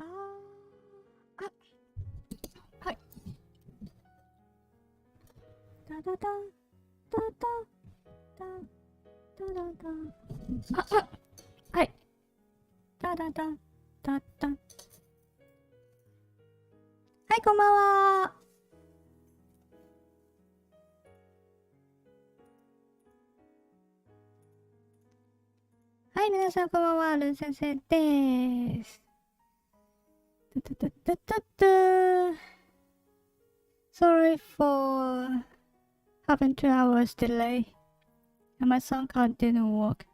あ、はい。ダダダダダダダダダ。はい。ダダダダダ。はい、こんばんは。はい、皆さんこんばんは。ルン先生です。Sorry for having 2 hours delay. And my sound card didn't work.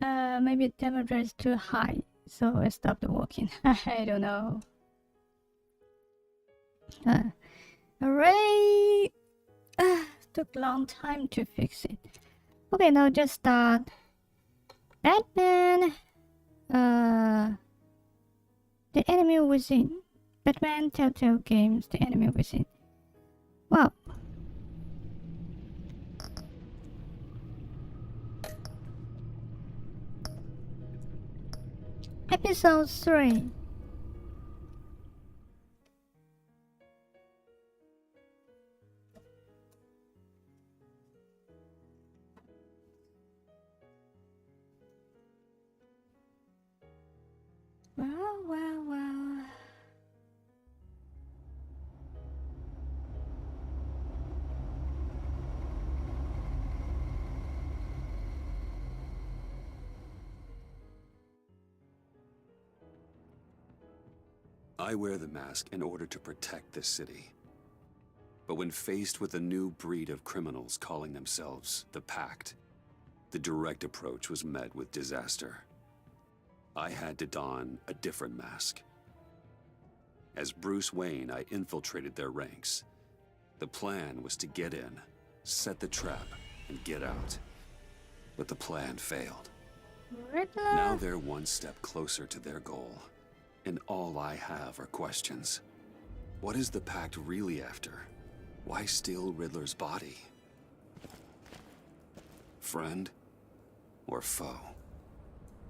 Maybe the temperature is too high, so I stopped working. I don't know. Alright. Took a long time to fix it. Okay, now just start. Batman. The Enemy Within. Batman Telltale Games, The Enemy Within. Wow. Episode 3. Wow. I wear the mask in order to protect this city. But when faced with a new breed of criminals calling themselves the Pact, the direct approach was met with disaster. I had to don a different mask. As Bruce Wayne, I infiltrated their ranks. The plan was to get in, set the trap, and get out. But the plan failed. Riddler. Now they're one step closer to their goal. And all I have are questions. What is the Pact really after? Why steal Riddler's body? Friend or foe?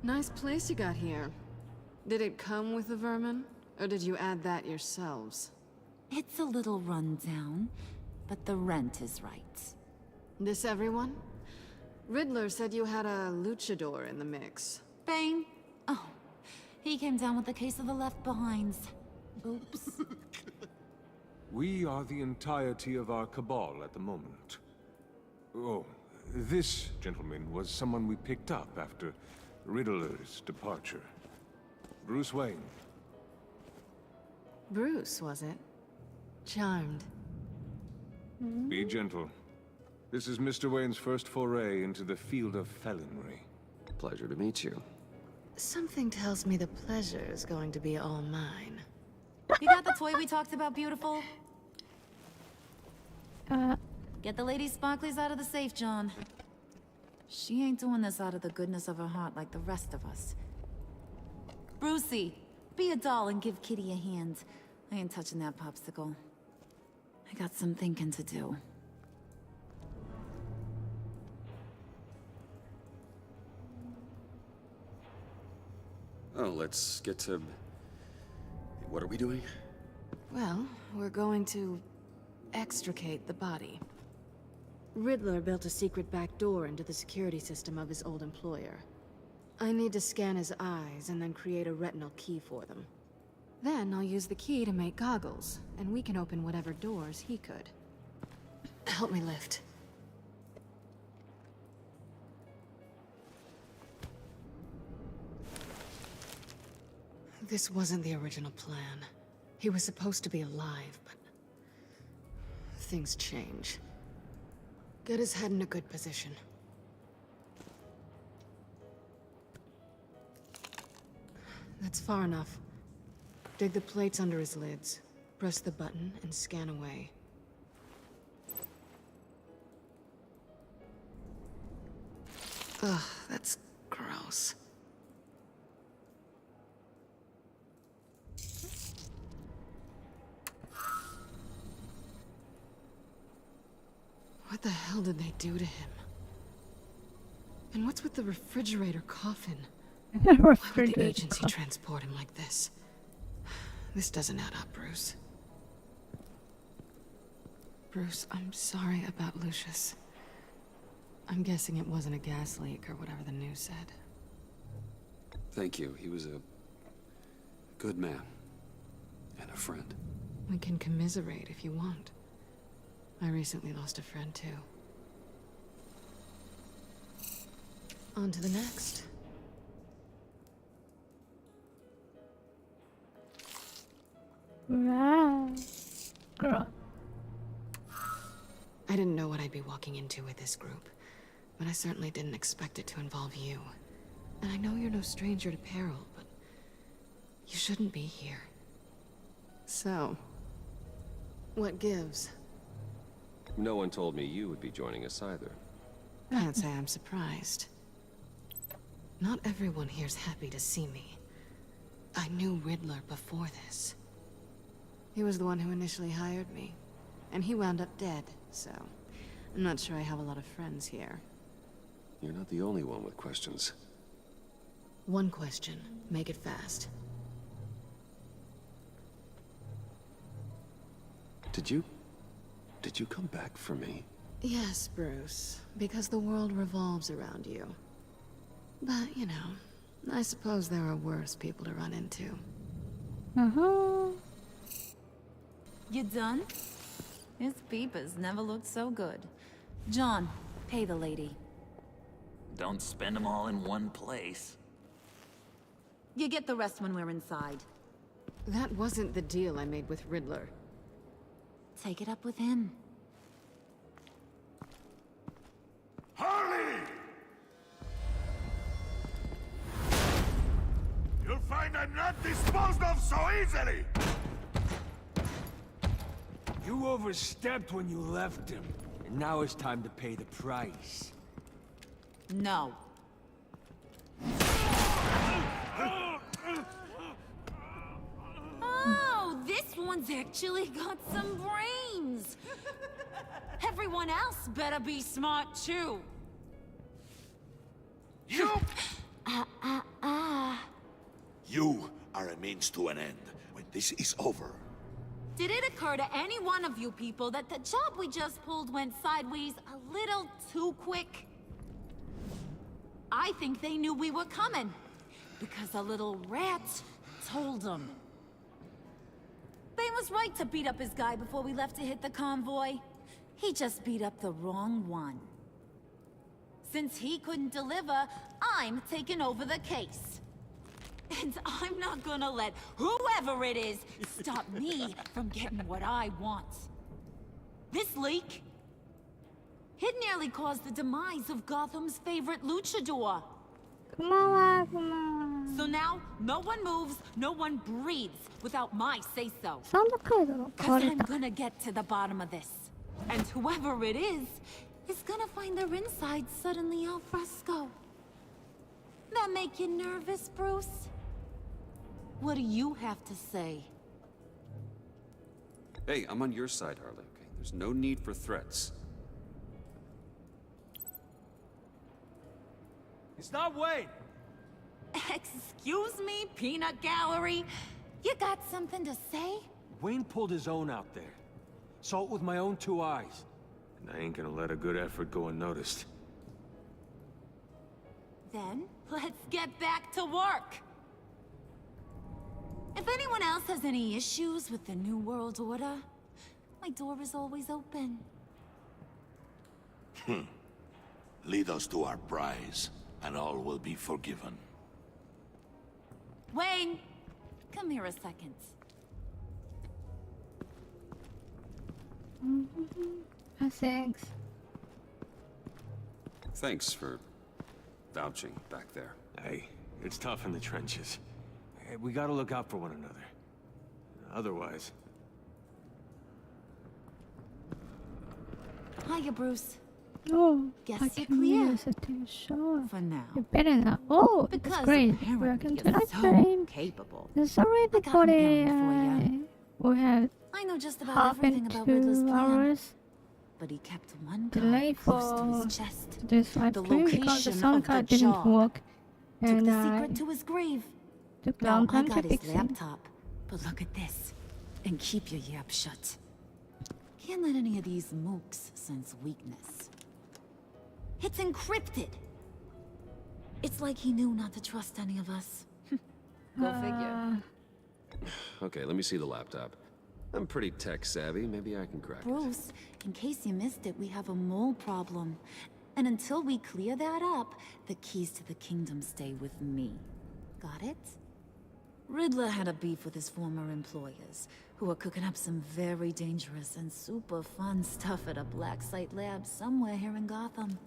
Nice place you got here. Did it come with the vermin? Or did you add that yourselves? It's a little rundown, but the rent is right. This everyone? Riddler said you had a luchador in the mix. Bane? Oh, he came down with a case of the left behinds. Oops. We are the entirety of our cabal at the moment. Oh, this gentleman was someone we picked up after Riddler's departure. Bruce Wayne. Bruce, was it? Charmed. Be gentle. This is Mr. Wayne's first foray into the field of felonry. Pleasure to meet you. Something tells me the pleasure is going to be all mine. You got the toy we talked about, beautiful? Get the lady sparklies out of the safe, John. She ain't doing this out of the goodness of her heart like the rest of us. Brucey, be a doll and give Kitty a hand. I ain't touching that popsicle. I got some thinking to do. Oh, let's get to... What are we doing? Well, we're going to extricate the body. Riddler built a secret back door into the security system of his old employer. I need to scan his eyes and then create a retinal key for them. Then I'll use the key to make goggles, and we can open whatever doors he could. Help me lift. This wasn't the original plan. He was supposed to be alive, but things change. Get his head in a good position. That's far enough. Dig the plates under his lids. Press the button and scan away. Ugh, that's gross. What the hell did they do to him? And what's with the refrigerator coffin? We're Why would pretty the good. agency transport him like this? This doesn't add up, Bruce. Bruce, I'm sorry about Lucius. I'm guessing it wasn't a gas leak or whatever the news said. Thank you. He was a good man. And a friend. We can commiserate if you want. I recently lost a friend, too. On to the next. Wow. Girl. I didn't know what I'd be walking into with this group, but I certainly didn't expect it to involve you. And I know you're no stranger to peril, but you shouldn't be here. So, what gives? No one told me you would be joining us either. I'd say I'm surprised. Not everyone here's happy to see me. I knew Riddler before this. He was the one who initially hired me, and he wound up dead, so I'm not sure I have a lot of friends here. You're not the only one with questions. One question. Make it fast. Did you come back for me? Yes, Bruce, because the world revolves around you. But, you know, I suppose there are worse people to run into. You done? His peepers never looked so good. John, pay the lady. Don't spend them all in one place. You get the rest when we're inside. That wasn't the deal I made with Riddler. Take it up with him. Harley! You'll find I'm not disposed of so easily! You overstepped when you left him, and now it's time to pay the price. No. Oh, this one's actually got some brains. Everyone else better be smart too. You! You are a means to an end. When this is over, Did it occur to any one of you people that the job we just pulled went sideways a little too quick? I think they knew we were coming, because a little rat told them. They was right to beat up his guy before we left to hit the convoy. He just beat up the wrong one. Since he couldn't deliver, I'm taking over the case. And I'm not gonna let whoever it is stop me from getting what I want. This leak, it nearly caused the demise of Gotham's favorite luchador. So now, no one moves, no one breathes without my say-so. サウンドカードの変わ Cause り I'm た。 gonna get to the bottom of this. And whoever it is gonna find their inside suddenly al fresco. That make you nervous, Bruce? What do you have to say? Hey, I'm on your side, Harley, okay? There's no need for threats. It's not Wayne! Excuse me, peanut gallery? You got something to say? Wayne pulled his own out there. Saw it with my own two eyes. And I ain't gonna let a good effort go unnoticed. Then, let's get back to work. If anyone else has any issues with the New World Order, my door is always open. lead us to our prize, and all will be forgiven. Wayne, come here a second. Thanks. Thanks for vouching back there. Hey, it's tough in the trenches. Hey, we gotta look out for one another. Otherwise... Hiya, Bruce. Oh, Guess I you're can clear. use it to show. For now. You better not. Oh, it's Because great. apparently Welcome to you're the so stream. capable. Sorry, I got an everybody. errand We have I know just about half everything in about Riddler's 2 plan. hours But he kept one delay card close to for his chest. this live The stream because the location sound of the card didn't job. work. Took And the I secret to his grave. took Now long I time to got his fix it. laptop. But look at this. And keep your yap shut. Can't let any of these mooks sense weakness. It's encrypted. It's like he knew not to trust any of us. Go figure. Okay, let me see the laptop. I'm pretty tech savvy. Maybe I can crack it. Bruce, in case you missed it, we have a mole problem. And until we clear that up, the keys to the kingdom stay with me. Got it? Riddler had a beef with his former employers, who are cooking up some very dangerous and super fun stuff at a black site lab somewhere here in Gotham.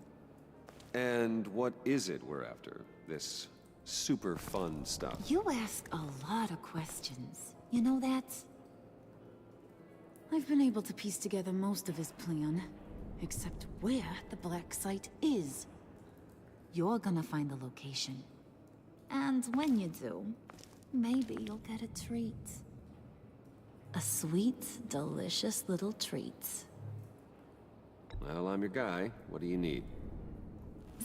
And what is it we're after? This super fun stuff? You ask a lot of questions. You know that? I've been able to piece together most of his plan, except where the black site is. You're gonna find the location. And when you do, maybe you'll get a treat. A sweet, delicious little treat. Well, I'm your guy. What do you need?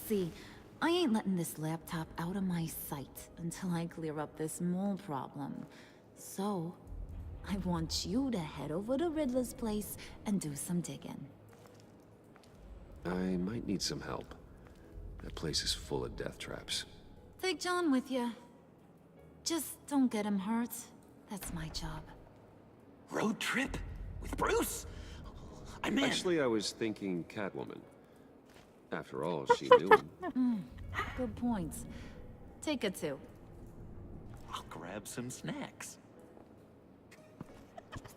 See, I ain't letting this laptop out of my sight until I clear up this mole problem. So, I want you to head over to Riddler's place and do some digging. I might need some help. That place is full of death traps. Take John with you. Just don't get him hurt. That's my job. Road trip? With Bruce? I'm in. Actually, I was thinking Catwoman. After all, she knew him. Good point. Take her too. I'll grab some snacks.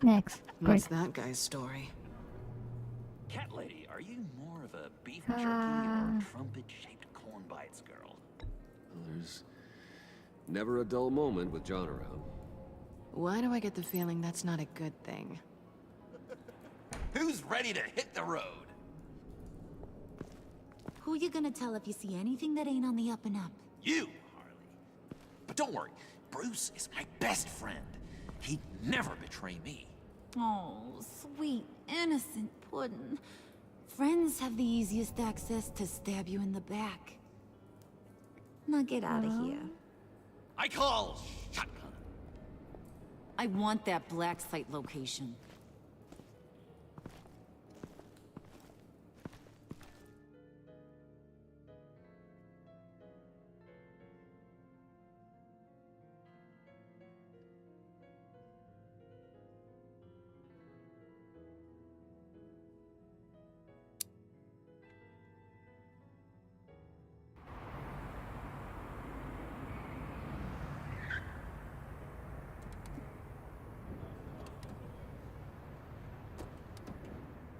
Next. What's that guy's story? Cat lady, are you more of a beef jerky or trumpet-shaped corn bites girl? Well, there's never a dull moment with John around. Why do I get the feeling that's not a good thing? Who's ready to hit the road? Who you gonna tell if you see anything that ain't on the up and up? You, Harley. But don't worry, Bruce is my best friend. He'd never betray me. Oh, sweet, innocent puddin'. Friends have the easiest access to stab you in the back. Now get out of here. I call shotgun. I want that black site location.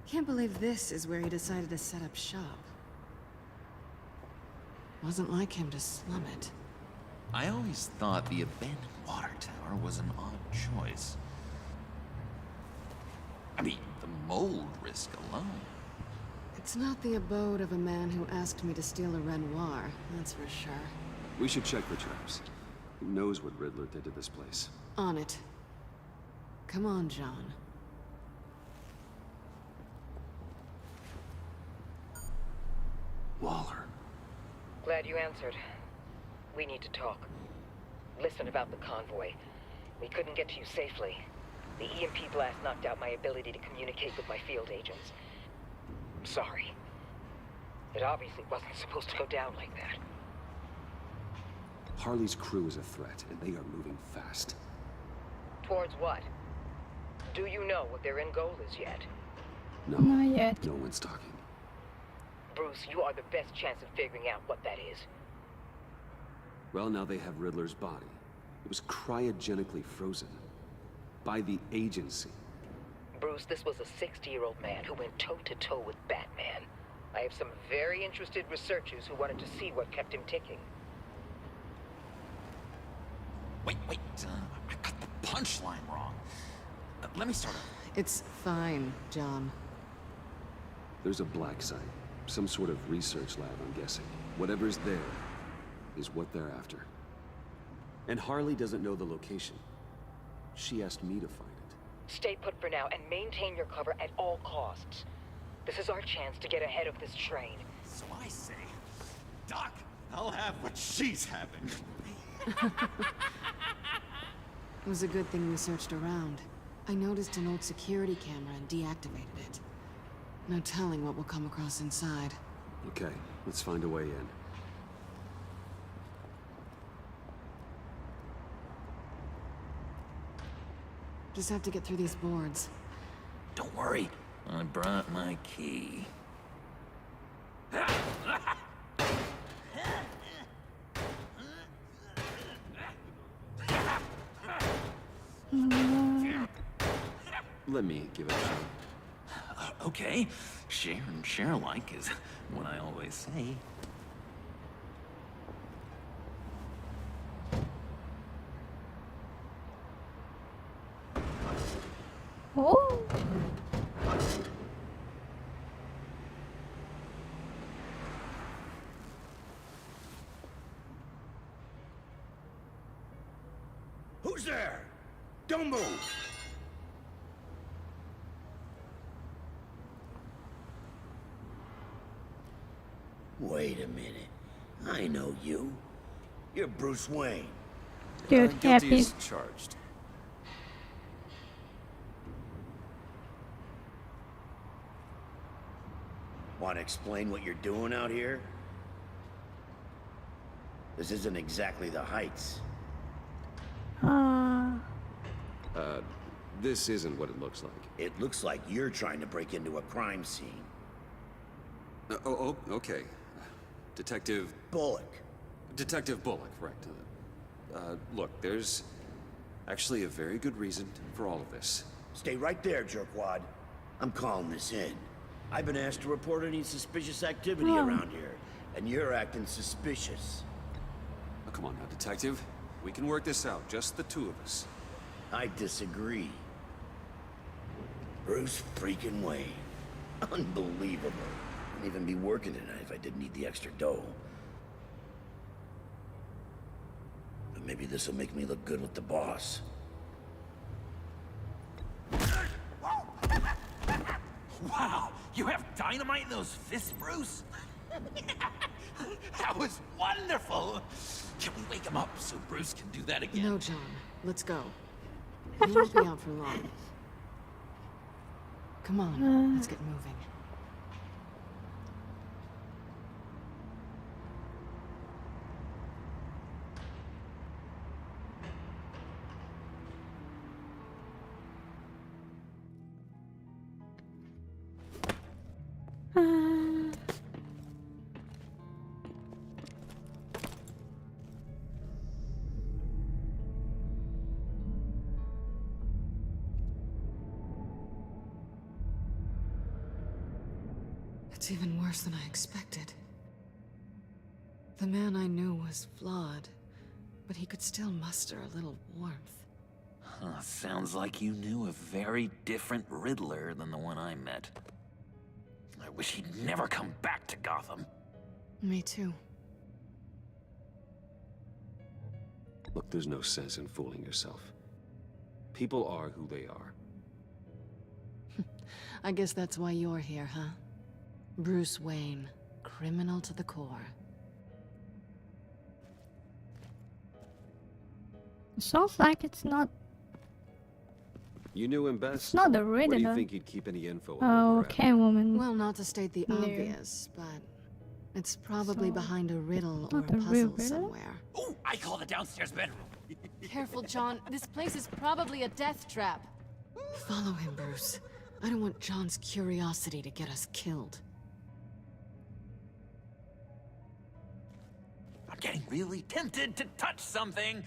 Can't believe this is where he decided to set up shop. Wasn't like him to slum it. I always thought the abandoned water tower was an odd choice. I mean, the mold risk alone. It's not the abode of a man who asked me to steal a Renoir, that's for sure. We should check for traps. Who knows what Riddler did to this place? On it. Come on, John. Waller. Glad you answered. We need to talk. Listen about the convoy. We couldn't get to you safely. The EMP blast knocked out my ability to communicate with my field agents. I'm sorry. It obviously wasn't supposed to go down like that. Harley's crew is a threat, and they are moving fast. Towards what? Do you know what their end goal is yet? No, Not yet. no one's talking. Bruce, you are the best chance of figuring out what that is. Well, now they have Riddler's body. It was cryogenically frozen. By the agency. Bruce, this was a 60-year-old man who went toe-to-toe with Batman. I have some very interested researchers who wanted to see what kept him ticking. Wait, I got the punchline wrong. Let me start over. It's fine, John. There's a black site. Some sort of research lab, I'm guessing. Whatever's there is what they're after. And Harley doesn't know the location. She asked me to find it. Stay put for now and maintain your cover at all costs. This is our chance to get ahead of this train. So I say, Doc, I'll have what she's having. It was a good thing we searched around. I noticed an old security camera and deactivated it. No telling what we'll come across inside. Okay, let's find a way in. Just have to get through these boards. Don't worry, I brought my key. Let me give it a shot. Okay, share and share alike is what I always say. Oh. Who's there? Don't move! Wait a minute. I know you. You're Bruce Wayne. Dude, Guilty happy. as charged. Want to explain what you're doing out here? This isn't exactly the Heights. This isn't what it looks like. It looks like you're trying to break into a crime scene. Okay. Detective Bullock. Bullock, right. Look, there's actually a very good reason for all of this. Stay right there, jerkwad. I'm calling this in. I've been asked to report any suspicious activity around here, and you're acting suspicious. Oh, come on now, Detective. We can work this out, just the two of us. I disagree. Bruce freaking Wayne. Unbelievable. Wouldn't even be working tonight if I didn't need the extra dough. But maybe this will make me look good with the boss. Wow, you have dynamite in those fists, Bruce? That was wonderful! Can we wake him up so Bruce can do that again? No, John. Let's go. He won't be out for long. Come on, let's get moving. It's even worse than I expected. The man I knew was flawed, but he could still muster a little warmth. Huh, sounds like you knew a very different Riddler than the one I met. I wish he'd never come back to Gotham. Me too. Look, there's no sense in fooling yourself. People are who they are. I guess that's why you're here, huh? Bruce Wayne, criminal to the core. Sounds like it's not. You knew him best. It's not the Where do you Riddler. think he'd keep any info on? Oh, okay, woman. Well, not to state the No. obvious, but it's probably So, behind a riddle or a not the real puzzle Riddler? somewhere. Oh, I call the downstairs bedroom. Careful, John. This place is probably a death trap. Follow him, Bruce. I don't want John's curiosity to get us killed. I'm getting really tempted to touch something.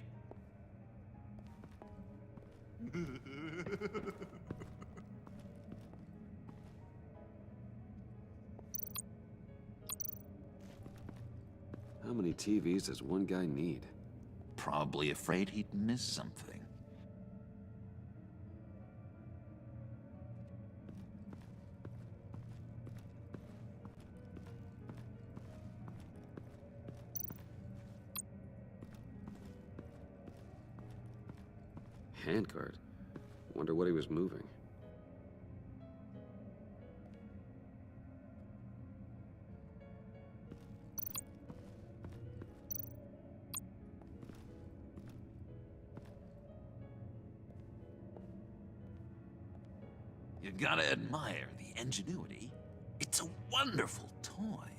How many TVs does one guy need? Probably afraid he'd miss something. Handcart. Wonder what he was moving. You gotta admire the ingenuity. It's a wonderful toy.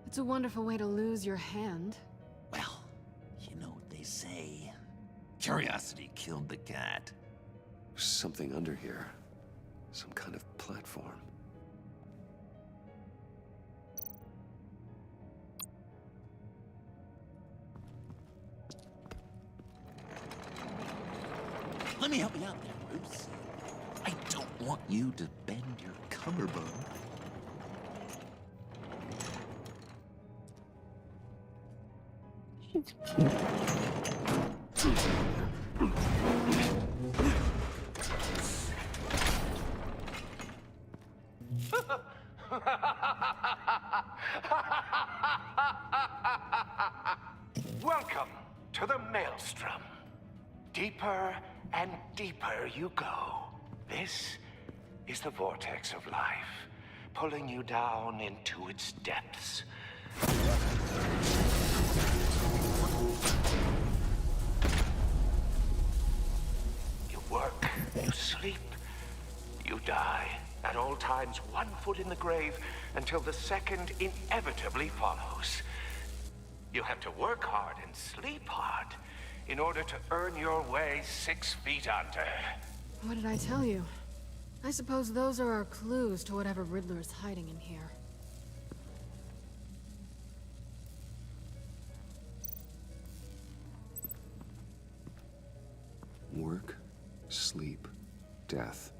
It's a wonderful way to lose your hand. Well, you know what they say. Curiosity killed the cat. There's something under here. Some kind of platform. Let me help you out there, Bruce. I don't want you to bend your collarbone. She's cute. Welcome to the Maelstrom. Deeper and deeper you go. This is the vortex of life, pulling you down into its depths. You work, you sleep, you die. At all times, 1 foot in the grave until the second inevitably follows. You have to work hard and sleep hard in order to earn your way 6 feet under. What did I tell you? I suppose those are our clues to whatever Riddler is hiding in here. Work, sleep, death.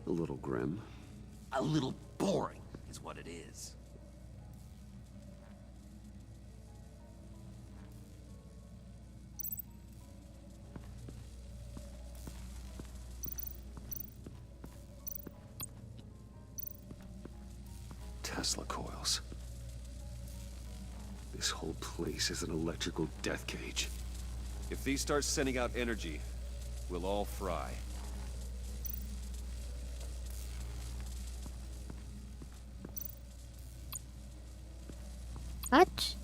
A little grim. A little boring is what it is. Tesla coils. This whole place is an electrical death cage. If these start sending out energy, we'll all fry. What?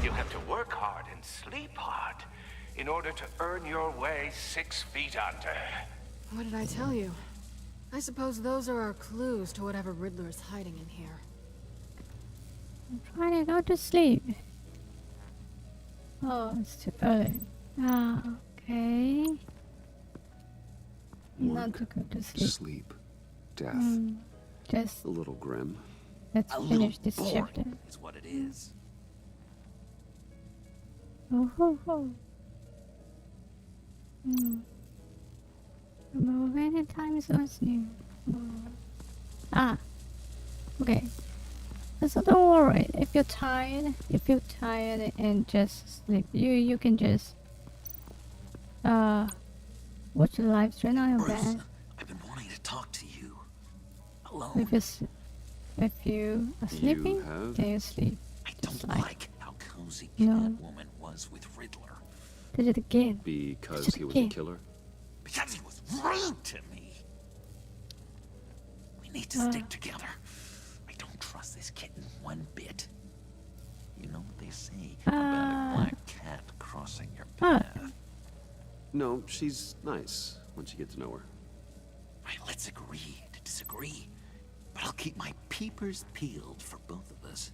You have to work hard and sleep hard in order to earn your way 6 feet under. What did I tell you? I suppose those are our clues to whatever Riddler is hiding in here. I'm trying to go to sleep. Oh, it's too early. Ah, okay. Not to go to sleep. Sleep, death. Just A little grim. let's A finish little this boring chapter. is what it is. Oh ho ho. Moving in time zones new. Ah. Okay. So don't worry. If you're tired and just sleep, you can just watch the live stream on your Bruce, bed. I've been wanting to talk to you. Alone. If you are sleeping, have? then you sleep. I don't like- like how cozy No. Catwoman was with Riddler. Did it again. Because he was a killer? Because he was rude to me. We need to stick together. I don't trust this kitten one bit. You know what they say about a black cat crossing your path? No, she's nice once you get to know her. Right, let's agree to disagree. But I'll keep my peepers peeled for both of us.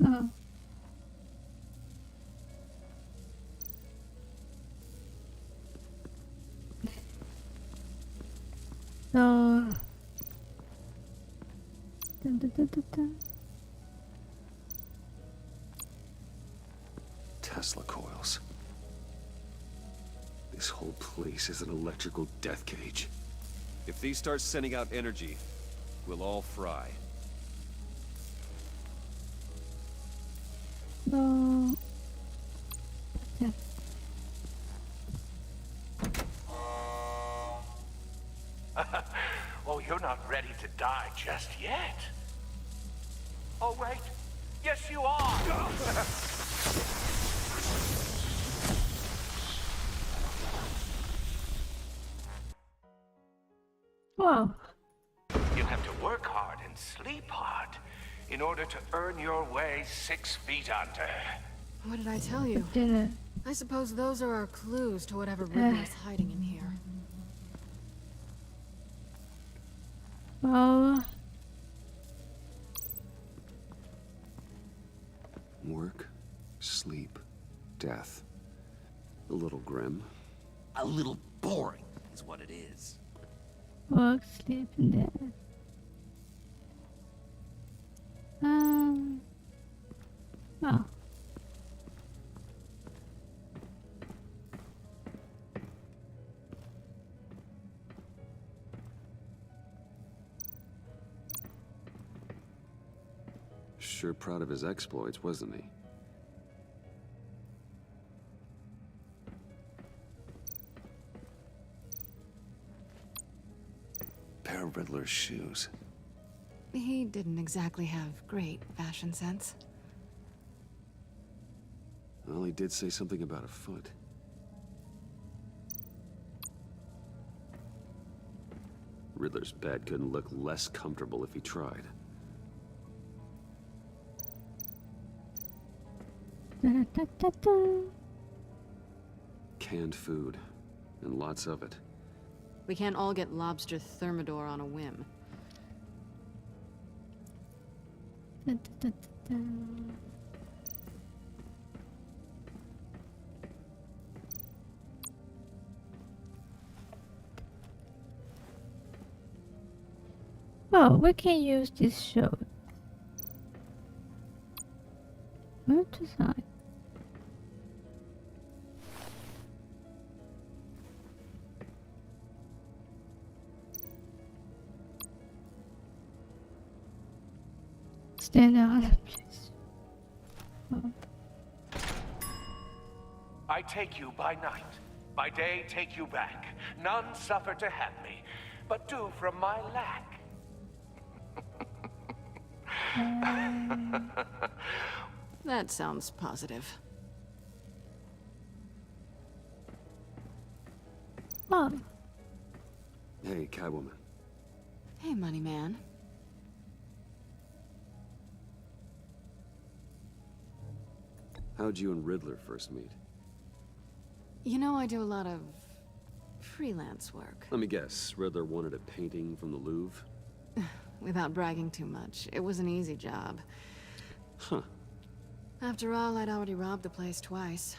Oh. So Tesla coils. This whole place is an electrical death cage. If these start sending out energy, we'll all fry. So yeah. Oh, you're not ready to die just yet. Oh, wait. Yes, you are. Wow. You have to work in order to earn your way 6 feet under. What did I tell you? Dinner. I suppose those are our clues to whatever Riddler's hiding in here. Well, Work, sleep, death. A little grim. A little boring is what it is. work, sleep, and death. Well. Sure proud of his exploits, wasn't he? Pair of Riddler's shoes. He didn't exactly have great fashion sense. Well, he did say something about a foot. Riddler's bed couldn't look less comfortable if he tried. Canned food, and lots of it. We can't all get lobster thermidor on a whim. Oh, we can use this show. Move to side. Stand down, please. Oh. I take you by night. By day, take you back. None suffer to have me, but do from my lack. That sounds positive. Mom. Hey, Catwoman. Hey, money man. How'd you and Riddler first meet? You know, I do a lot of freelance work. Let me guess, Riddler wanted a painting from the Louvre? Without bragging too much, it was an easy job. Huh. After all, I'd already robbed the place twice.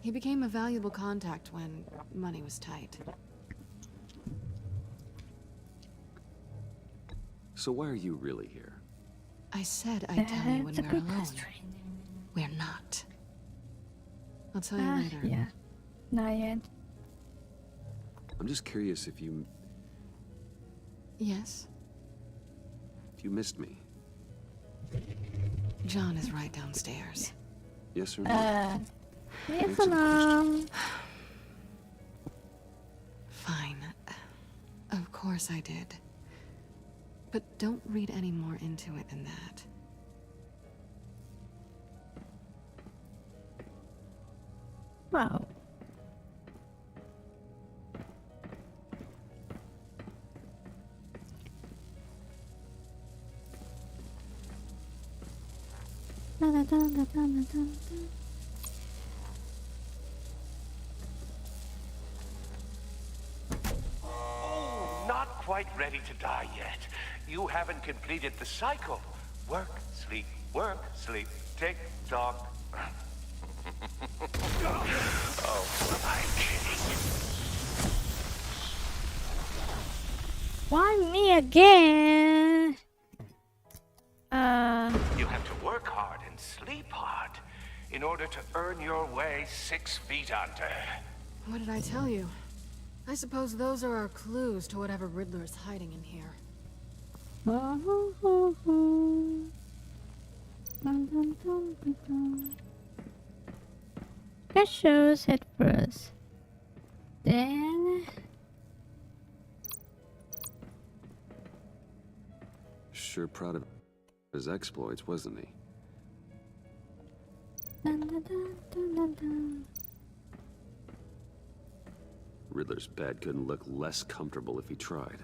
He became a valuable contact when money was tight. So why are you really here? I said I'd tell you when we're alone. We're not. I'll tell you later. Yeah. Not yet. I'm just curious if you Yes? missed me. John is right downstairs. Yes or no? Yes, Answer the Mom. Fine. Of course I did. But don't read any more into it than that. Wow. Da, da, da, da, da, da, da. Not quite ready to die yet. You haven't completed the cycle. Work, sleep, tick tock. Oh, I'm kidding. Why me again? You have to work hard and sleep hard in order to earn your way 6 feet under. What did I tell you? I suppose those are our clues to whatever Riddler's hiding in here. Get shoes at first. Then Sure proud of his exploits, wasn't he? dun, dun, dun, dun, dun, dun. Riddler's bed couldn't look less comfortable if he tried.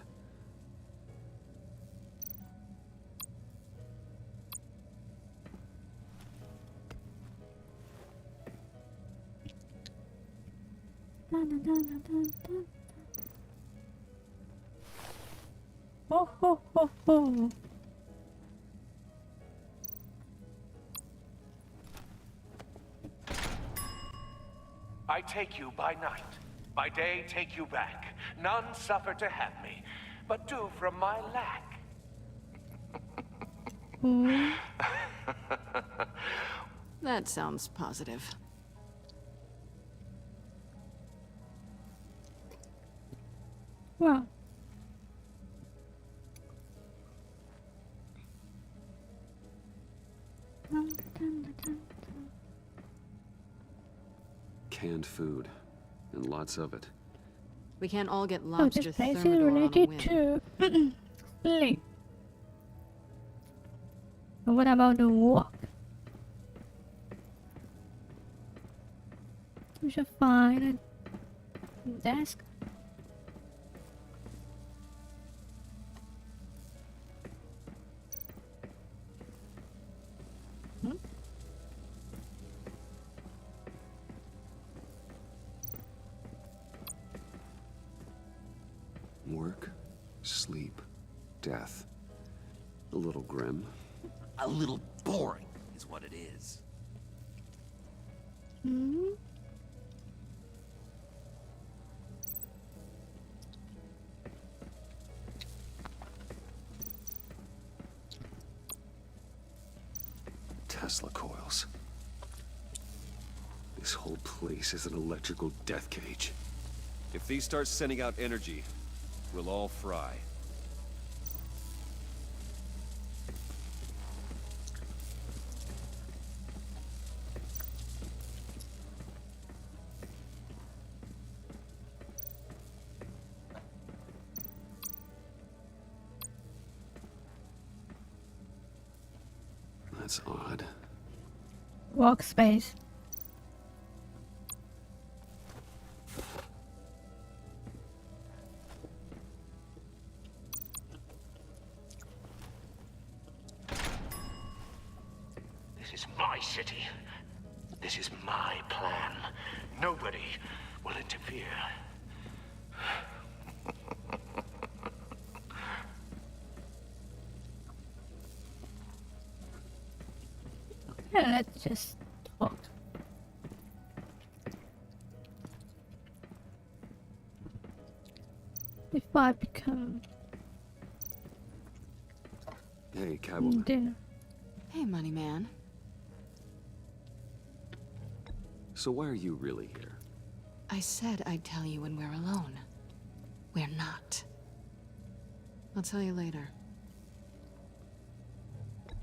Oh, oh, oh, oh. I take you by night. By day, take you back. None suffer to have me, but do from my lack. That sounds positive. Well. Canned food, and lots of it. We can't all get Oh, lobster this place is thermidor on a related whim. to sleep. But what about the walk? We should find a desk. Work, sleep, death. A little grim. A little boring is what it is. Tesla coils. This whole place is an electrical death cage. If these start sending out energy, we'll all fry. That's odd. Workspace. This is my city. This is my plan. Nobody will interfere. Yeah, let's just talk. If I become Hey, Catwoman. dinner. Hey, money man. So why are you really here? I said I'd tell you when we're alone. We're not. I'll tell you later.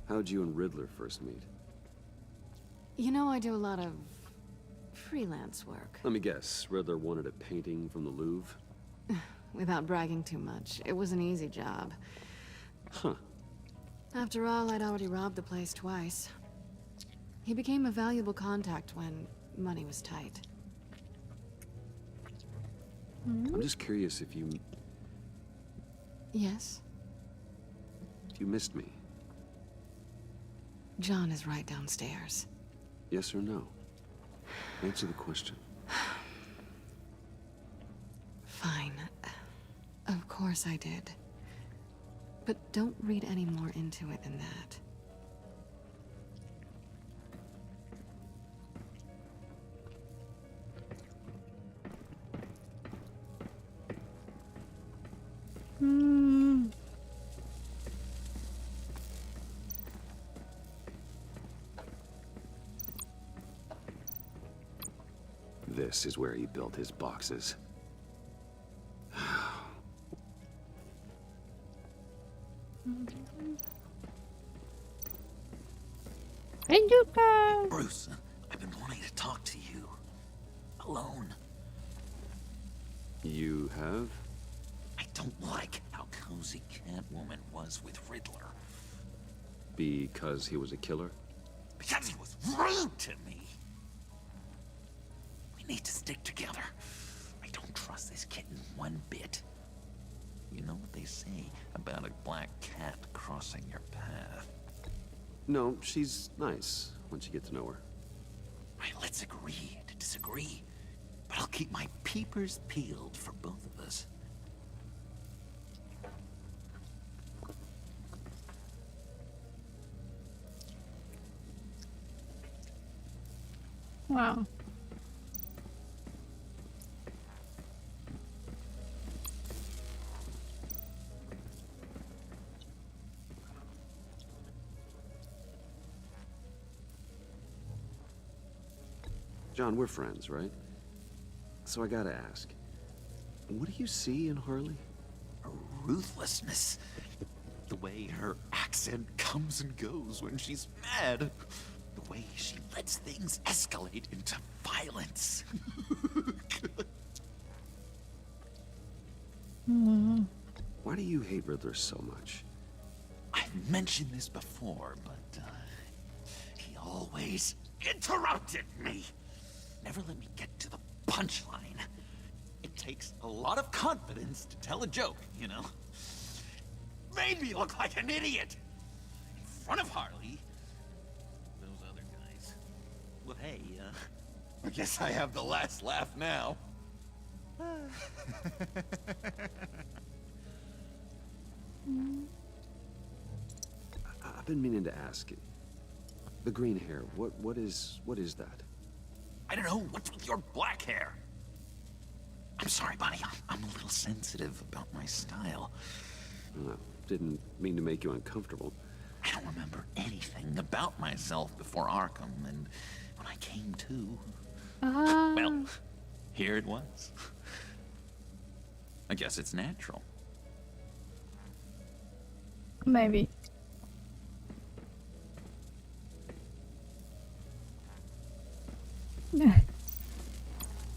How'd you and Riddler first meet? You know, I do a lot of freelance work. Let me guess, Riddler wanted a painting from the Louvre? Without bragging too much, it was an easy job. Huh. After all, I'd already robbed the place twice. He became a valuable contact when money was tight. I'm just curious if you Yes? missed me. John is right downstairs. Yes or no? Answer the question. Fine. Of course I did. But don't read any more into it than that. This is where he built his boxes. And you go. Bruce, I've been wanting to talk to you. Alone. You have? I don't like how cozy Catwoman was with Riddler. Because he was a killer? Because he was rude to me. We need to stick together. I don't trust this kitten one bit. You know what they say about a black cat crossing your path? No, she's nice once you get to know her. Right, let's agree to disagree. but I'll keep my peepers peeled for both of us. Wow. John, we're friends, right? So I gotta ask, what do you see in Harley? Her ruthlessness. The way her accent comes and goes when she's mad. The way she lets things escalate into violence. Why do you hate Riddler so much? I've mentioned this before, but he always interrupted me. Never let me get to the punchline. It takes a lot of confidence to tell a joke, you know? Made me look like an idiot! In front of Harley. Those other guys. Well, hey, I guess I have the last laugh now. I've been meaning to ask. The green hair, what is that? I don't know, what's with your black hair? I'm sorry, buddy, I'm a little sensitive about my style. Didn't mean to make you uncomfortable. I don't remember anything about myself before Arkham, and when I came to... Well, here it was. I guess it's natural. Maybe.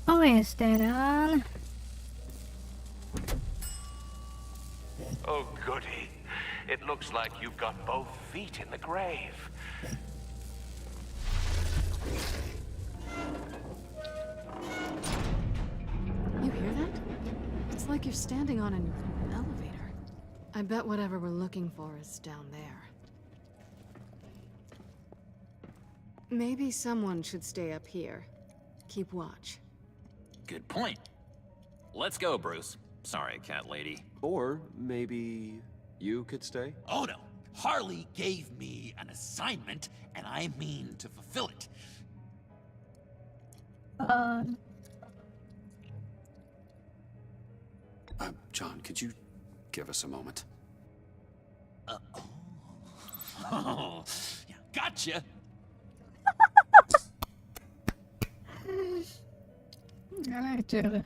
Oh, is that on? Oh, goody. It looks like you've got both feet in the grave. You hear that? It's like you're standing on an elevator. I bet whatever we're looking for is down there. Maybe someone should stay up here. Keep watch. Good point. Let's go, Bruce. Sorry, cat lady. Or maybe you could stay? Oh no! Harley gave me an assignment, and I mean to fulfill it. John, could you give us a moment? Oh, yeah, gotcha! I like to.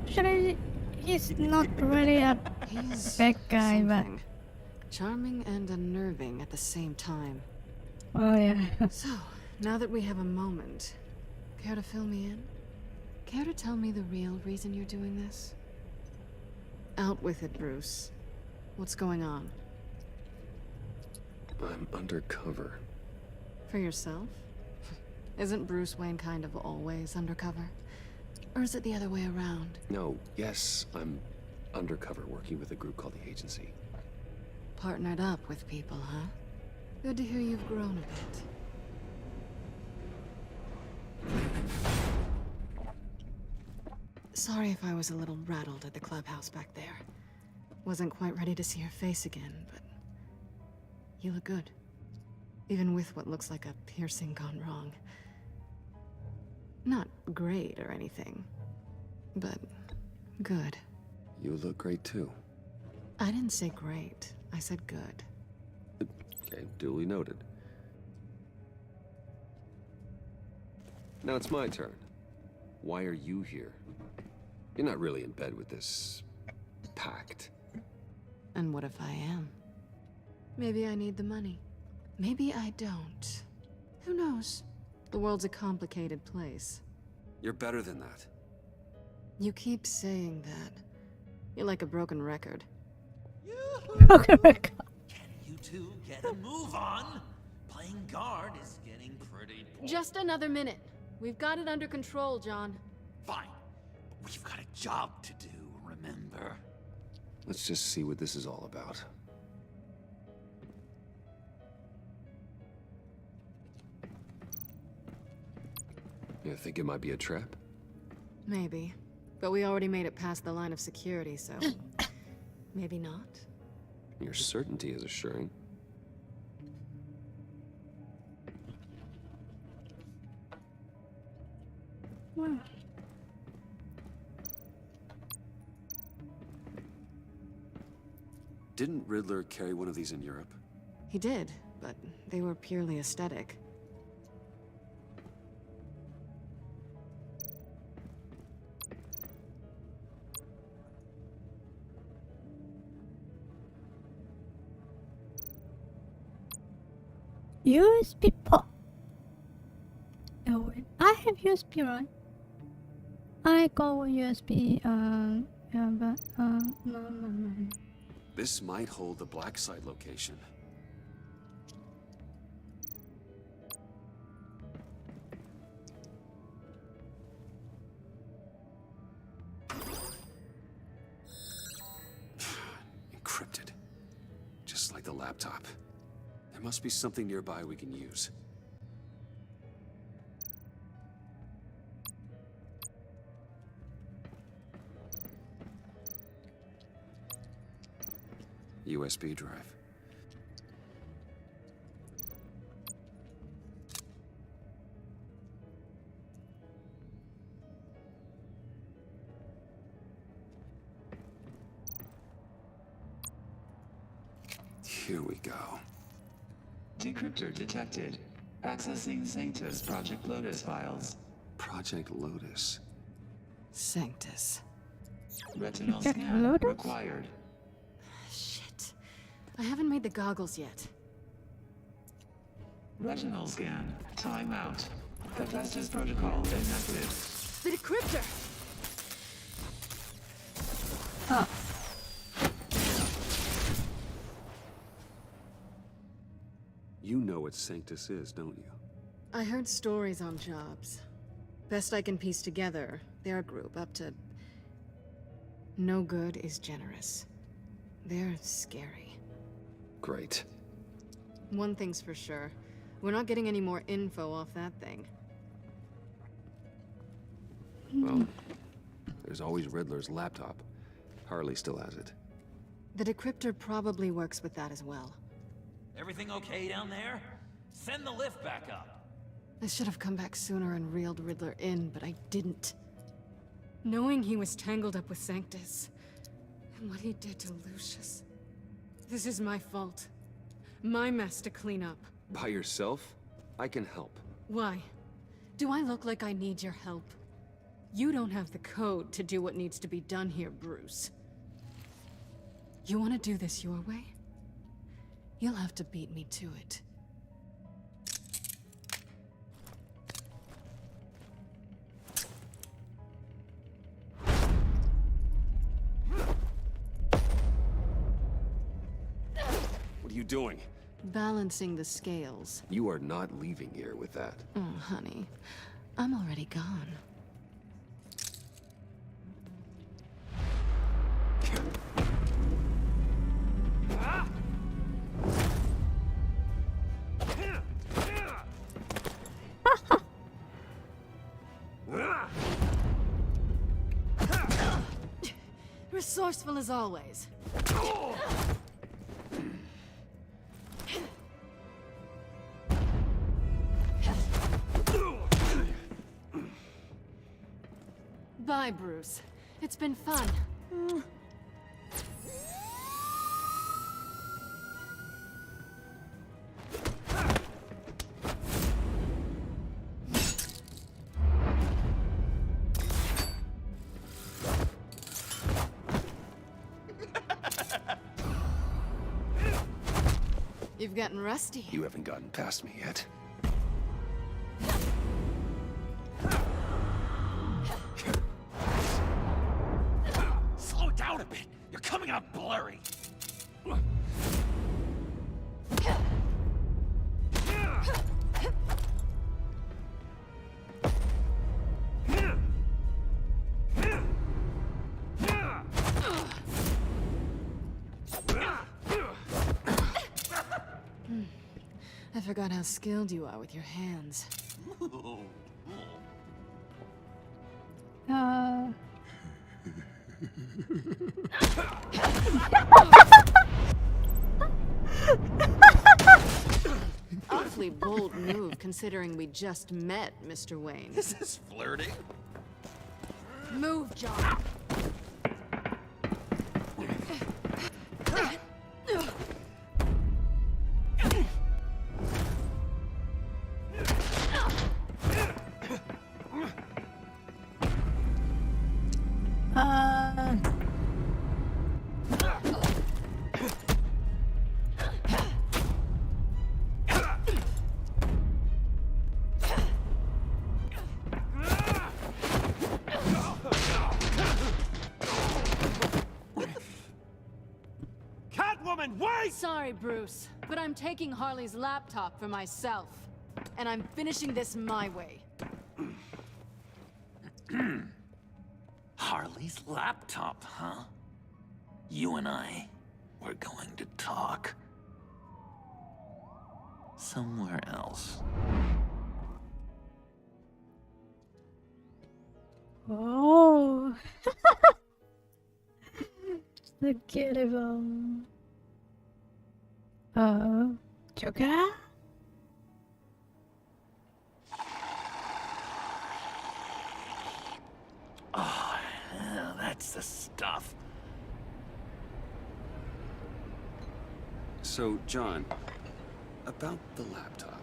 Actually, he's not really a bad guy, but... Charming and unnerving at the same time. Oh yeah. So, now that we have a moment, care to fill me in? Care to tell me the real reason you're doing this? Out with it, Bruce. What's going on? I'm undercover. For yourself? Isn't Bruce Wayne kind of always undercover? Or is it the other way around? No, yes, I'm undercover working with a group called the Agency. Partnered up with people, huh? Good to hear you've grown a bit. Sorry if I was a little rattled at the clubhouse back there. Wasn't quite ready to see your face again, but... you look good. Even with what looks like a piercing gone wrong. Not great or anything, but good. You look great too. I didn't say great. I said good. Okay, duly noted. Now it's my turn. Why are you here? You're not really in bed with this... pact. And what if I am? Maybe I need the money. Maybe I don't. Who knows? The world's a complicated place. You're better than that. You keep saying that. You're like a broken record. Broken record. Can you two get a move on? Playing guard is getting pretty boring. Just another minute. We've got it under control, John. Fine. But we've got a job to do, remember? Let's just see what this is all about. You think it might be a trap? Maybe. But we already made it past the line of security, so... maybe not? Your certainty is assuring. Wow. Didn't Riddler carry one of these in Europe? He did, but they were purely aesthetic. USB port. Oh, wait. I have USB, right? I go USB. Yeah, but no. This might hold the black site location. Encrypted. Just like the laptop. There must be something nearby we can use. USB drive. Here we go. Decryptor detected. Accessing Sanctus Project Lotus files. Project Lotus. Sanctus. Retinal scan required. Shit. I haven't made the goggles yet. Retinal scan. Timeout. Hephaestus protocol inactive. The decryptor! Oh. You know what Sanctus is, don't you? I heard stories on jobs. Best I can piece together, their group up to... no good is generous. They're scary. Great. One thing's for sure. We're not getting any more info off that thing. Well, there's always Riddler's laptop. Harley still has it. The decryptor probably works with that as well. Everything okay down there? Send the lift back up. I should have come back sooner and reeled Riddler in, but I didn't. Knowing he was tangled up with Sanctus, and what he did to Lucius. This is my fault. My mess to clean up. By yourself? I can help. Why? Do I look like I need your help? You don't have the code to do what needs to be done here, Bruce. You want to do this your way? You'll have to beat me to it. What are you doing? Balancing the scales. You are not leaving here with that. Oh, honey. I'm already gone. Resourceful as always. Bye, Bruce. It's been fun. You've gotten rusty. You haven't gotten past me yet. Slow down a bit. You're coming out blurry. I forgot how skilled you are with your hands. Awfully bold move, considering we just met, Mr. Wayne. This is flirting. Move, John. Catwoman, wait! Sorry, Bruce, but I'm taking Harley's laptop for myself. And I'm finishing this my way. Harley's laptop, huh? You and I, we're going to talk. Somewhere else. Oh. Forgettable. Joker? Oh, yeah, that's the stuff. So, John, about the laptop.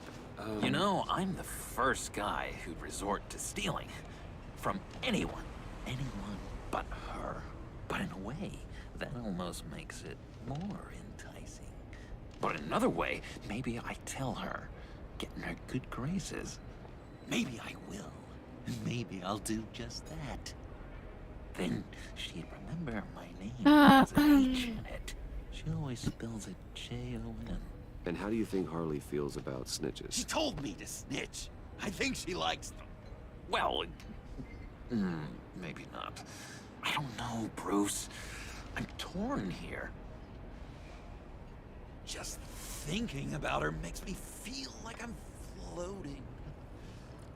You know, I'm the first guy who'd resort to stealing. From anyone. Anyone but her. But in a way, that almost makes it more enticing. But in another way, maybe I tell her, get in her good graces. Maybe I will. And maybe I'll do just that. Then she'd remember my name has an H in it. She always spells it J-O-N. And how do you think Harley feels about snitches? She told me to snitch. I think she likes them. Well, maybe not. I don't know, Bruce. I'm torn here. Just thinking about her makes me feel like I'm floating.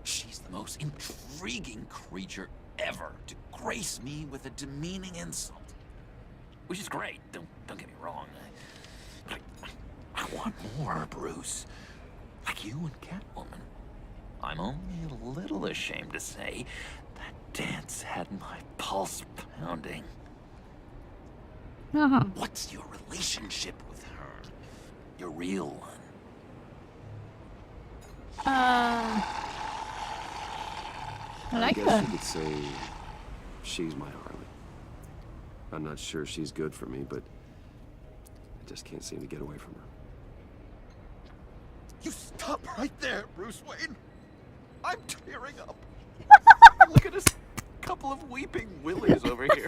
She's the most intriguing creature ever to grace me with a demeaning insult. Which is great, don't get me wrong. But I want more, Bruce. Like you and Catwoman. I'm only a little ashamed to say that dance had my pulse pounding. What's your relationship with her? Your real one? I like guess her. you could say she's my Harley. I'm not sure she's good for me, but I just can't seem to get away from her. You stop right there, Bruce Wayne. I'm tearing up. Look at us, couple of weeping willies over here.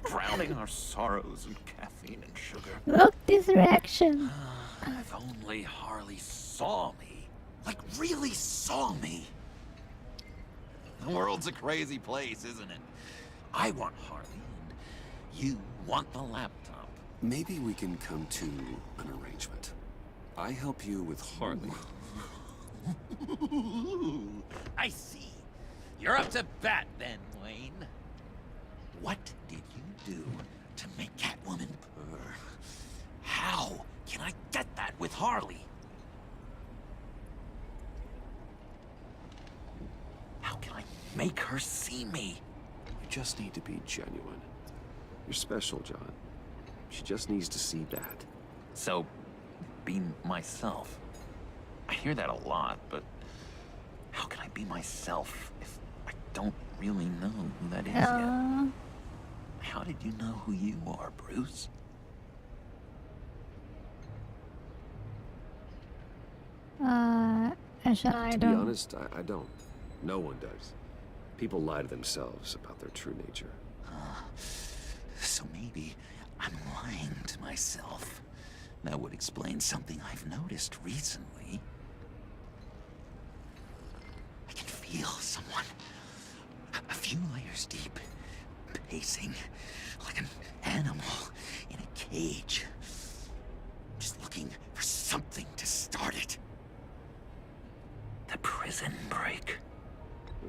Drowning our sorrows in caffeine and sugar. Look, this reaction. If only Harley saw me. Like, really saw me. The world's a crazy place, isn't it? I want Harley, and you want the laptop. Maybe we can come to an arrangement. I help you with Harley. I see. You're up to bat then, Wayne. What did you do to make Catwoman purr? How can I get that with Harley? How can I make her see me? You just need to be genuine. You're special, John. She just needs to see that. So, be myself. I hear that a lot, but how can I be myself if I don't really know who that is yet? How did you know who you are, Bruce? Actually, I To don't. be honest, I don't. No one does. People lie to themselves about their true nature. So maybe I'm lying to myself. That would explain something I've noticed recently. I can feel someone a few layers deep, pacing like an animal in a cage. Just looking for something to start it. The prison break.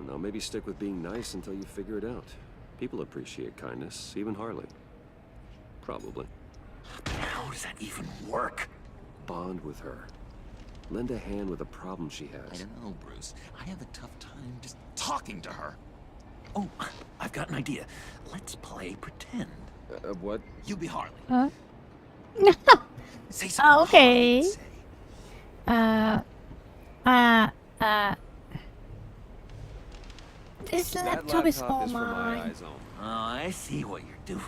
know, maybe stick with being nice until you figure it out. People appreciate kindness, even Harley. Probably. How does that even work? Bond with her. Lend a hand with a problem she I has. don't know, Bruce. I have a tough time just talking to her. Oh, I've got an idea. Let's play pretend. What? You be Harley. Huh? Say something. Oh, okay. Harley say. This That laptop is laptop all is for my mine. eyes only. Oh, I see what you're doing.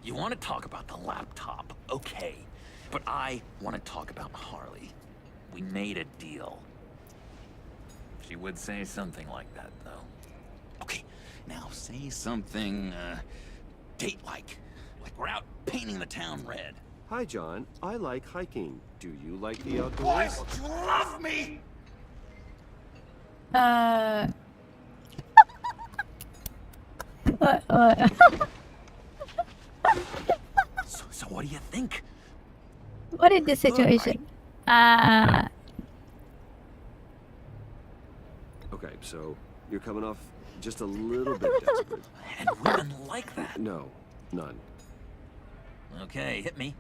You want to talk about the laptop, okay. But I want to talk about Harley. We made a deal. She would say something like that, though. Okay, now say something, date-like. Like we're out painting the town red. Hi, John. I like hiking. Do you like the Why outdoors? don't you love me? What? So what do you think? What is the situation? Okay, so you're coming off just a little bit desperate. And women like that. No, none. Okay, hit me.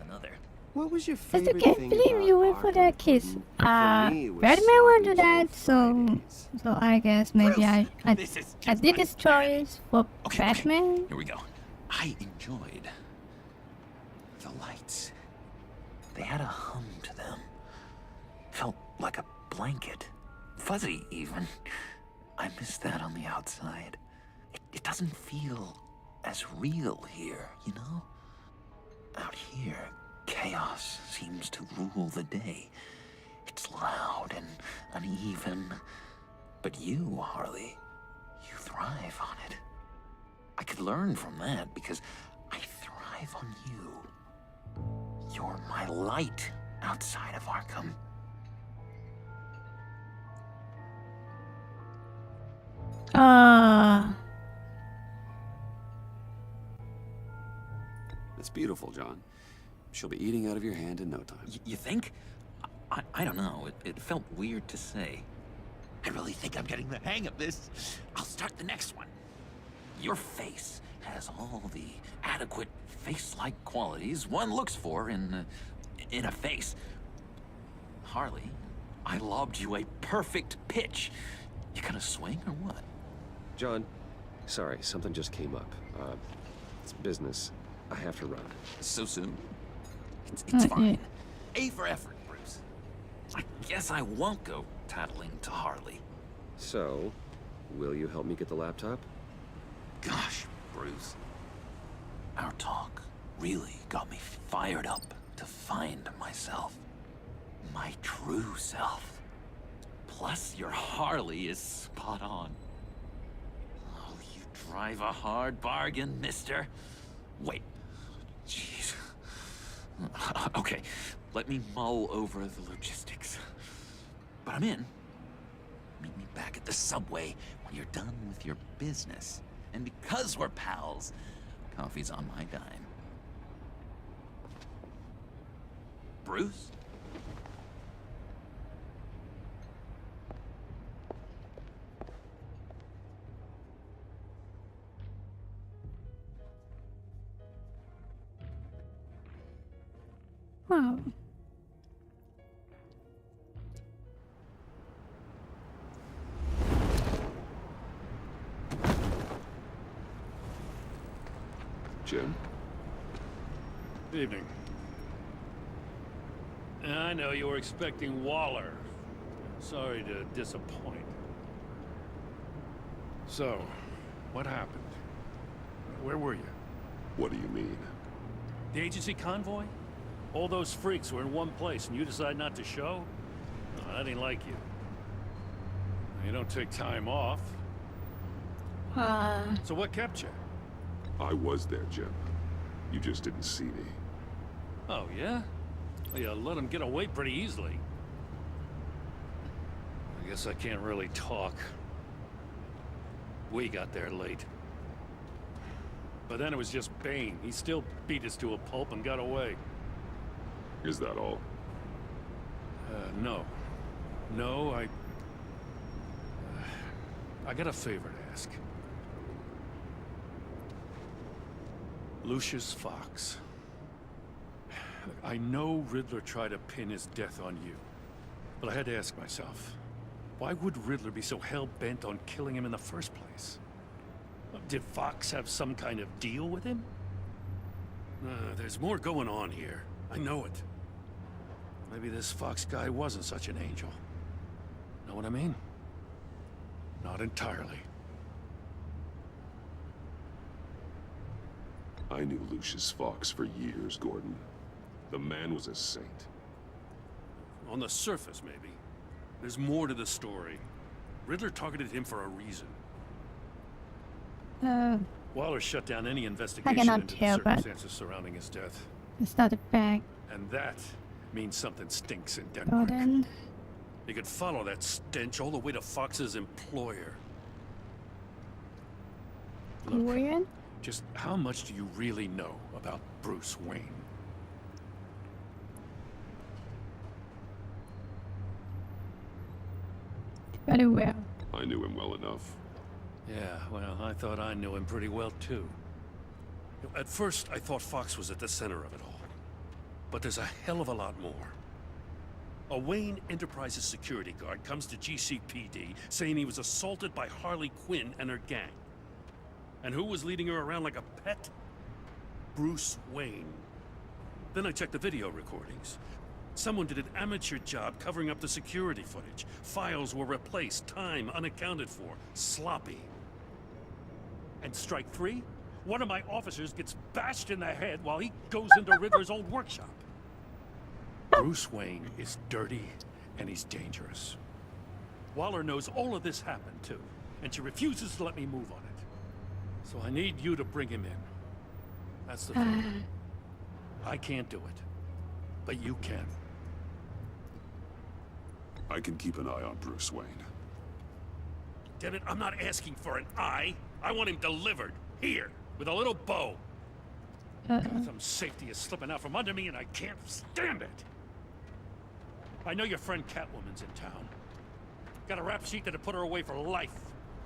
Another. What was your Just favorite can't thing believe about you went for that Arkham? kiss. For me, it was Batman won't do sloppy that, Joe so I guess maybe I This is I just did my this choice for Okay, Batman. Here we go. I enjoyed the lights. They had a hum to them. Felt like a blanket. Fuzzy, even. I miss that on the outside. It doesn't feel as real here, you know? Out here, chaos seems to rule the day. It's loud and uneven. But you, Harley, you thrive on it. I could learn from that because I thrive on you. You're my light outside of Arkham. It's beautiful, John. She'll be eating out of your hand in no time. You think? I don't know. It felt weird to say. I really think I'm getting the hang of this. I'll start the next one. Your face has all the adequate face-like qualities one looks for in a face. Harley, I lobbed you a perfect pitch. You gonna swing or what? John, sorry, something just came up. It's business. I have to run. So soon? It's fine. A for effort, Bruce. I guess I won't go tattling to Harley. So, will you help me get the laptop? Gosh, Bruce. Our talk really got me fired up to find myself. My true self. Plus, your Harley is spot on. Oh, you drive a hard bargain, mister. Wait. Jeez. Okay, let me mull over the logistics. But I'm in. Meet me back at the subway when you're done with your business. And because we're pals, coffee's on my dime. Bruce? Wow. Jim? Evening. I know you were expecting Waller. Sorry to disappoint. So, what happened? Where were you? What do you mean? The agency convoy? All those freaks were in one place and you decide not to show? Oh, I didn't like you. You don't take time off. So what kept you? I was there, Jim. You just didn't see me. Oh, yeah? Well, you let him get away pretty easily. I guess I can't really talk. We got there late. But then it was just Bane. He still beat us to a pulp and got away. Is that all? No. No, I got a favor to ask. Lucius Fox. Look, I know Riddler tried to pin his death on you, but I had to ask myself, why would Riddler be so hell-bent on killing him in the first place? Did Fox have some kind of deal with him? There's more going on here. I know it. Maybe this Fox guy wasn't such an angel. Know what I mean? Not entirely. I knew Lucius Fox for years, Gordon. The man was a saint. On the surface, maybe. There's more to the story. Riddler targeted him for a reason. Waller shut down any investigation cannot into tell, the but circumstances surrounding his death. it's not a fact. And that means something stinks in Denmark. Gordon. You could follow that stench all the way to Fox's employer. Look, Weird. just how much do you really know about Bruce Wayne? Very well. I knew him well enough. Yeah, well, I thought I knew him pretty well, too. At first, I thought Fox was at the center of it all. But there's a hell of a lot more. A Wayne Enterprises security guard comes to GCPD saying he was assaulted by Harley Quinn and her gang. And who was leading her around like a pet? Bruce Wayne. Then I checked the video recordings. Someone did an amateur job covering up the security footage. Files were replaced, time unaccounted for, sloppy. And strike three? One of my officers gets bashed in the head while he goes into Riddler's old workshop. Bruce Wayne is dirty and he's dangerous. Waller knows all of this happened too, and she refuses to let me move on it. So I need you to bring him in. That's the thing. I can't do it, but you can. I can keep an eye on Bruce Wayne. Damn it, I'm not asking for an eye. I want him delivered, here, with a little bow. Some safety is slipping out from under me and I can't stand it. I know your friend Catwoman's in town. Got a rap sheet that'll put her away for life.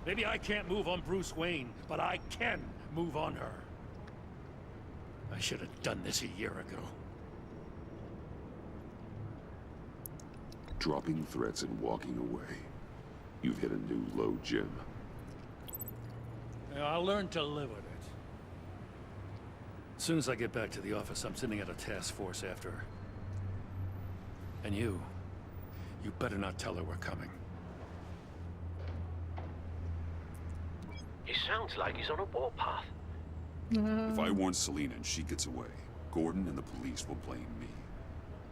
Maybe I can't move on Bruce Wayne, but I can move on her. I should have done this a year ago. Dropping threats and walking away. You've hit a new low, Jim. I'll learn to live with it. As soon as I get back to the office, I'm sending out a task force after her. And you better not tell her we're coming. He sounds like he's on a warpath. If I warn Selina and she gets away, Gordon and the police will blame me.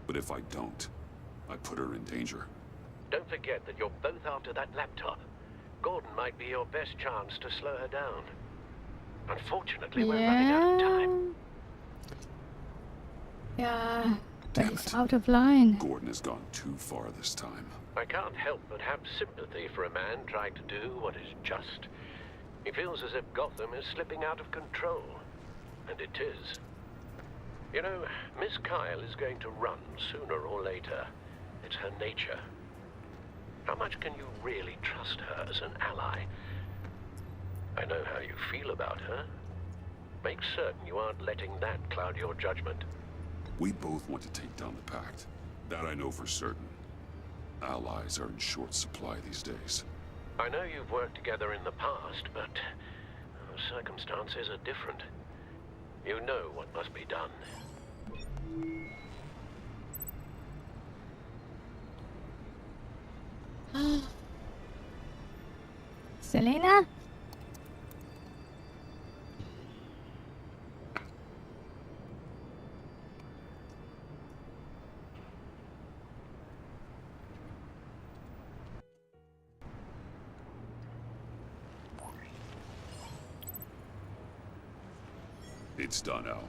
But if I don't, I put her in danger. Don't forget that you're both after that laptop. Gordon might be your best chance to slow her down. Unfortunately, we're running out of time. Yeah, but it's out of line. Gordon has gone too far this time. I can't help but have sympathy for a man trying to do what is just. He feels as if Gotham is slipping out of control. And it is. You know, Miss Kyle is going to run sooner or later. It's her nature. How much can you really trust her as an ally? I know how you feel about her. Make certain you aren't letting that cloud your judgment. We both want to take down the Pact. That I know for certain. Allies are in short supply these days. I know you've worked together in the past, but circumstances are different. You know what must be done. Selena? It's done, Al.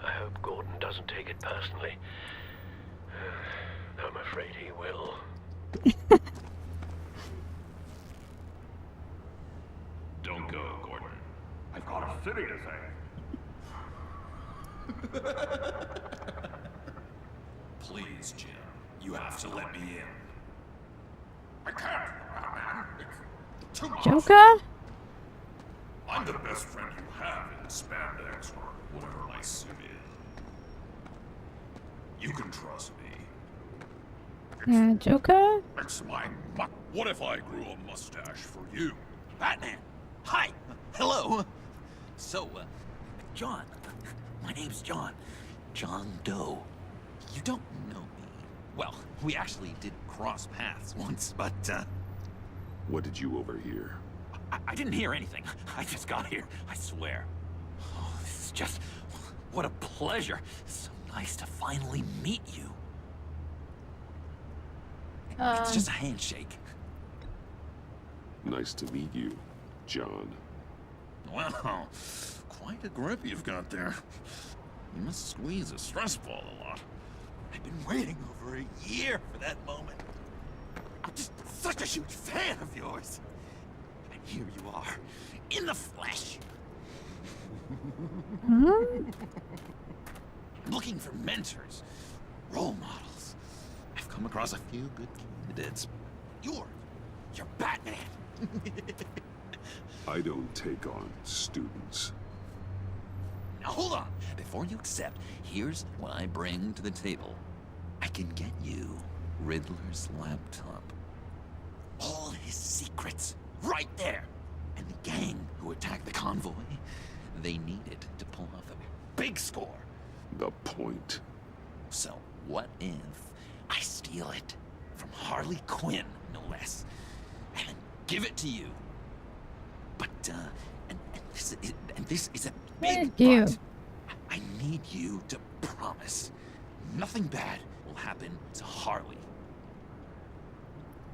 I hope Gordon doesn't take it personally. I'm afraid he will. Don't go, Gordon. I've got a city to save. Please, Jim. You have to let me in. I can't, Batman. Joker? I'm the best friend you have in spandex or whatever my suit is. You can trust me. Yeah, Joker? It's my what if I grew a mustache for you? Batman! Hi! Hello! So, John. My name's John. John Doe. You don't know me. Well, we actually did cross paths once, but, What did you overhear? I didn't hear anything. I just got here, I swear. Oh, this is just... What a pleasure. So nice to finally meet you. It's just a handshake. Nice to meet you, John. Wow, quite a grip you've got there. You must squeeze a stress ball a lot. I've been waiting over a year for that moment. I'm just such a huge fan of yours. And here you are, in the flesh. I'm looking for mentors, role models. I've come across a few good candidates. You're Batman. I don't take on students. Now hold on. Before you accept, here's what I bring to the table. I can get you Riddler's laptop. All his secrets, right there. And the gang who attacked the convoy, they needed to pull off a big score. The point. So what if I steal it from Harley Quinn, no less, and give it to you? But, and this is a big but. I need you to promise nothing bad will happen to Harley.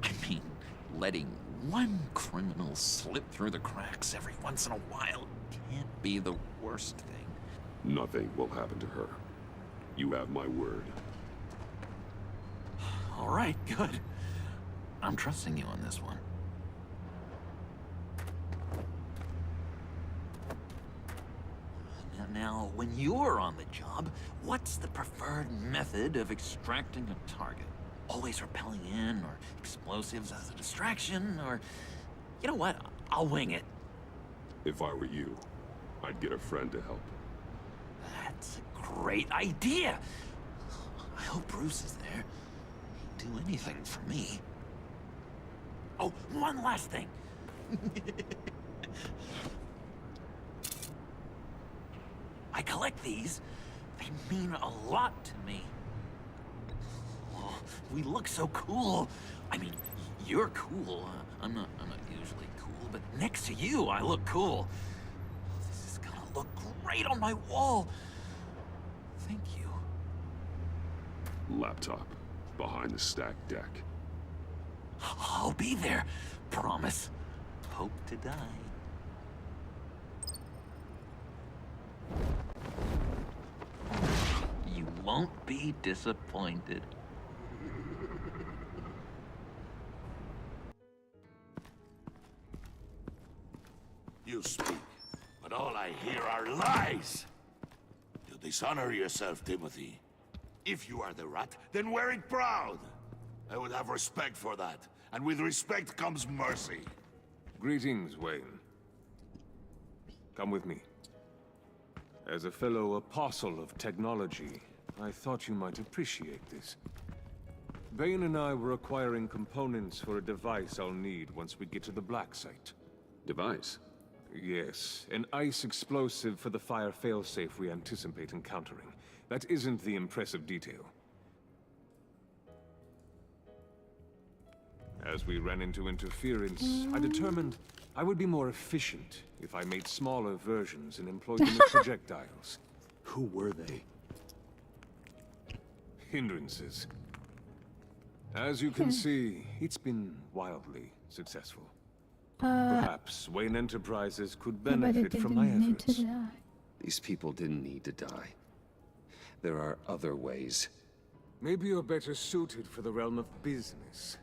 I mean, letting one criminal slip through the cracks every once in a while can't be the worst thing. Nothing will happen to her. You have my word. All right, good. I'm trusting you on this one. Now, when you're on the job, what's the preferred method of extracting a target? Always rappelling in, or explosives as a distraction, or... You know what? I'll wing it. If I were you, I'd get a friend to help. That's a great idea! I hope Bruce is there. He'd do anything for me. Oh, one last thing! I collect these. They mean a lot to me. Oh, we look so cool. I mean, you're cool. I'm not usually cool, but next to you, I look cool. This is gonna look great on my wall. Thank you. Laptop. Behind the stacked deck. I'll be there. Promise. Hope to die. You won't be disappointed. You speak, but all I hear are lies! You dishonor yourself, Timothy. If you are the rat, then wear it proud! I would have respect for that, and with respect comes mercy. Greetings, Wayne. Come with me. As a fellow apostle of technology, I thought you might appreciate this. Bane and I were acquiring components for a device I'll need once we get to the Black Site. Device? Yes, an ice explosive for the fire failsafe we anticipate encountering. That isn't the impressive detail. As we ran into interference, I determined I would be more efficient if I made smaller versions and employed them as projectiles. Who were they? Hindrances. As you can see, it's been wildly successful. Perhaps Wayne Enterprises could benefit from my efforts. These people didn't need to die. There are other ways. Maybe you're better suited for the realm of business.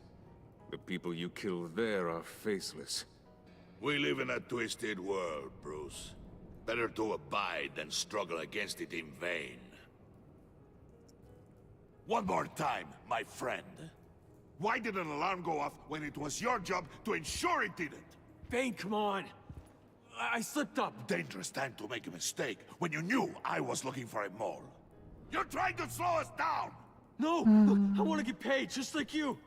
The people you kill there are faceless. We live in a twisted world, Bruce. Better to abide than struggle against it in vain. One more time, my friend. Why did an alarm go off when it was your job to ensure it didn't? Bane, come on. I slipped up. Dangerous time to make a mistake when you knew I was looking for a mole. You're trying to slow us down! No, look, I want to get paid, just like you.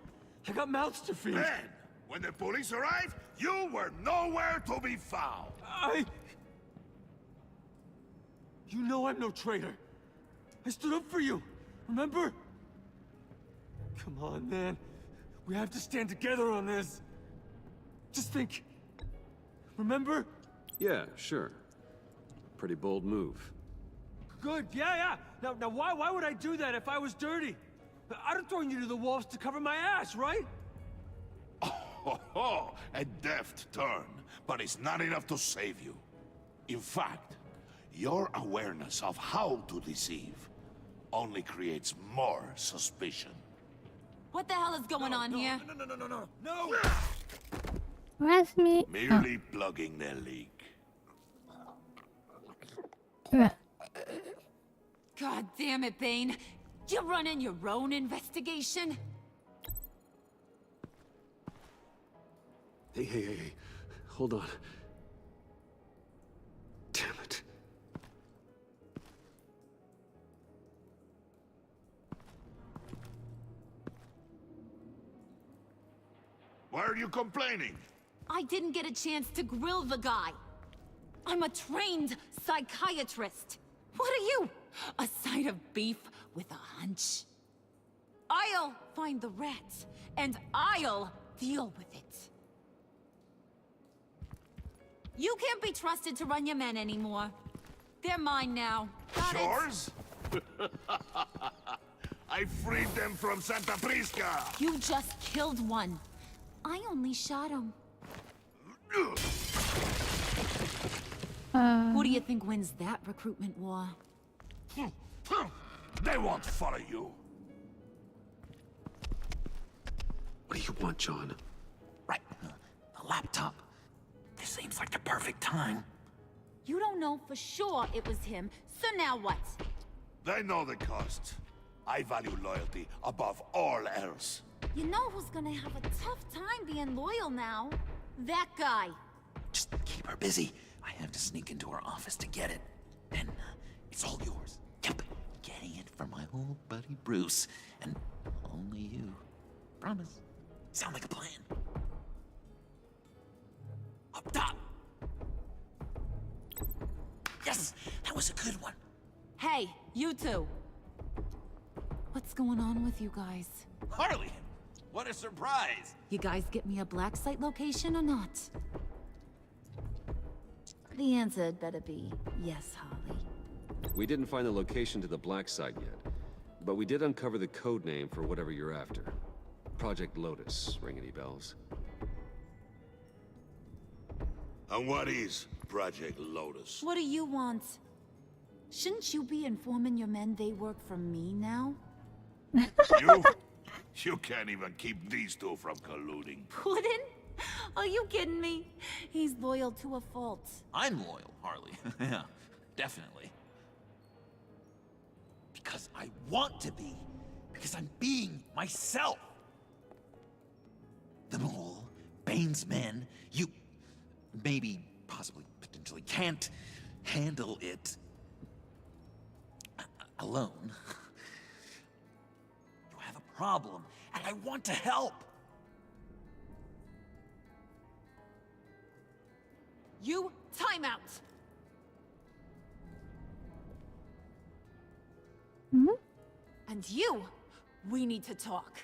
I got mouths to feed. Then, when the police arrived, you were nowhere to be found. You know I'm no traitor. I stood up for you, remember? Come on, man. We have to stand together on this. Just think. Remember? Yeah, sure. Pretty bold move. Good, yeah. Now why would I do that if I was dirty? I'd have thrown you to the wolves to cover my ass, right? Oh, a deft turn, but it's not enough to save you. In fact, your awareness of how to deceive only creates more suspicion. What the hell is going on here? No! Where's me? Merely plugging the leak. God damn it, Bane. You're running your own investigation? Hey. Hold on. Damn it. Why are you complaining? I didn't get a chance to grill the guy. I'm a trained psychiatrist. What are you? A side of beef with a hunch? I'll find the rats, and I'll deal with it. You can't be trusted to run your men anymore. They're mine now. Got it? Yours? I freed them from Santa Prisca! You just killed one. I only shot him. Who do you think wins that recruitment war? They won't follow you. What do you want, John? Right, the laptop. This seems like the perfect time. You don't know for sure it was him, so now what? They know the cost. I value loyalty above all else. You know who's gonna have a tough time being loyal now? That guy. Just keep her busy. I have to sneak into her office to get it. Then, it's all yours. Yep, getting it from my old buddy Bruce. And only you. Promise. Sound like a plan. Up top! Yes! That was a good one. Hey, you two. What's going on with you guys? Harley! What a surprise! You guys get me a black site location or not? The answer had better be yes, Harley. We didn't find the location to the black site yet, but we did uncover the code name for whatever you're after. Project Lotus. Ring any bells? And what is Project Lotus? What do you want? Shouldn't you be informing your men they work for me now? You? You can't even keep these two from colluding. Puddin'? Are you kidding me? He's loyal to a fault. I'm loyal, Harley. Yeah, definitely. Because I want to be. Because I'm being myself. The mole, Bane's men, you maybe, possibly, potentially can't handle it alone. You have a problem, and I want to help. You, time out! And you, we need to talk.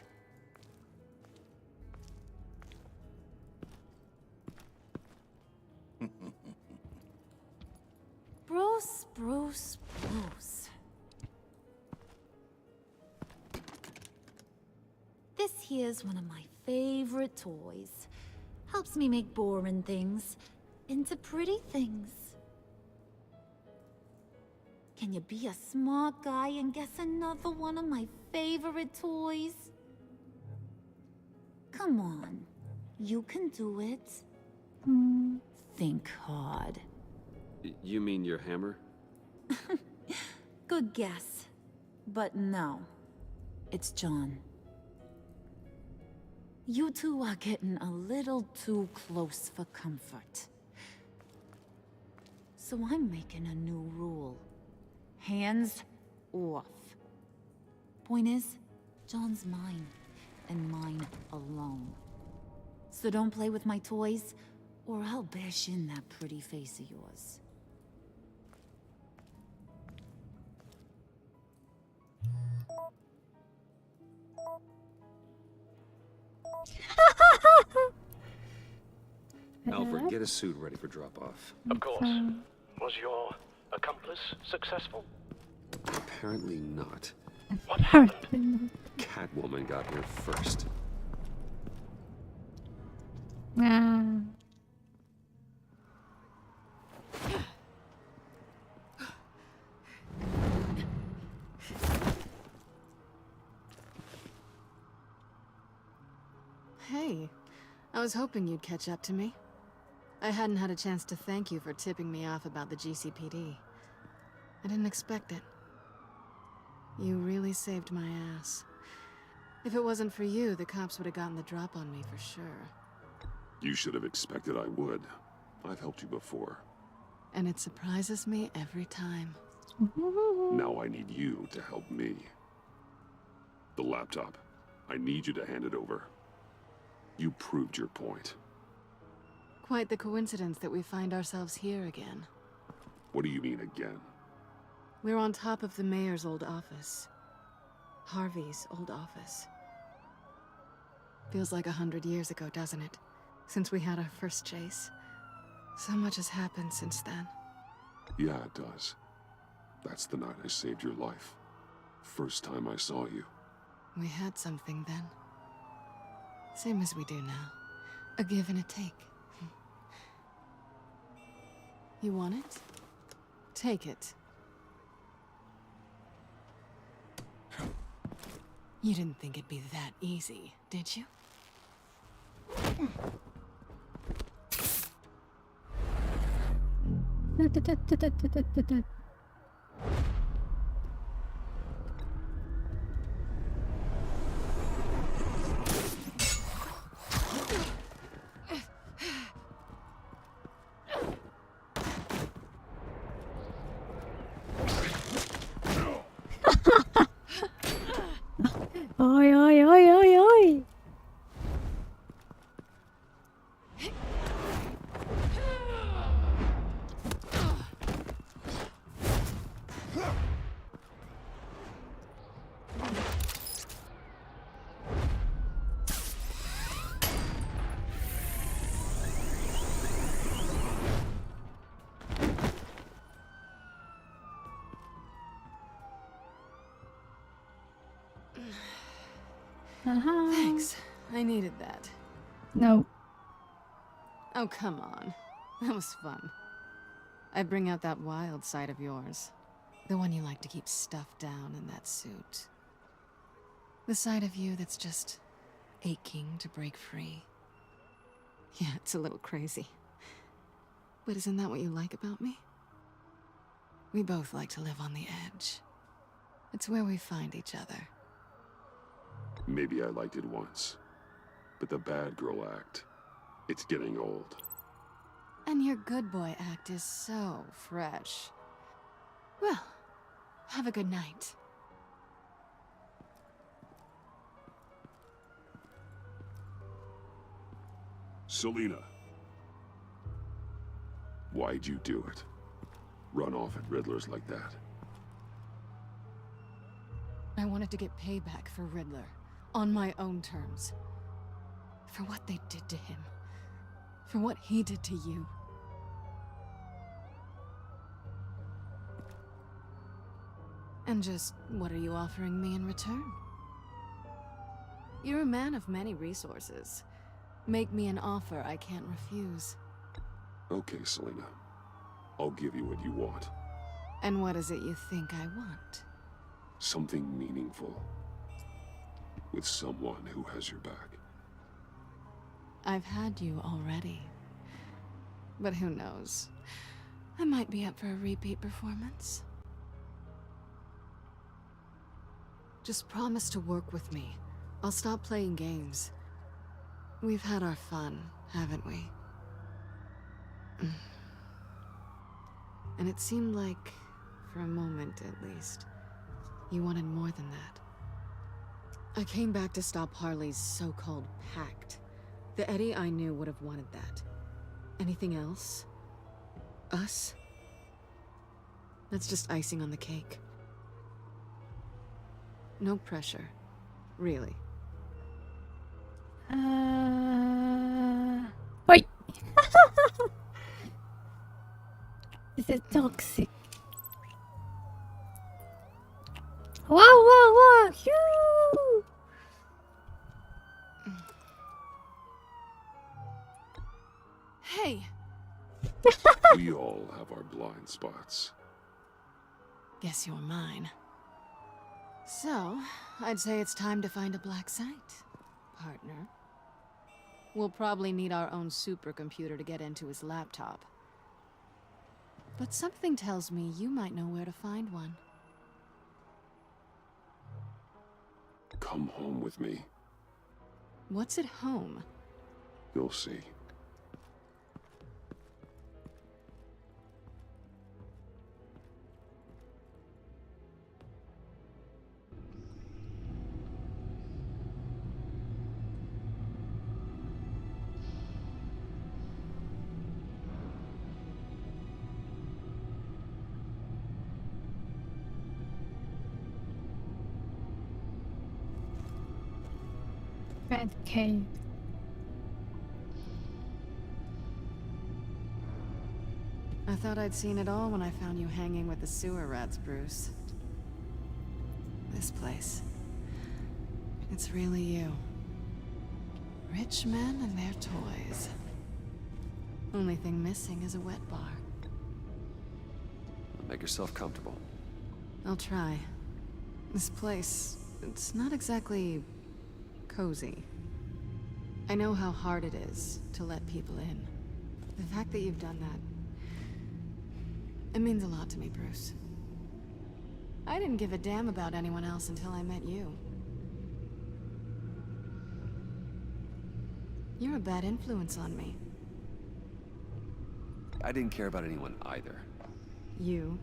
Bruce. This here's one of my favorite toys. Helps me make boring things into pretty things. Can you be a smart guy and guess another one of my favorite toys? Come on. You can do it. Think hard. You mean your hammer? Good guess. But no. It's John. You two are getting a little too close for comfort. So I'm making a new rule. Hands off. Point is, John's mine, and mine alone. So don't play with my toys, or I'll bash in that pretty face of yours. Alfred, get a suit ready for drop-off. Of course. Was your accomplice successful? Apparently not. What happened? Catwoman got here first. Hey, I was hoping you'd catch up to me. I hadn't had a chance to thank you for tipping me off about the GCPD. I didn't expect it. You really saved my ass. If it wasn't for you, the cops would have gotten the drop on me for sure. You should have expected I would. I've helped you before. And it surprises me every time. Now I need you to help me. The laptop. I need you to hand it over. You proved your point. Quite the coincidence that we find ourselves here again. What do you mean again? We're on top of the mayor's old office. Harvey's old office. Feels like 100 years ago, doesn't it? Since we had our first chase. So much has happened since then. Yeah, it does. That's the night I saved your life. First time I saw you. We had something then. Same as we do now. A give and a take. You want it? Take it. You didn't think it'd be that easy, did you? Oi, oi, oi, oi, oi. Thanks. I needed that. No. Oh, come on. That was fun. I bring out that wild side of yours. The one you like to keep stuffed down in that suit. The side of you that's just aching to break free. Yeah, it's a little crazy. But isn't that what you like about me? We both like to live on the edge. It's where we find each other. Maybe I liked it once. But the bad girl act, it's getting old. And your good boy act is so fresh. Well, have a good night. Selina. Why'd you do it? Run off at Riddlers like that? I wanted to get payback for Riddler. On my own terms. For what they did to him. For what he did to you. And just what are you offering me in return? You're a man of many resources. Make me an offer I can't refuse. Okay, Selina. I'll give you what you want. And what is it you think I want? Something meaningful. With someone who has your back. I've had you already. But who knows? I might be up for a repeat performance. Just promise to work with me. I'll stop playing games. We've had our fun, haven't we? And it seemed like, for a moment at least, you wanted more than that. I came back to stop Harley's so-called pact. The Eddie I knew would have wanted that. Anything else? Us? That's just icing on the cake. No pressure. Really. Wait. This is toxic. Wow, wow, wow! Phew! Hey! We all have our blind spots. Guess you're mine. So, I'd say it's time to find a black site, partner. We'll probably need our own supercomputer to get into his laptop. But something tells me you might know where to find one. Come home with me. What's at home? You'll see. Red cave. I thought I'd seen it all when I found you hanging with the sewer rats, Bruce. This place. It's really you. Rich men and their toys. Only thing missing is a wet bar. Make yourself comfortable. I'll try. This place, it's not exactly cozy. I know how hard it is to let people in. The fact that you've done that, it means a lot to me, Bruce. I didn't give a damn about anyone else until I met you. You're a bad influence on me. I didn't care about anyone either. You?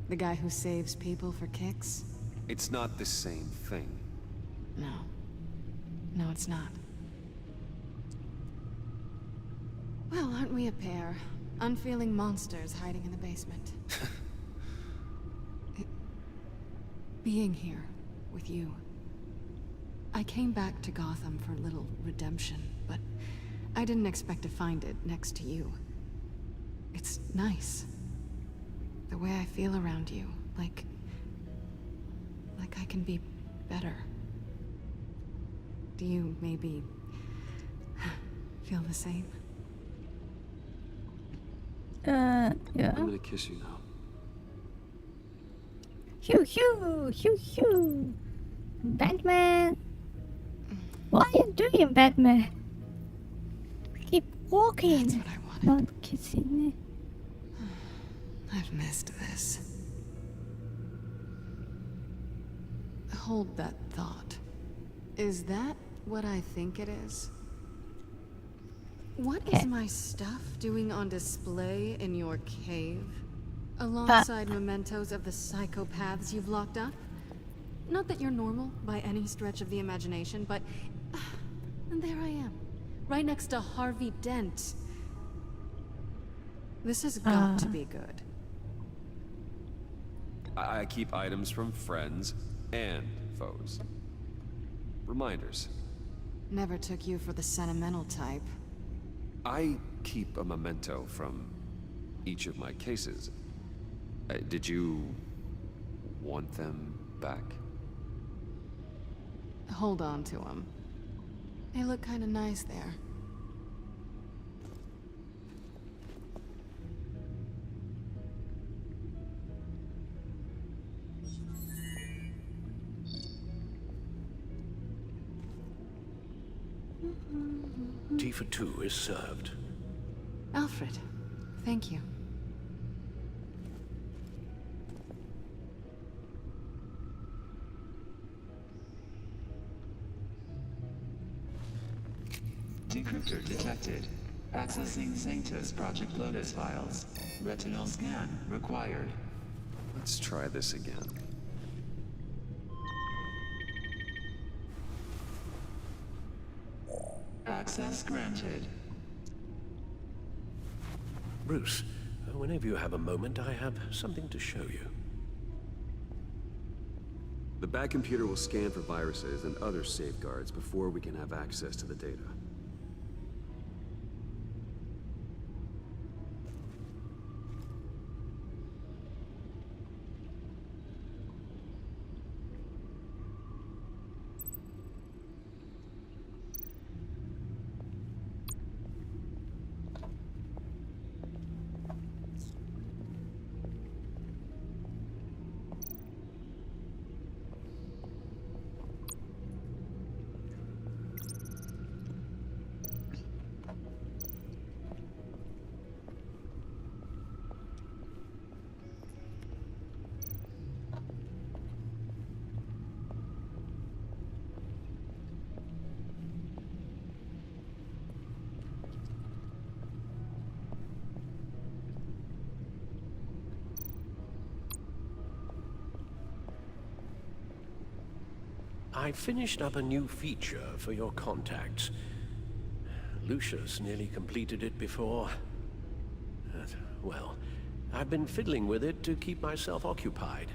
The guy who saves people for kicks? It's not the same thing. No. No, it's not. Well, aren't we a pair? Unfeeling monsters hiding in the basement. Being here with you. I came back to Gotham for a little redemption, but I didn't expect to find it next to you. It's nice. The way I feel around you, like I can be better. Do you maybe feel the same? Yeah. I'm gonna kiss you now. Hugh, Hugh, Hugh, Hugh. Batman. What are you doing, Batman? Keep walking. That's what I wanted. Not kissing me. I've missed this. Hold that thought. Is that what I think it is? What is my stuff doing on display in your cave? Alongside mementos of the psychopaths you've locked up? Not that you're normal by any stretch of the imagination, but... and there I am. Right next to Harvey Dent. This has got to be good. I keep items from friends and foes. Reminders. Never took you for the sentimental type. I keep a memento from each of my cases. Did you want them back? Hold on to them. They look kind of nice there. Tea for two is served. Alfred, thank you. Decryptor detected. Accessing Sanctus Project Lotus files. Retinal scan required. Let's try this again. Access granted. Bruce, whenever you have a moment, I have something to show you. The back computer will scan for viruses and other safeguards before we can have access to the data. I finished up a new feature for your contacts. Lucius nearly completed it before. Well, I've been fiddling with it to keep myself occupied.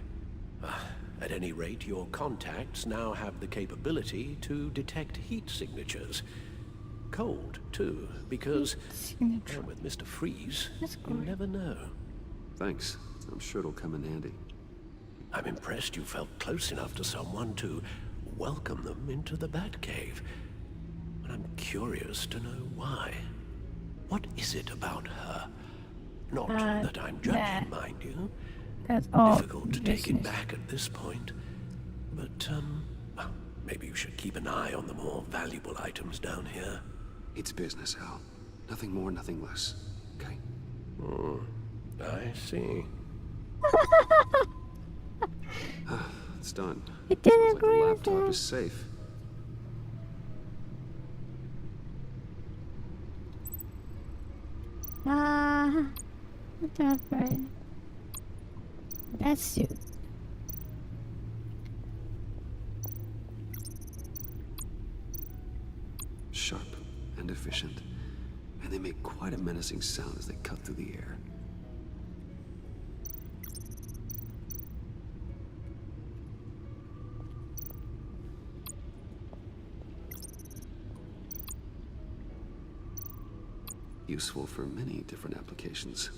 At any rate, your contacts now have the capability to detect heat signatures. Cold, too, because with Mr. Freeze, you never know. Thanks. I'm sure it'll come in handy. I'm impressed you felt close enough to someone to welcome them into the Batcave. But I'm curious to know why. What is it about her? Not that I'm judging, mind you. That's all. Difficult to take it back at this point. But, well, maybe you should keep an eye on the more valuable items down here. It's business, Al. Nothing more, nothing less. Okay? I see. It's done. It didn't Sounds like the laptop is safe. That's right. That's you. Sharp and efficient. And they make quite a menacing sound as they cut through the air. Useful for many different applications.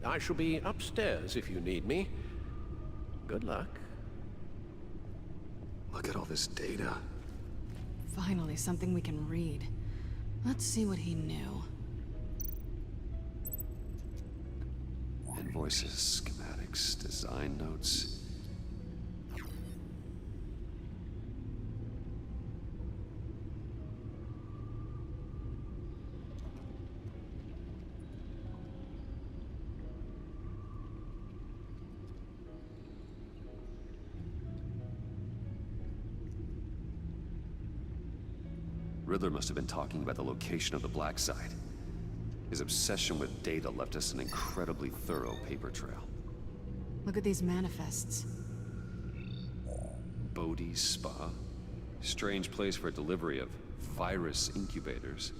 I shall be upstairs if you need me. Good luck. Look at all this data. Finally, something we can read. Let's see what he knew. Invoices, schematics, design notes. Riddler must have been talking about the location of the Black Site. His obsession with data left us an incredibly thorough paper trail. Look at these manifests. Bodhi's Spa? Strange place for delivery of virus incubators.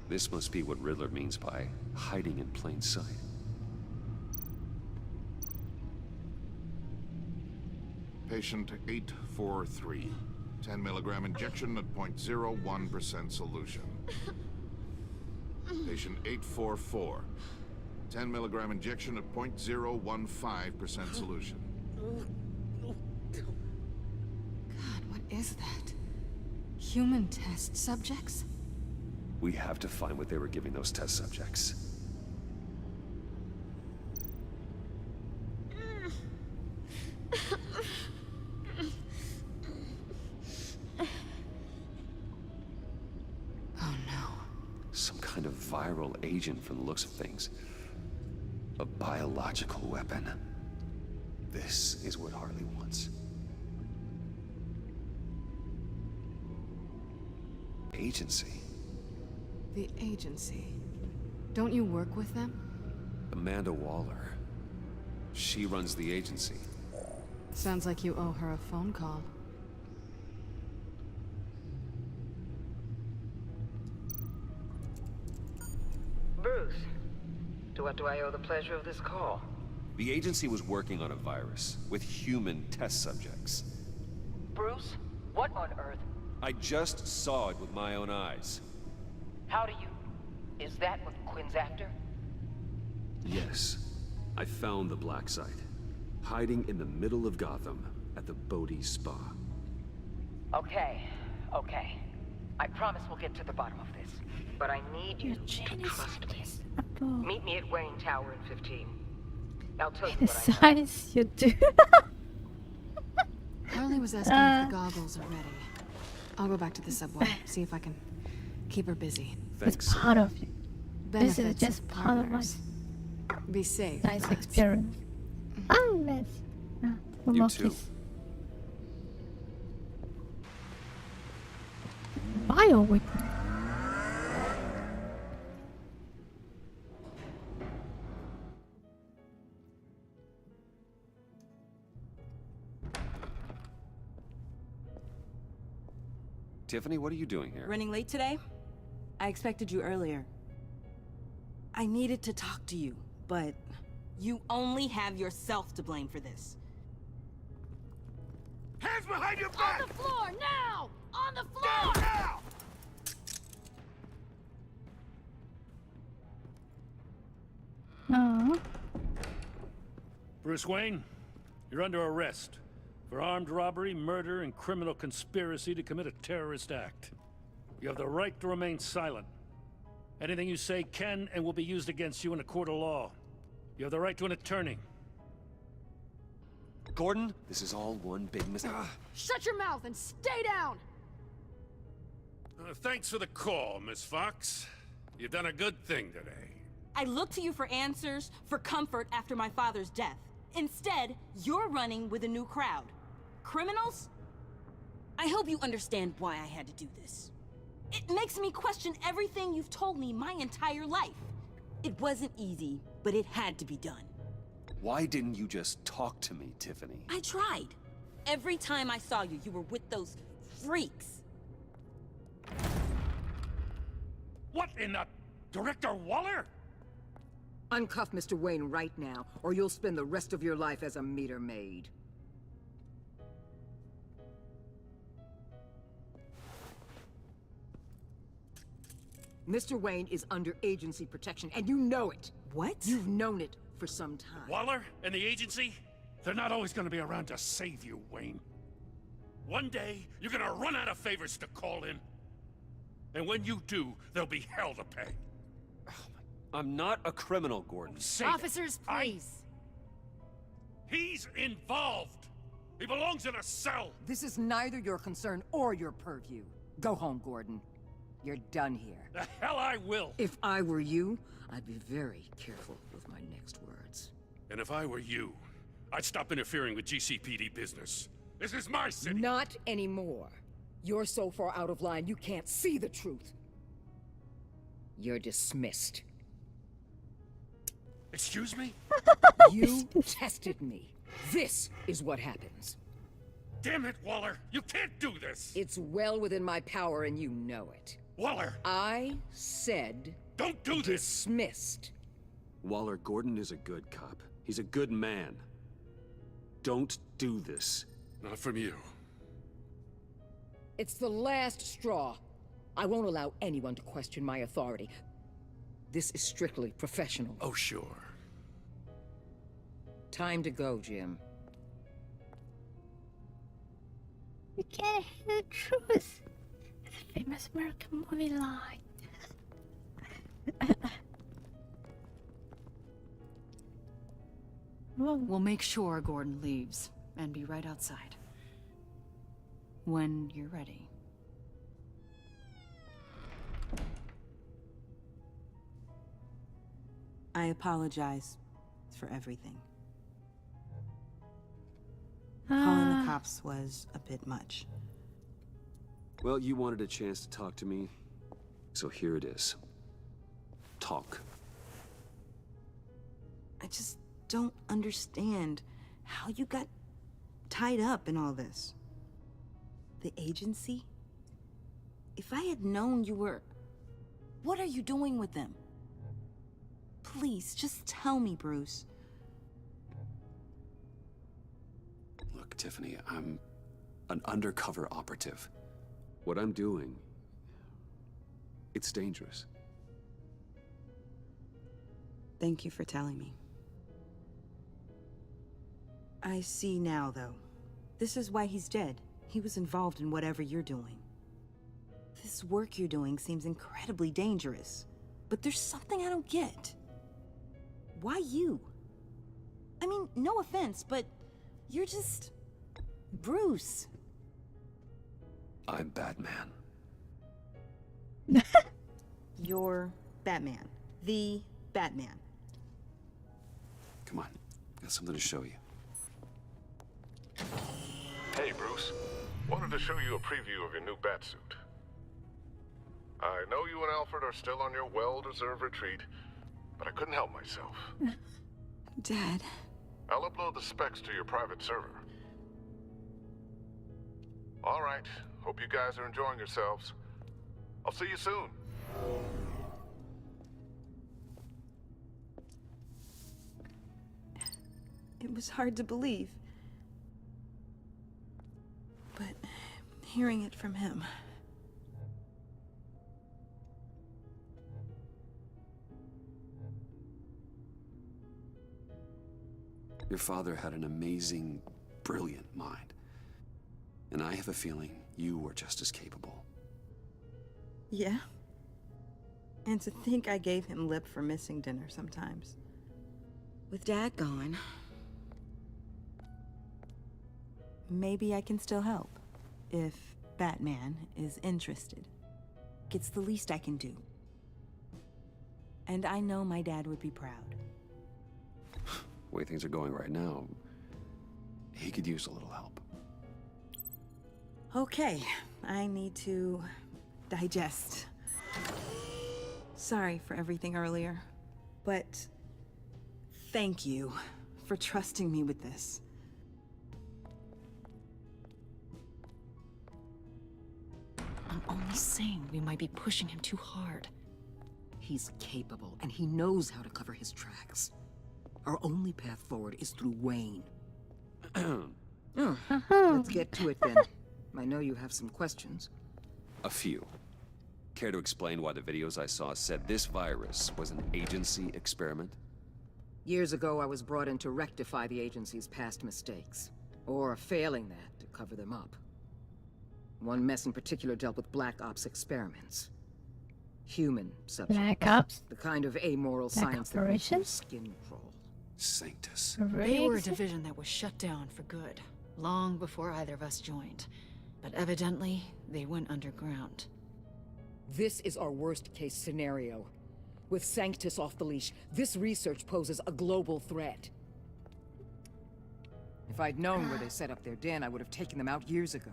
This must be what Riddler means by hiding in plain sight. Patient 843. 10 milligram injection at 0.01% solution. Patient 844. 10 milligram injection at 0.015% solution. is that? Human test subjects? We have to find what they were giving those test subjects. Oh no. Some kind of viral agent from the looks of things. A biological weapon. This is what Harley wants. Agency. The agency. Don't you work with them? Amanda Waller. She runs the agency. Sounds like you owe her a phone call. Bruce, to what do I owe the pleasure of this call? The agency was working on a virus with human test subjects. Bruce, what on earth? I just saw it with my own eyes. How do you... Is that what Quinn's after? Yes. I found the black site. Hiding in the middle of Gotham at the Bodhi Spa. Okay. I promise we'll get to the bottom of this. But I need you to trust me. Meet me at Wayne Tower in 15. I'll tell you The what I know. size you do. Harley was asking if the goggles are ready. I'll go back to the subway, see if I can keep her busy. It's part of it. This is Benefits just of part of my partners. Be safe. nice lads. experience. Oh, let's. You too. Bio weapon. Tiffany, what are you doing here? Running late today? I expected you earlier. I needed to talk to you, but you only have yourself to blame for this. Hands behind your back! On the floor, now! On the floor! Now! No. Bruce Wayne, you're under arrest for armed robbery, murder, and criminal conspiracy to commit a terrorist act. You have the right to remain silent. Anything you say can and will be used against you in a court of law. You have the right to an attorney. Gordon, this is all one big mistake. Shut your mouth and stay down! Thanks for the call, Miss Fox. You've done a good thing today. I looked to you for answers, for comfort after my father's death. Instead, you're running with a new crowd. Criminals? I hope you understand why I had to do this. It makes me question everything you've told me my entire life. It wasn't easy, but it had to be done. Why didn't you just talk to me, Tiffany? I tried. Every time I saw you, you were with those freaks. What in the... Director Waller? Uncuff Mr. Wayne right now, or you'll spend the rest of your life as a meter maid. Mr. Wayne is under agency protection, and you know it. What? You've known it for some time. Waller and the agency? They're not always gonna be around to save you, Wayne. One day, you're gonna run out of favors to call in. And when you do, there'll be hell to pay. I'm not a criminal, Gordon. Officers, please. He's involved. He belongs in a cell. This is neither your concern or your purview. Go home, Gordon. You're done here. The hell I will. If I were you, I'd be very careful with my next words. And if I were you, I'd stop interfering with GCPD business. This is my city. Not anymore. You're so far out of line, you can't see the truth. You're dismissed. Excuse me? You tested me. This is what happens. Damn it, Waller! You can't do this! It's well within my power and you know it. Waller! I said... Don't do this! Dismissed. Waller, Gordon is a good cop. He's a good man. Don't do this. Not from you. It's the last straw. I won't allow anyone to question my authority. This is strictly professional. Oh, sure. Time to go, Jim. You can't hear the truth. It's a famous American movie line. We'll make sure Gordon leaves and be right outside. When you're ready. I apologize for everything. Calling the cops was a bit much. Well, you wanted a chance to talk to me, so here it is. Talk. I just don't understand how you got tied up in all this. The agency? If I had known you were... What are you doing with them? Please, just tell me, Bruce. Look, Tiffany, I'm an undercover operative. What I'm doing, it's dangerous. Thank you for telling me. I see now, though. This is why he's dead. He was involved in whatever you're doing. This work you're doing seems incredibly dangerous. But there's something I don't get. Why you? I mean, no offense, but you're just... Bruce. I'm Batman. You're Batman. The Batman. Come on, got something to show you. Hey, Bruce. Wanted to show you a preview of your new batsuit. I know you and Alfred are still on your well-deserved retreat, but I couldn't help myself. Dad. I'll upload the specs to your private server. All right. Hope you guys are enjoying yourselves. I'll see you soon. It was hard to believe. But hearing it from him... Your father had an amazing, brilliant mind. And I have a feeling you were just as capable. Yeah? And to think I gave him lip for missing dinner sometimes. With Dad gone... Maybe I can still help. If Batman is interested. It's the least I can do. And I know my dad would be proud. The way things are going right now, he could use a little help. Okay, I need to digest. Sorry for everything earlier, but thank you for trusting me with this. I'm only saying we might be pushing him too hard. He's capable, and he knows how to cover his tracks. Our only path forward is through Wayne. Let's get to it then. I know you have some questions. A few. Care to explain why the videos I saw said this virus was an agency experiment? Years ago, I was brought in to rectify the agency's past mistakes. Or failing that, to cover them up. One mess in particular dealt with Black Ops experiments. Human subjects. Black Ops? The kind of amoral Black science that makes your skin crawl. Sanctus. They were a division that was shut down for good, long before either of us joined. But evidently, they went underground. This is our worst-case scenario. With Sanctus off the leash, this research poses a global threat. If I'd known where they set up their den, I would have taken them out years ago.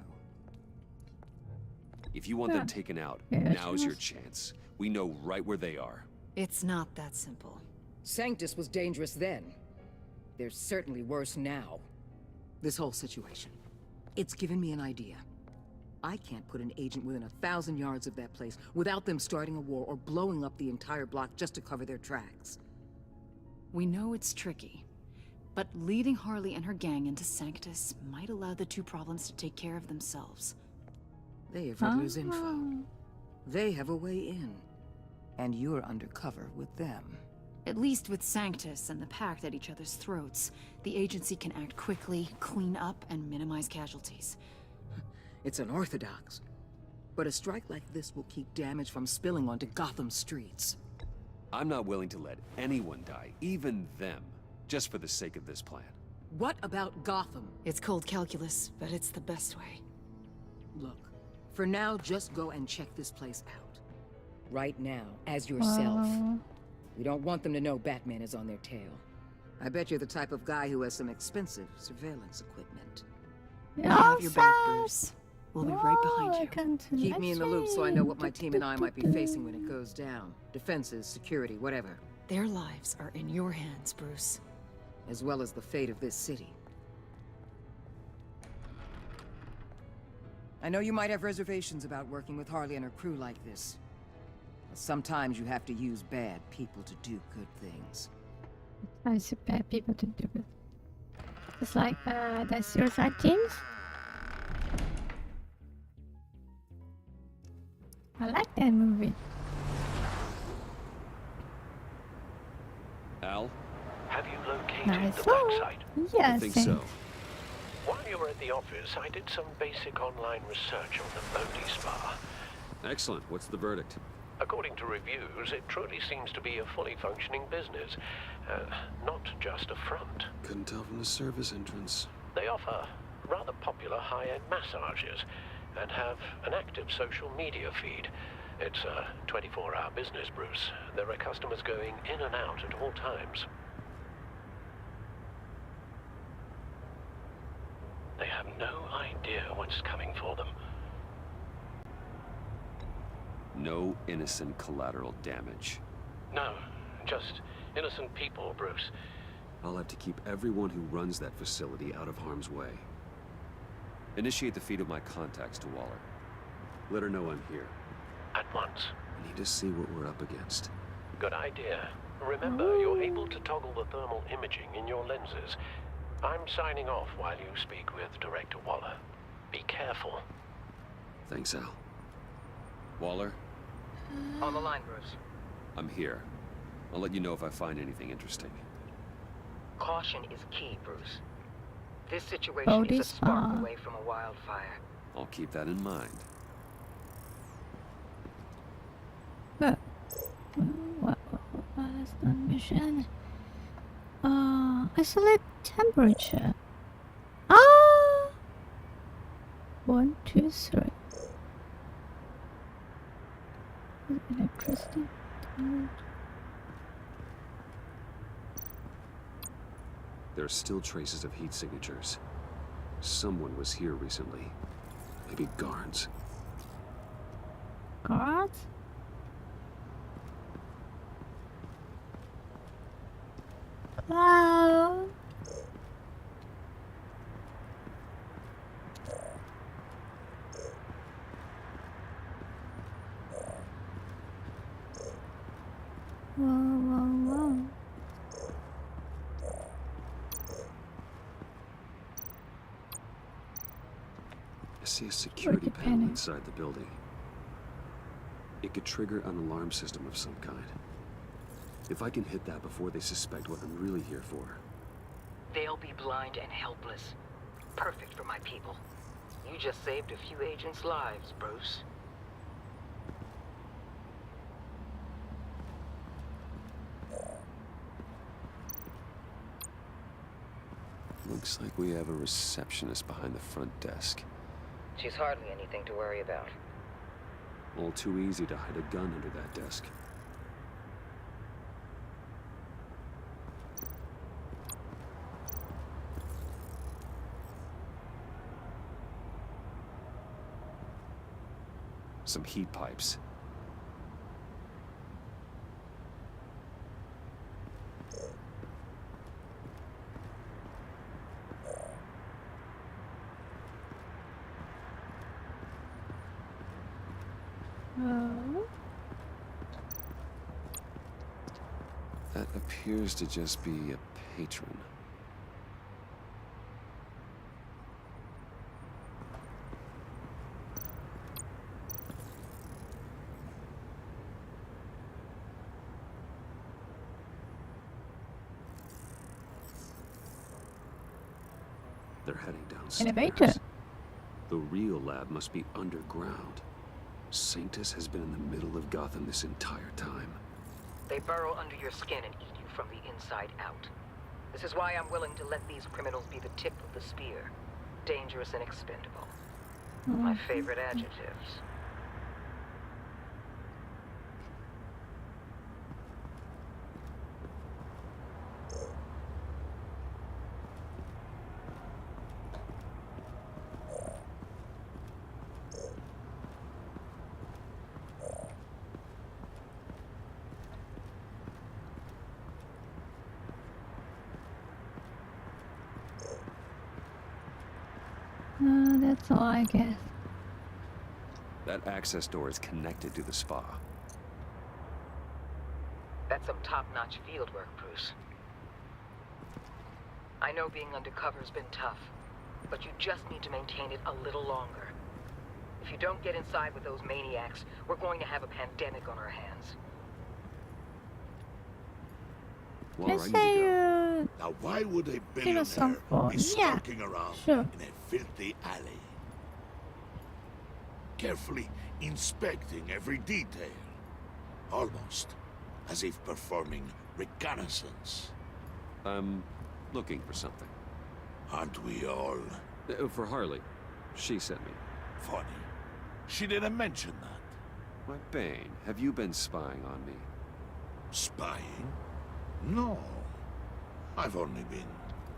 If you want them taken out, now's your chance. We know right where they are. It's not that simple. Sanctus was dangerous then. They're certainly worse now. This whole situation, it's given me an idea. I can't put an agent within 1,000 yards of that place without them starting a war or blowing up the entire block just to cover their tracks. We know it's tricky, but leading Harley and her gang into Sanctus might allow the two problems to take care of themselves. They have Riddler's info. They have a way in. And you're undercover with them. At least with Sanctus and the Pact at each other's throats, the agency can act quickly, clean up, and minimize casualties. It's unorthodox. But a strike like this will keep damage from spilling onto Gotham streets. I'm not willing to let anyone die, even them, just for the sake of this plan. What about Gotham? It's cold calculus, but it's the best way. Look, for now, just go and check this place out. Right now, as yourself. We don't want them to know Batman is on their tail. I bet you're the type of guy who has some expensive surveillance equipment. We have your back, Bruce. We'll be right behind you. Keep me in the loop so I know what my team and I might be facing when it goes down. Defenses, security, whatever. Their lives are in your hands, Bruce. As well as the fate of this city. I know you might have reservations about working with Harley and her crew like this. But sometimes you have to use bad people to do good things. I see bad people to do it. It's like the Suicide Teams. I like that movie. Al? Have you located Nice. the backside? Yes. I think so. While you were at the office, I did some basic online research on the Bodhi Spa. Excellent. What's the verdict? According to reviews, it truly seems to be a fully functioning business, not just a front. Couldn't tell from the service entrance. They offer rather popular high-end massages and have an active social media feed. It's a 24-hour business, Bruce. There are customers going in and out at all times. They have no idea what's coming for them. No innocent collateral damage. No, just innocent people, Bruce. I'll have to keep everyone who runs that facility out of harm's way. Initiate the feed of my contacts to Waller. Let her know I'm here. At once. I need to see what we're up against. Good idea. Remember, you're able to toggle the thermal imaging in your lenses. I'm signing off while you speak with Director Waller. Be careful. Thanks, Al. Waller? On the line, Bruce. I'm here. I'll let you know if I find anything interesting. Caution is key, Bruce. This situation is a spark away from a wildfire. I'll keep that in mind. What is the mission? Isolate temperature. 1, 2, 3. Electricity. There are still traces of heat signatures. Someone was here recently. Maybe guards. Guards? Hello? Whoa, whoa, whoa. I see a security panel inside the building. It could trigger an alarm system of some kind. If I can hit that before they suspect what I'm really here for. They'll be blind and helpless. Perfect for my people. You just saved a few agents' lives, Bruce. Looks like we have a receptionist behind the front desk. She's hardly anything to worry about. All too easy to hide a gun under that desk. Some heat pipes. That appears to just be a patron. They're heading downstairs. Elevator. The real lab must be underground. Sanctus has been in the middle of Gotham this entire time. They burrow under your skin and eat you from the inside out. This is why I'm willing to let these criminals be the tip of the spear. Dangerous and expendable. My favorite adjectives. That's all I guess. That access door is connected to the spa. That's some top-notch field work, Bruce. I know being undercover's been tough, but you just need to maintain it a little longer. If you don't get inside with those maniacs, we're going to have a pandemic on our hands. Well, I need to go. Now, why would a Give billionaire us some fun. be Yeah, skulking around sure. in a filthy alley? Carefully inspecting every detail. Almost as if performing reconnaissance. I'm looking for something. Aren't we all? For Harley. She sent me. Funny. She didn't mention that. Why, Bane, have you been spying on me? Spying? No. I've only been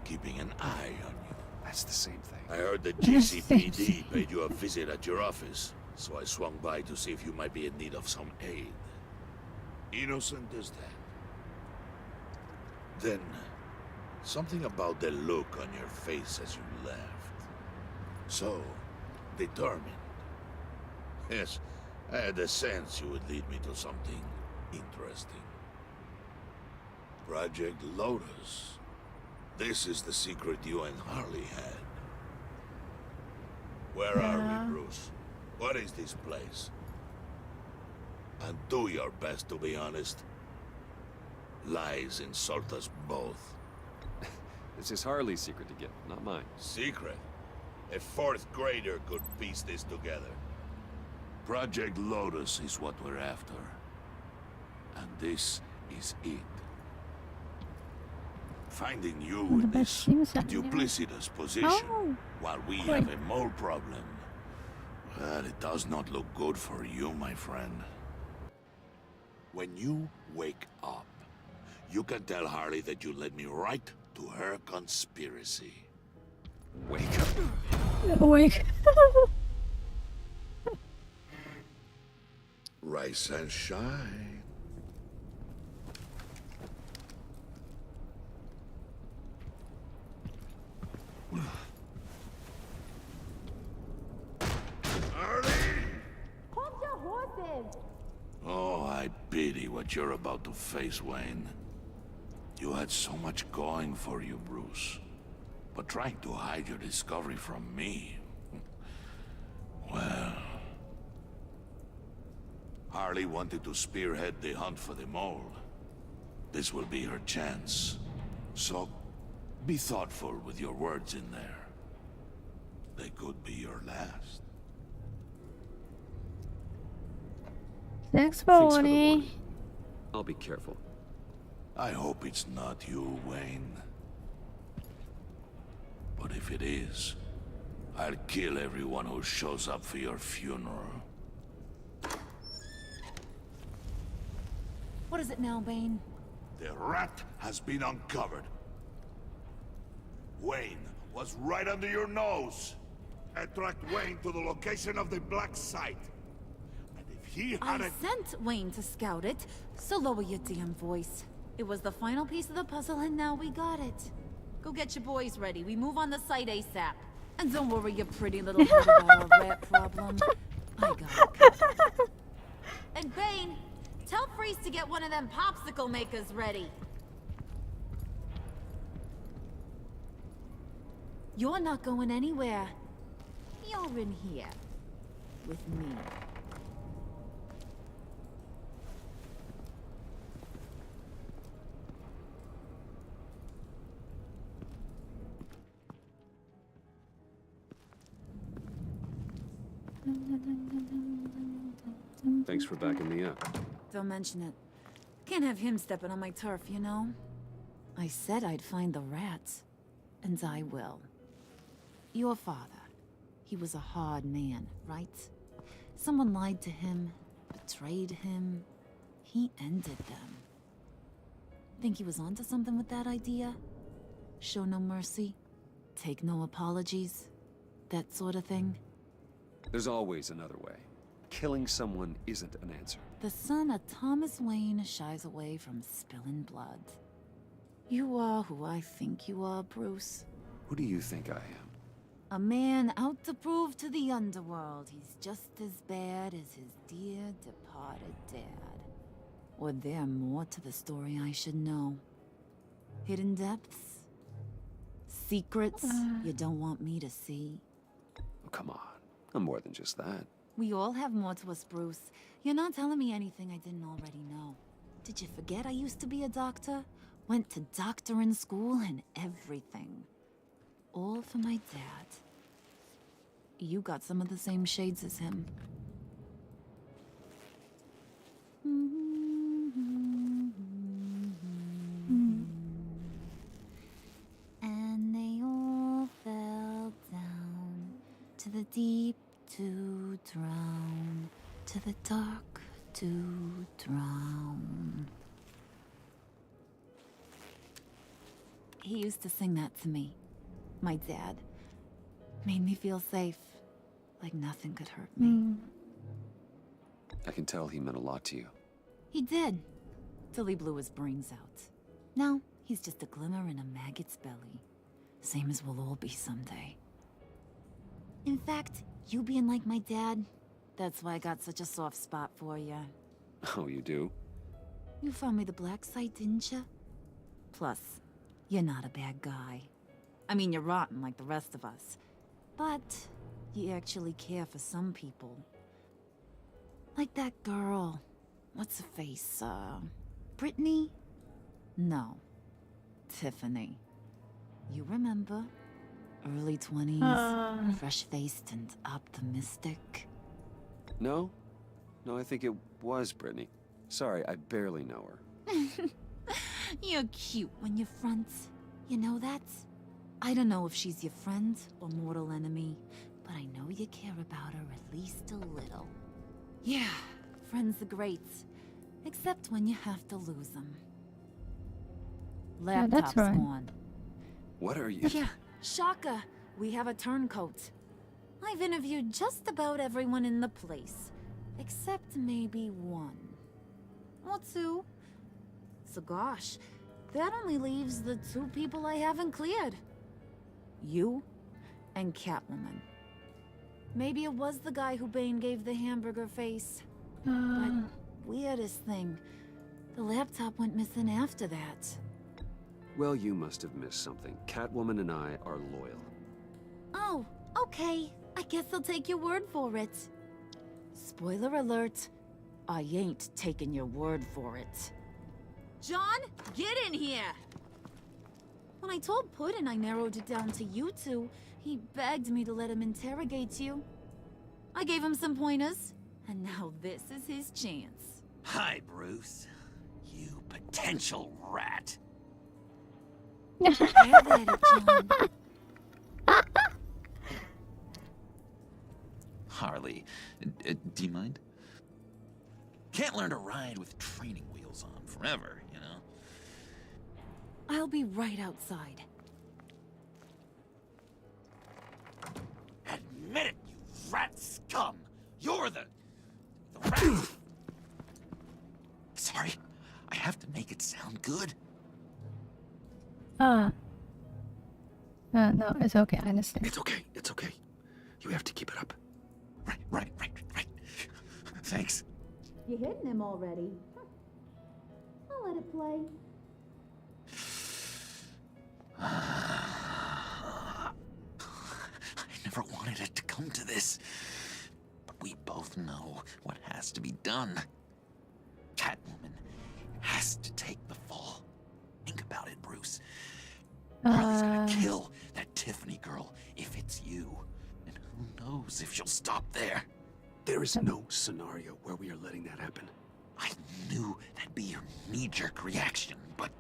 keeping an eye on you. That's the same thing. I heard the GCPD paid you a visit at your office, so I swung by to see if you might be in need of some aid. Innocent as that. Then, something about the look on your face as you left. So, determined. Yes, I had a sense you would lead me to something interesting. Project Lotus. This is the secret you and Harley had. Where are we, Bruce? What is this place? And do your best to be honest. Lies insult us both. This is Harley's secret to get, not mine. Secret? A fourth grader could piece this together. Project Lotus is what we're after. And this is it. Finding you in this duplicitous position while we have a mole problem. Well, it does not look good for you, my friend. When you wake up, you can tell Harley that you led me right to her conspiracy. Wake up. Wake. Rise and shine. Hold your horses! Oh, I pity what you're about to face, Wayne. You had so much going for you, Bruce. But trying to hide your discovery from me... Well... Harley wanted to spearhead the hunt for the mole. This will be her chance. So, be thoughtful with your words in there. They could be your last. Thanks for warning. I'll be careful. I hope it's not you, Wayne. But if it is, I'll kill everyone who shows up for your funeral. What is it now, Bane? The rat has been uncovered. Wayne was right under your nose. I tracked Wayne to the location of the black site. And if he had I sent Wayne to scout it, so lower your damn voice. It was the final piece of the puzzle, and now we got it. Go get your boys ready. We move on the site ASAP. And don't worry your pretty little head about our rat problem. I got it. And Bane, tell Freeze to get one of them popsicle makers ready. You're not going anywhere. You're in here. With me. Thanks for backing me up. Don't mention it. Can't have him stepping on my turf, you know? I said I'd find the rats. And I will. Your father. He was a hard man, right? Someone lied to him, betrayed him. He ended them. Think he was onto something with that idea? Show no mercy? Take no apologies? That sort of thing? There's always another way. Killing someone isn't an answer. The son of Thomas Wayne shies away from spilling blood. You are who I think you are, Bruce. Who do you think I am? A man out to prove to the underworld he's just as bad as his dear departed dad. Or there more to the story I should know? Hidden depths? Secrets you don't want me to see? Oh, come on. I'm more than just that. We all have more to us, Bruce. You're not telling me anything I didn't already know. Did you forget I used to be a doctor? Went to doctoring school and everything. All for my dad. You got some of the same shades as him. And they all fell down to the deep to drown, to the dark to drown. He used to sing that to me. My dad. Made me feel safe. Like nothing could hurt me. I can tell he meant a lot to you. He did. Till he blew his brains out. Now, he's just a glimmer in a maggot's belly. Same as we'll all be someday. In fact, you being like my dad, that's why I got such a soft spot for you. Oh, you do? You found me the black site, didn't you? Plus, you're not a bad guy. I mean, you're rotten like the rest of us. But you actually care for some people. Like that girl. What's her face? Brittany? No. Tiffany. You remember? Early 20s, fresh-faced and optimistic. No? No, I think it was Brittany. Sorry, I barely know her. You're cute when you front. You know that? I don't know if she's your friend or mortal enemy, but I know you care about her at least a little. Yeah, friends are great. Except when you have to lose them. Yeah, Laptop's that's right. gone. What are you? Yeah, shocker. We have a turncoat. I've interviewed just about everyone in the place. Except maybe one. Or two. So gosh, that only leaves the two people I haven't cleared. You and Catwoman. Maybe it was the guy who Bane gave the hamburger face. But weirdest thing, the laptop went missing after that. Well, you must have missed something. Catwoman and I are loyal. Oh, okay. I guess I'll take your word for it. Spoiler alert, I ain't taking your word for it. John, get in here! When I told Puddin' I narrowed it down to you two, he begged me to let him interrogate you. I gave him some pointers, and now this is his chance. Hi, Bruce. You potential rat. Have at it, John. Harley, do you mind? Can't learn to ride with training wheels on forever, you know? I'll be right outside. Admit it, you rat scum! You're the rat! Sorry, I have to make it sound good. No, it's okay, I understand. It's okay, it's okay. You have to keep it up. Right. Thanks. You're hitting him already. I'll let it play. I never wanted it to come to this. But we both know what has to be done. Catwoman has to take the fall. Think about it, Bruce. Harley's gonna kill that Tiffany girl if it's you. And who knows if she'll stop there. There is no scenario where we are letting that happen. I knew that'd be your knee-jerk reaction, but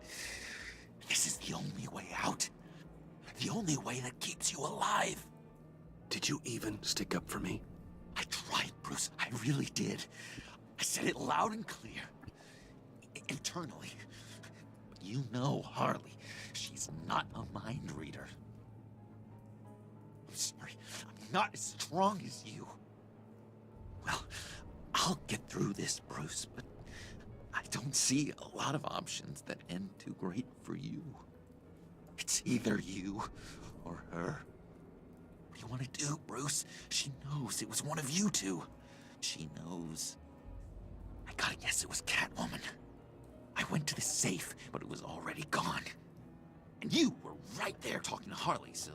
this is the only way out. The only way that keeps you alive. Did you even stick up for me? I tried, Bruce. I really did. I said it loud and clear. Internally. But you know Harley. She's not a mind reader. I'm sorry. I'm not as strong as you. Well, I'll get through this, Bruce, but I don't see a lot of options that end too great for you. It's either you or her. What do you want to do, Bruce? She knows it was one of you two. She knows. I gotta guess it was Catwoman. I went to the safe, but it was already gone. And you were right there talking to Harley, so...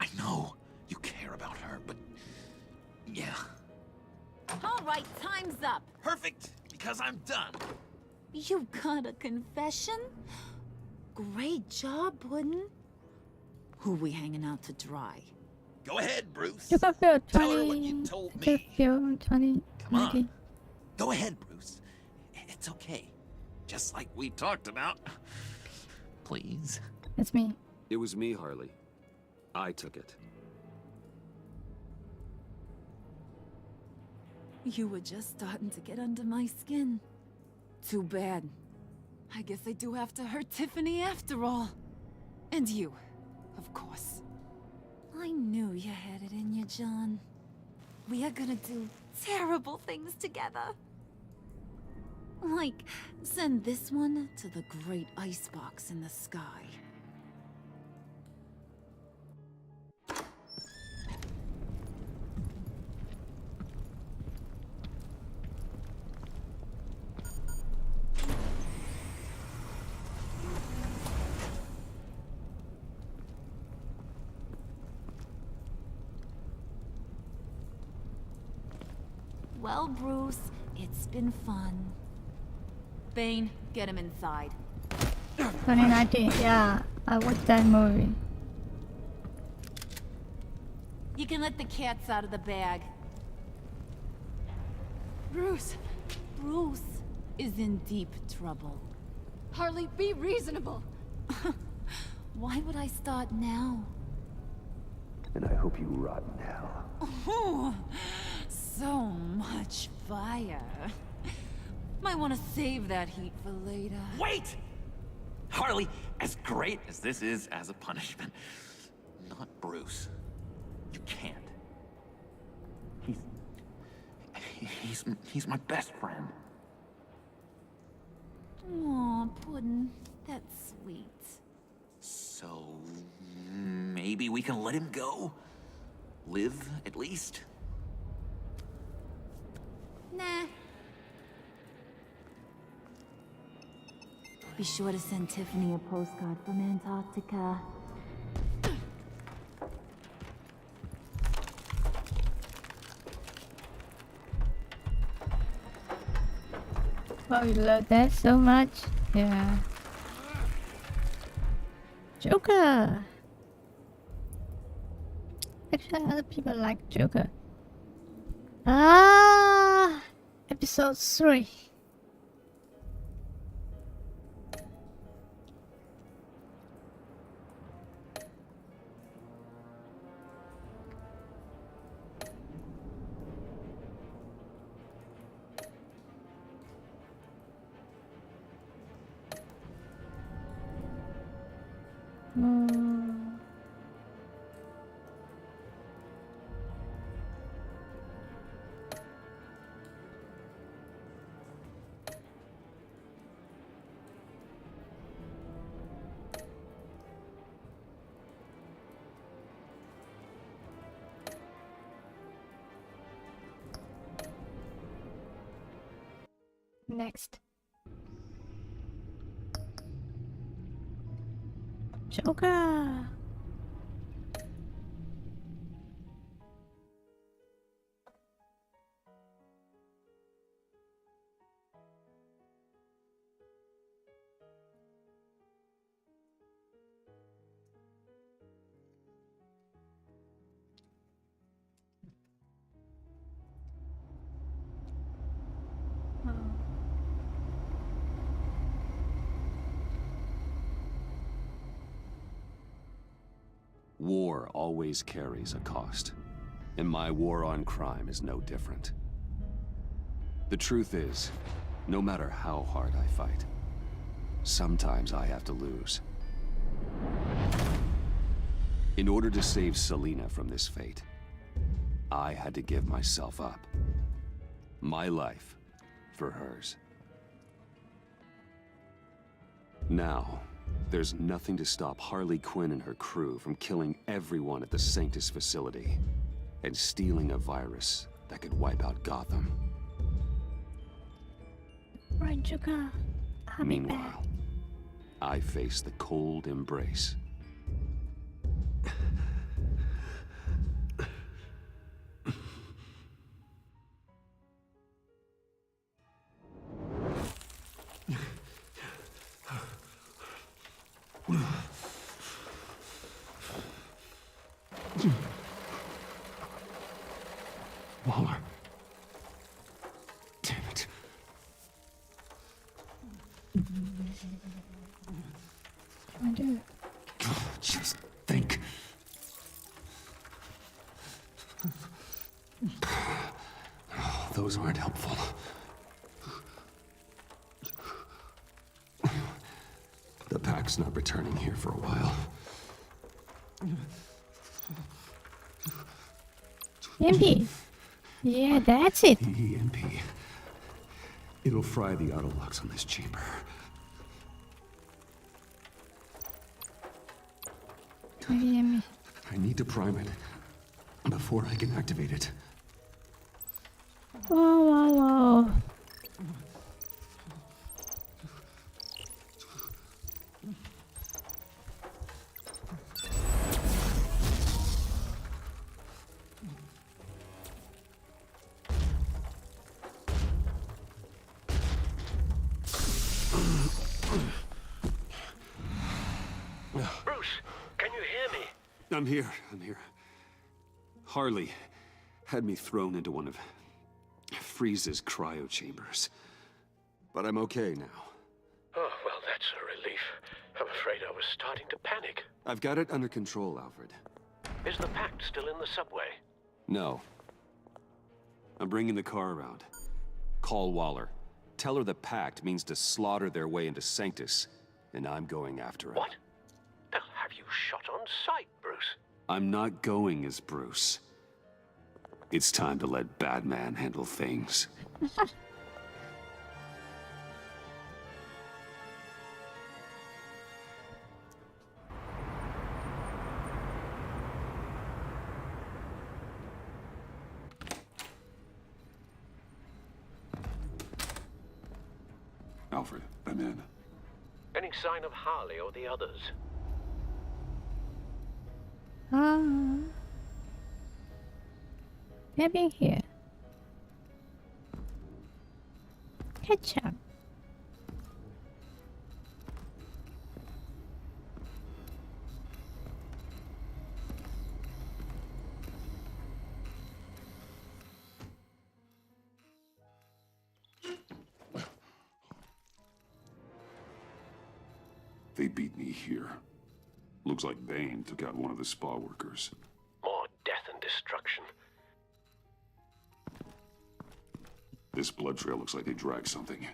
I know you care about her, but... yeah. All right, time's up. Perfect, because I'm done. You got a confession? Great job, Puddin'. Who we hanging out to dry? Go ahead, Bruce. You got feel Tell her what 20. you told I me. feel 20. Come on. Okay. Go ahead, Bruce. It's okay. Just like we talked about. Please. It's me. It was me, Harley. I took it. You were just starting to get under my skin. Too bad. I guess I do have to hurt Tiffany after all. And you, of course. I knew you had it in you, John. We are gonna do terrible things together. Like, send this one to the great icebox in the sky. Well, Bruce, it's been fun. Bane, get him inside. 2019. Yeah, I watched that movie. You can let the cats out of the bag. Bruce! Bruce is in deep trouble. Harley, be reasonable! Why would I start now? And I hope you rot in hell. Oh, so much fire. Might want to save that heat for later. Wait! Harley, as great as this is as a punishment, not Bruce. You can't. He's my best friend. Aw, Puddin', that's sweet. So maybe we can let him go? Live, at least? Nah. Be sure to send Tiffany a postcard from Antarctica. Oh, you love that so much? Yeah. Joker! Actually, other people like Joker. Ah! Episode 3. Next. Joker! War always carries a cost, and my war on crime is no different. The truth is, no matter how hard I fight, sometimes I have to lose. In order to save Selina from this fate, I had to give myself up. My life for hers. Now, there's nothing to stop Harley Quinn and her crew from killing everyone at the Sanctus facility and stealing a virus that could wipe out Gotham. Right, Joker. Meanwhile, I face the cold embrace. Waller. Damn it. I do. Just think. Those aren't helpful. The pack's not returning here for a while. EMP. Yeah, that's it. EMP. It'll fry the auto locks on this chamber. EMP. I need to prime it before I can activate it. Whoa, whoa, whoa. Bruce, can you hear me? I'm here. Harley had me thrown into one of Freeze's cryo chambers. But I'm okay now. Oh, well, that's a relief. I'm afraid I was starting to panic. I've got it under control, Alfred. Is the Pact still in the subway? No. I'm bringing the car around. Call Waller. Tell her the Pact means to slaughter their way into Sanctus, and I'm going after it. What? They'll have you shot on sight, Bruce. I'm not going as Bruce. It's time to let Batman handle things. Alfred, I'm in. Any sign of Harley or the others? Maybe here. Ketchup. They beat me here. Looks like Bane took out one of the spa workers. More death and destruction. This blood trail looks like they dragged something.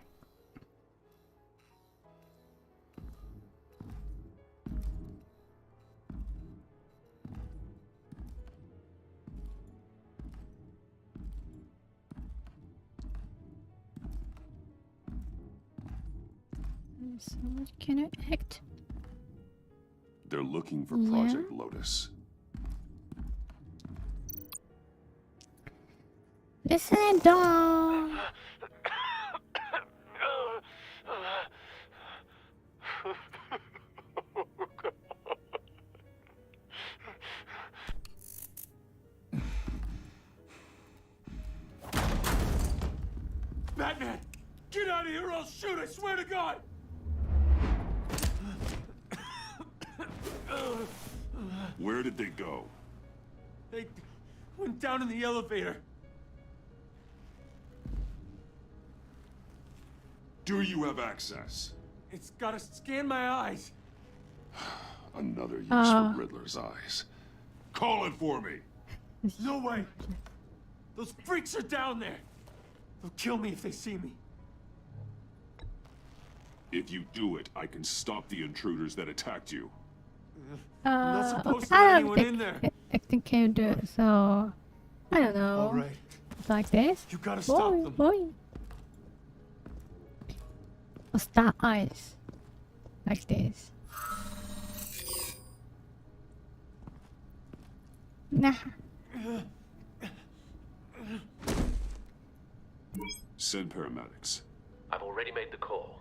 So can I act? They're looking for Yeah. Project Lotus. Listen, dog. Batman! Get out of here or I'll shoot, I swear to God! Where did they go? They went down in the elevator. Do you have access? It's gotta scan my eyes. Another use Oh. for Riddler's eyes. Call it for me. No way! Those freaks are down there! They'll kill me if they see me. If you do it, I can stop the intruders that attacked you. I'm not supposed to I let don't anyone in there. think can do it, so I don't know. All right. Like this. You gotta stop them. Boy. Or star eyes. Like this. Nah. Send paramedics. I've already made the call.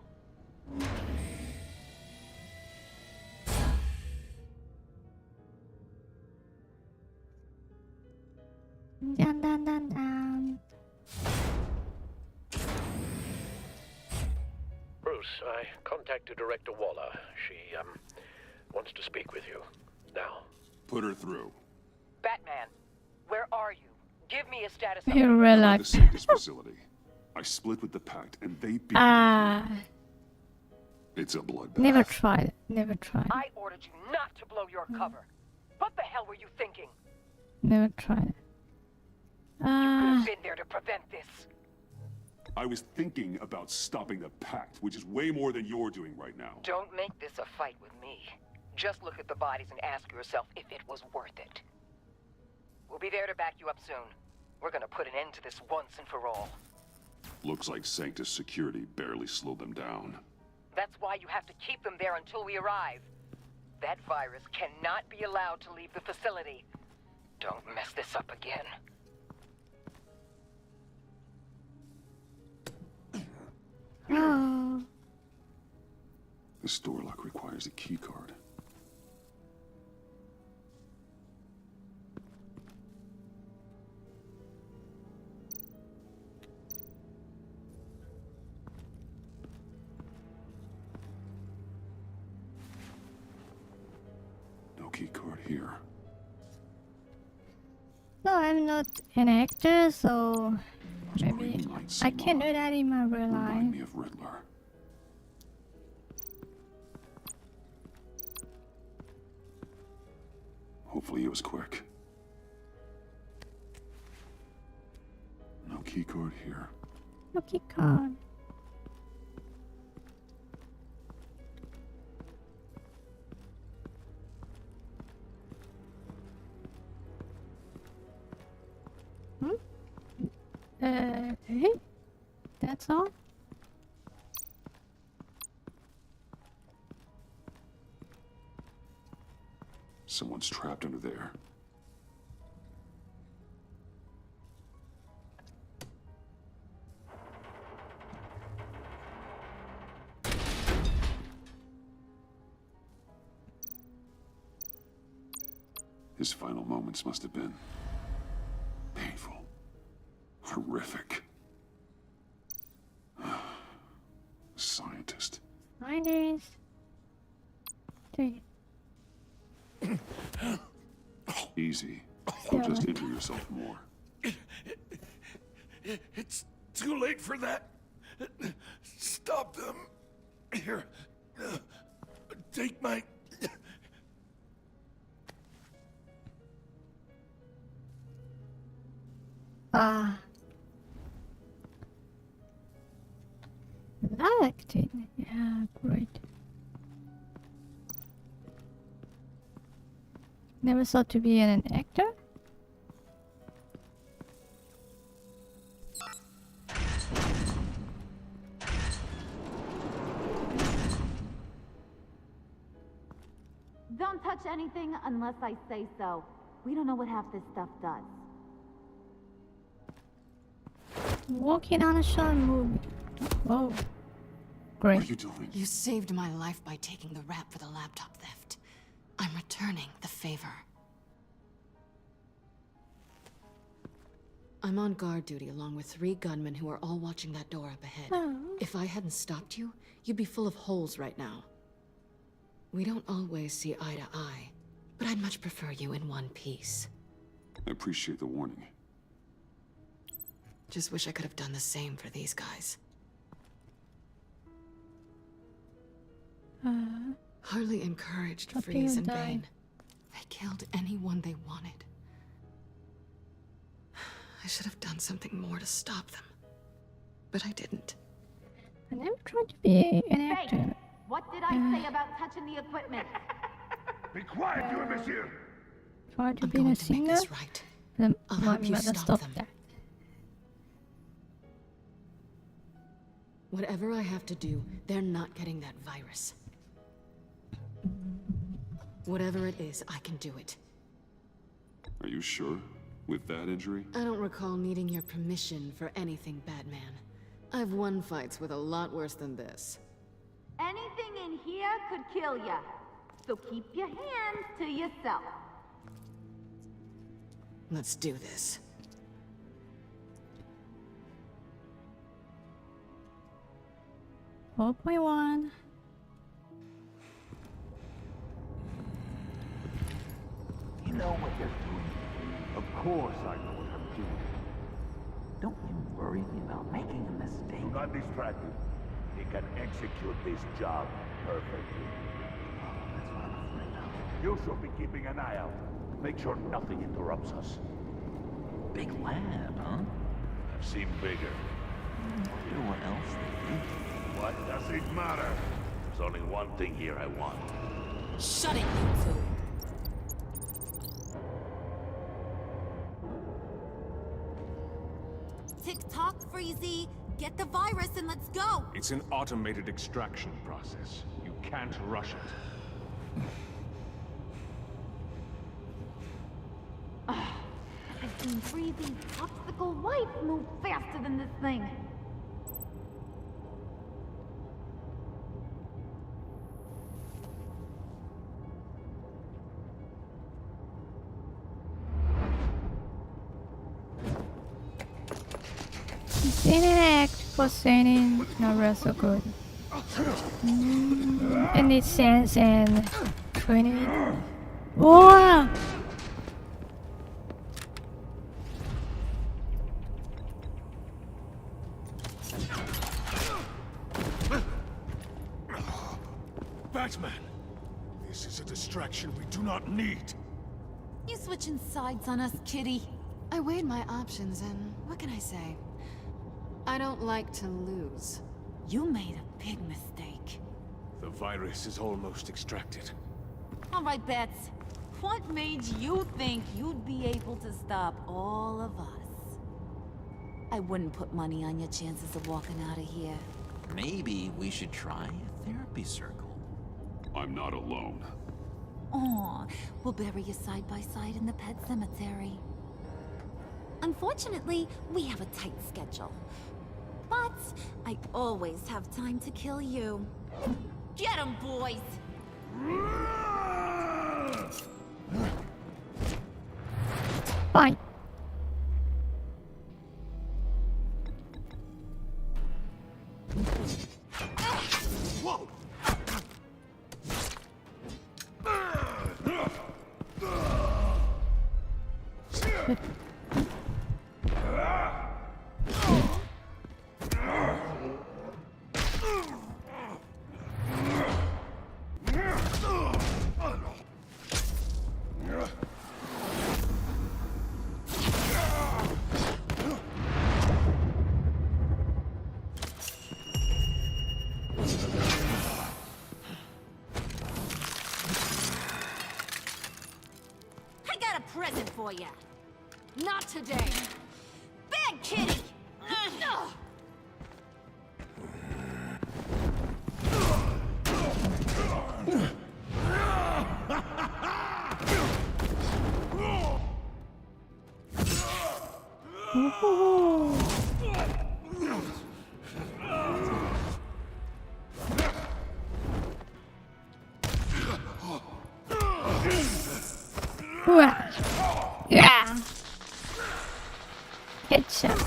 Dun, dun, dun, dun. Bruce, I contacted Director Waller. She, wants to speak with you. Now. Put her through. Batman, where are you? Give me a status You update. I'm at the relax. Sanctus facility. I split with the Pact, and they beat Ah, me. It's a bloodbath. never tried. Never tried. I ordered you not to blow your cover. What the hell were you thinking? Never tried. You could have been there to prevent this. I was thinking about stopping the Pact, which is way more than you're doing right now. Don't make this a fight with me. Just look at the bodies and ask yourself if it was worth it. We'll be there to back you up soon. We're gonna put an end to this once and for all. Looks like Sanctus security barely slowed them down. That's why you have to keep them there until we arrive. That virus cannot be allowed to leave the facility. Don't mess this up again. Oh. This door lock requires a key card. No key card here. No, I'm not an actor, so maybe I can do that in my real life. Remind me of Riddler. Hopefully it was quick. No key card here. Lucky card. Hey? That's all? Someone's trapped under there. His final moments must have been painful, horrific. Scientist. Scientist. Easy. You'll just injure yourself more. It's too late for that. Stop them. Here. Take my... Ah. Acting. Yeah, great. Never thought to be an actor? Don't touch anything unless I say so. We don't know what half this stuff does. Walking on a shot movie. Whoa. Great. What are you doing? You saved my life by taking the rap for the laptop theft. I'm returning the favor. I'm on guard duty along with 3 gunmen who are all watching that door up ahead. Oh. If I hadn't stopped you, you'd be full of holes right now. We don't always see eye to eye, but I'd much prefer you in one piece. I appreciate the warning. Just wish I could have done the same for these guys. Harley encouraged Hope Freeze you and die. Bane. They killed anyone they wanted. I should have done something more to stop them. But I didn't. I never tried to be an actor. What did I say about touching the equipment? Be quiet, you imbecile! Try to be a singer. Right. Then I'll help you stop them. that. Whatever I have to do, they're not getting that virus. Whatever it is, I can do it. Are you sure? With that injury? I don't recall needing your permission for anything, Batman. I've won fights with a lot worse than this. Anything in here could kill ya. So keep your hands to yourself. Let's do this. $4.1. You know what you're doing. Of course I know what I'm doing. Don't you worry about making a mistake. Do not distract him. He can execute this job perfectly. That's what I'm afraid of. You should be keeping an eye out. Make sure nothing interrupts us. Big lab, huh? I've seen bigger. Wonder what else they do. What does it matter? There's only one thing here I want. Shut it, you two. Tick-tock, Freezy. Get the virus and let's go. It's an automated extraction process. You can't rush it. I've seen Freezy's popsicle wife move faster than this thing. Didn't act for saying not real so good. Any sense and 20. Whoa! Batman! This is a distraction we do not need. You switching sides on us, kitty. I weighed my options and what can I say? I don't like to lose. You made a big mistake. The virus is almost extracted. All right, Bats. What made you think you'd be able to stop all of us? I wouldn't put money on your chances of walking out of here. Maybe we should try a therapy circle. I'm not alone. Aw, we'll bury you side by side in the pet cemetery. Unfortunately, we have a tight schedule. But I always have time to kill you. Get 'em, boys! Fine. Whoa! I got a present for ya. Not today. Bad kitty! Yeah. Headshot.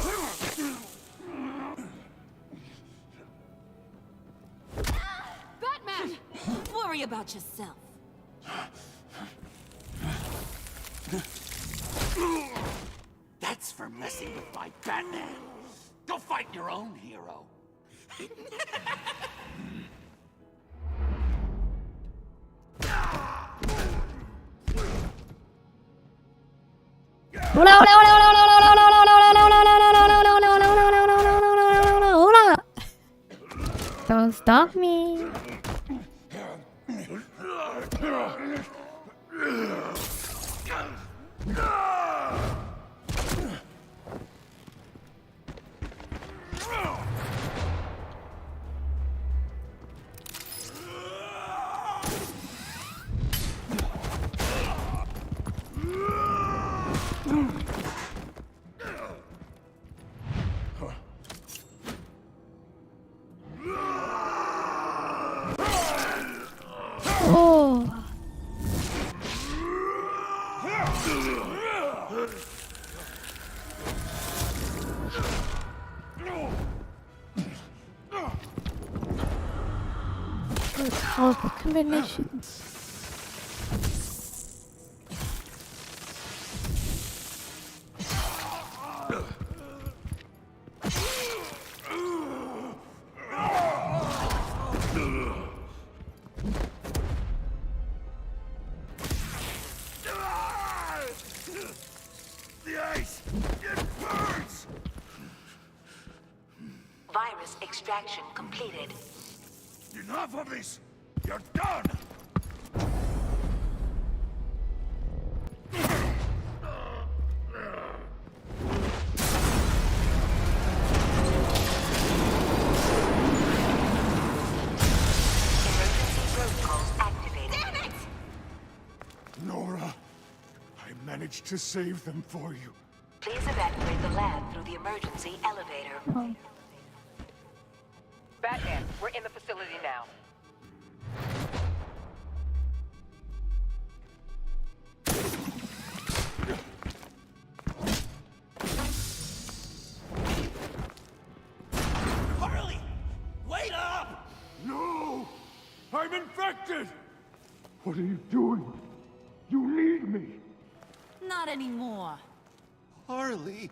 Batman! Worry about yourself. That's for messing with my Batman. Go fight your own hero. Don't stop me. Oh. Good powerful combinations. The ice! It burns! Virus extraction completed. Enough of this! You're done! Nora, I managed to save them for you. Please evacuate the lab through the emergency elevator. Oh. Batman, we're in the facility now. Harley! Wait up! No! I'm infected! What are you doing? You need me! Not anymore. Harley!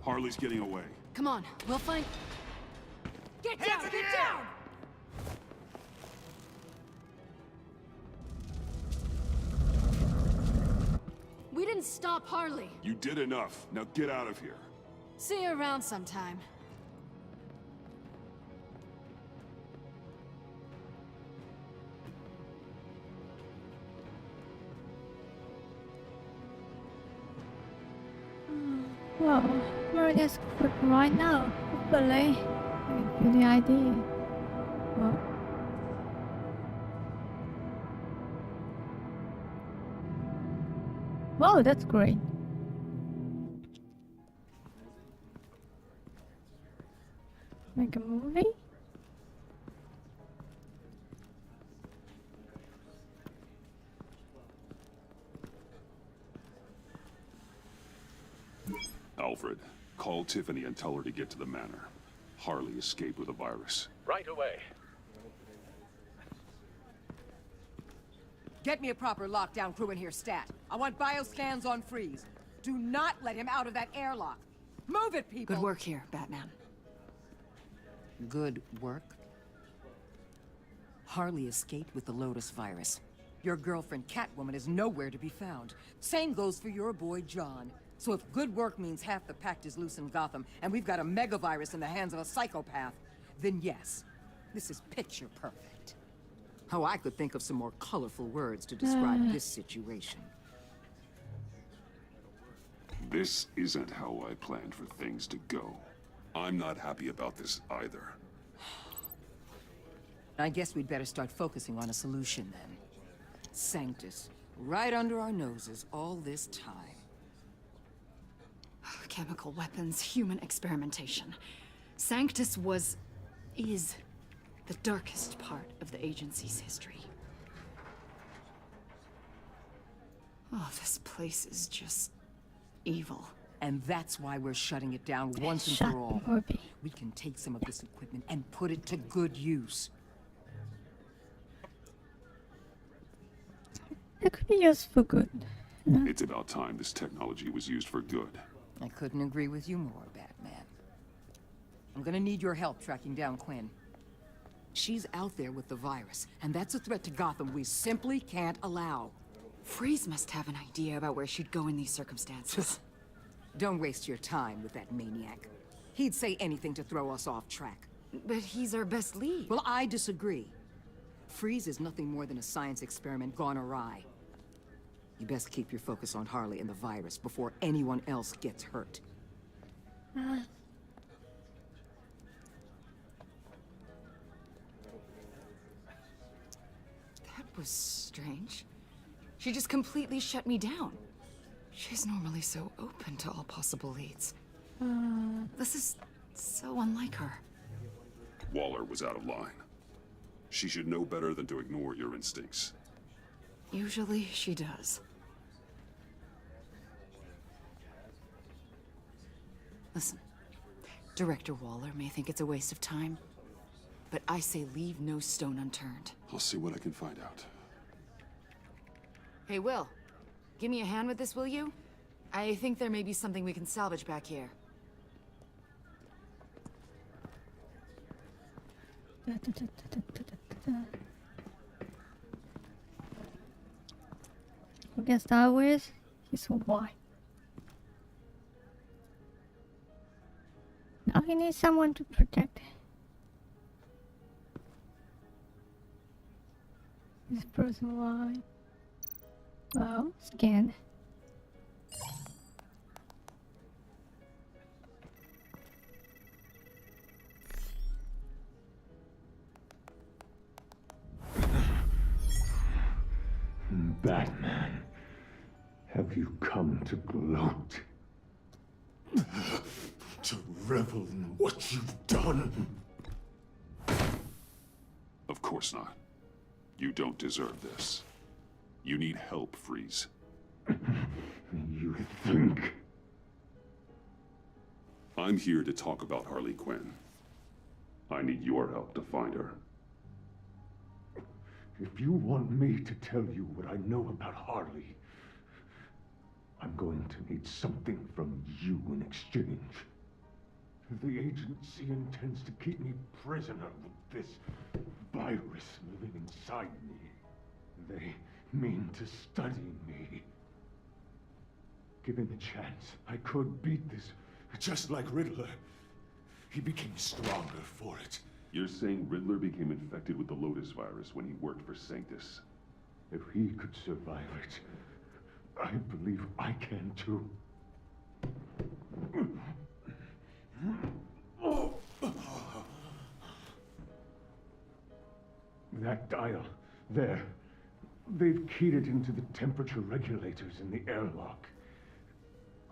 Harley's getting away. Come on, we'll find... Get down! Get down! We didn't stop Harley. You did enough. Now get out of here. See you around sometime. Well, we're just quick right now. Hopefully, I give you the idea. Well. Wow, that's great. Make a movie? Alfred, call Tiffany and tell her to get to the manor. Harley escaped with a virus. Right away. Get me a proper lockdown crew in here, stat. I want bioscans on freeze. Do not let him out of that airlock. Move it, people! Good work here, Batman. Good work? Harley escaped with the Lotus virus. Your girlfriend, Catwoman, is nowhere to be found. Same goes for your boy, John. So if good work means half the pact is loose in Gotham, and we've got a megavirus in the hands of a psychopath, then yes, this is picture perfect. Oh, I could think of some more colorful words to describe this situation. This isn't how I planned for things to go. I'm not happy about this either. I guess we'd better start focusing on a solution then. Sanctus, right under our noses all this time. Chemical weapons, human experimentation. Sanctus is the darkest part of the agency's history. Oh, this place is just evil. And that's why we're shutting it down once and for all. We can take some of this equipment and put it to good use. It could be used for good. It's about time this technology was used for good. I couldn't agree with you more, Batman. I'm gonna need your help tracking down Quinn. She's out there with the virus, and that's a threat to Gotham we simply can't allow. Freeze must have an idea about where she'd go in these circumstances. Don't waste your time with that maniac. He'd say anything to throw us off track. But he's our best lead. Well, I disagree. Freeze is nothing more than a science experiment gone awry. You best keep your focus on Harley and the virus before anyone else gets hurt. That was strange. She just completely shut me down. She's normally so open to all possible leads. This is so unlike her. Waller was out of line. She should know better than to ignore your instincts. Usually she does. Listen, Director Waller may think it's a waste of time, but I say leave no stone unturned. I'll see what I can find out. Hey, Will, give me a hand with this, will you? I think there may be something we can salvage back here. We can start with his why. Now he needs someone to protect this person. Why? Well, scan. Batman, have you come to gloat? To revel in what you've done? Of course not. You don't deserve this. You need help, Freeze. You think? I'm here to talk about Harley Quinn. I need your help to find her. If you want me to tell you what I know about Harley, I'm going to need something from you in exchange. The agency intends to keep me prisoner with this virus living inside me. They mean to study me. Given the chance, I could beat this. Just like Riddler. He became stronger for it. You're saying Riddler became infected with the Lotus virus when he worked for Sanctus? If he could survive it, I believe I can too. That dial, there. They've keyed it into the temperature regulators in the airlock.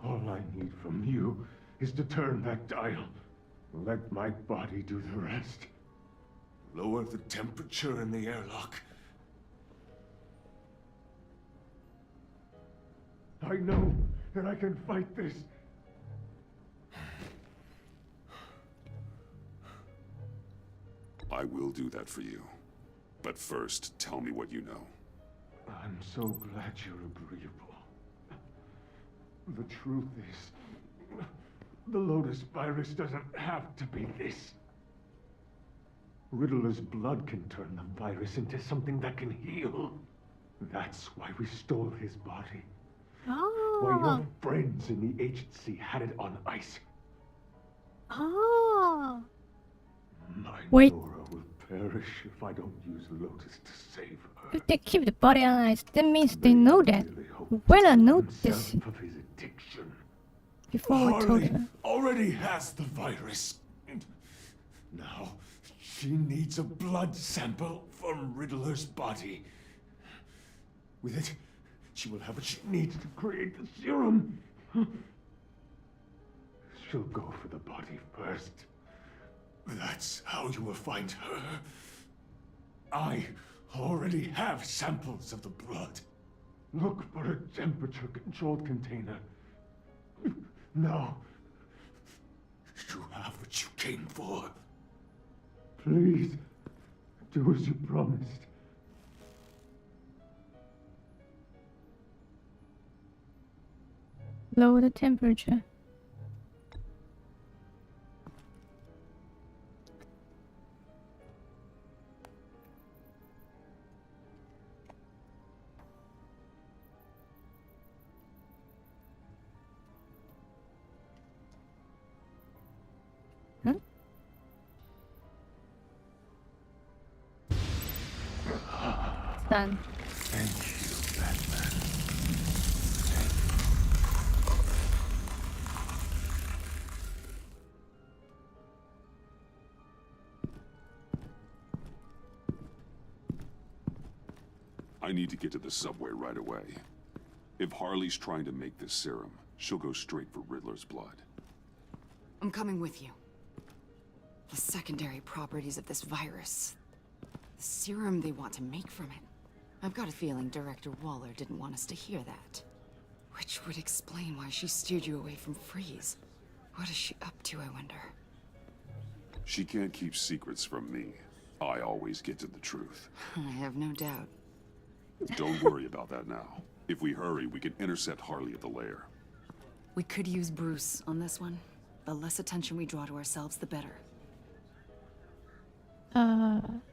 All I need from you is to turn that dial. Let my body do the rest. Lower the temperature in the airlock. I know that I can fight this. I will do that for you. But first, tell me what you know. I'm so glad you're agreeable. The truth is, the Lotus virus doesn't have to be this. Riddler's blood can turn the virus into something that can heal. That's why we stole his body. Why your friends in the agency had it on ice. My Wait. Nora will perish if I don't use Lotus to save her. If they keep the body on ice, that means they know that. When I know this Of his addiction. before we told Harley her. already has the virus. And now, she needs a blood sample from Riddler's body. With it, she will have what she needs to create the serum. She'll go for the body first. That's how you will find her. I already have samples of the blood. Look for a temperature-controlled container. Now. You have what you came for. Please, do as you promised. Lower the temperature. done. Thank you, Batman. I need to get to the subway right away. If Harley's trying to make this serum, she'll go straight for Riddler's blood. I'm coming with you. The secondary properties of this virus. The serum they want to make from it. I've got a feeling Director Waller didn't want us to hear that. Which would explain why she steered you away from Freeze. What is she up to, I wonder? She can't keep secrets from me. I always get to the truth. I have no doubt. Don't worry about that now. If we hurry, we can intercept Harley at the lair. We could use Bruce on this one. The less attention we draw to ourselves, the better.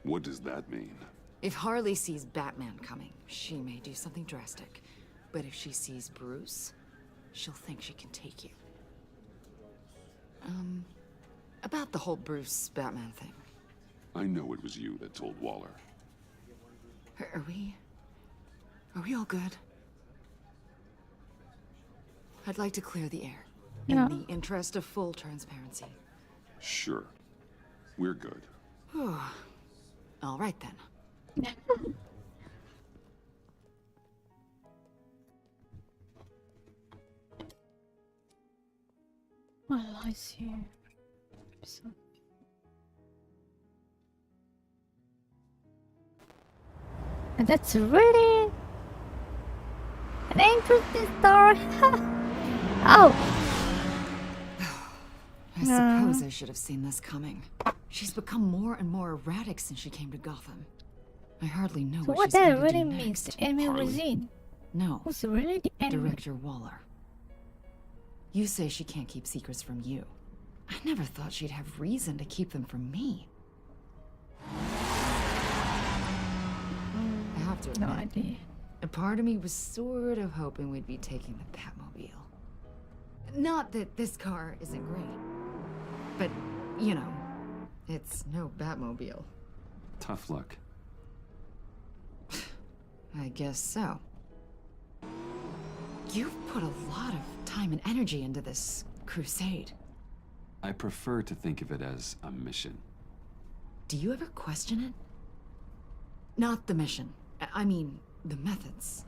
What does that mean? If Harley sees Batman coming, she may do something drastic. But if she sees Bruce, she'll think she can take you. About the whole Bruce-Batman thing. I know it was you that told Waller. Are we all good? I'd like to clear the air. Yeah. In the interest of full transparency. Sure. We're good. All right then. Well, I see. So... And that's really an interesting story. Oh! I suppose I should have seen this coming. She's become more and more erratic since she came to Gotham. I hardly know So what what she's that going to really do means, next. the enemy was in. No. Who's really the enemy? Director Waller. You say she can't keep secrets from you. I never thought she'd have reason to keep them from me. I have to admit, No idea. a part of me was sort of hoping we'd be taking the Batmobile. Not that this car isn't great, but, you know, it's no Batmobile. Tough luck. I guess so. You've put a lot of time and energy into this crusade. I prefer to think of it as a mission. Do you ever question it? Not the mission. I mean, the methods.